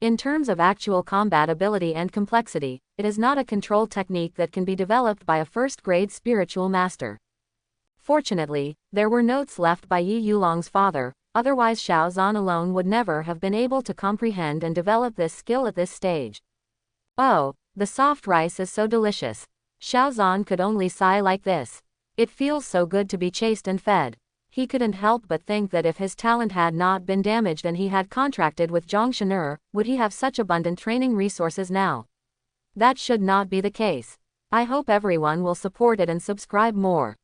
In terms of actual combat ability and complexity, it is not a control technique that can be developed by a first-grade spiritual master. Fortunately, there were notes left by Yi Yuling's father, otherwise Xiao Zhan alone would never have been able to comprehend and develop this skill at this stage. Oh, the soft rice is so delicious. Xiao Zhan could only sigh like this. It feels so good to be chased and fed. He couldn't help but think that if his talent had not been damaged and he had contracted with Jang Shanur, would he have such abundant training resources now? That should not be the case. I hope everyone will support it and subscribe more.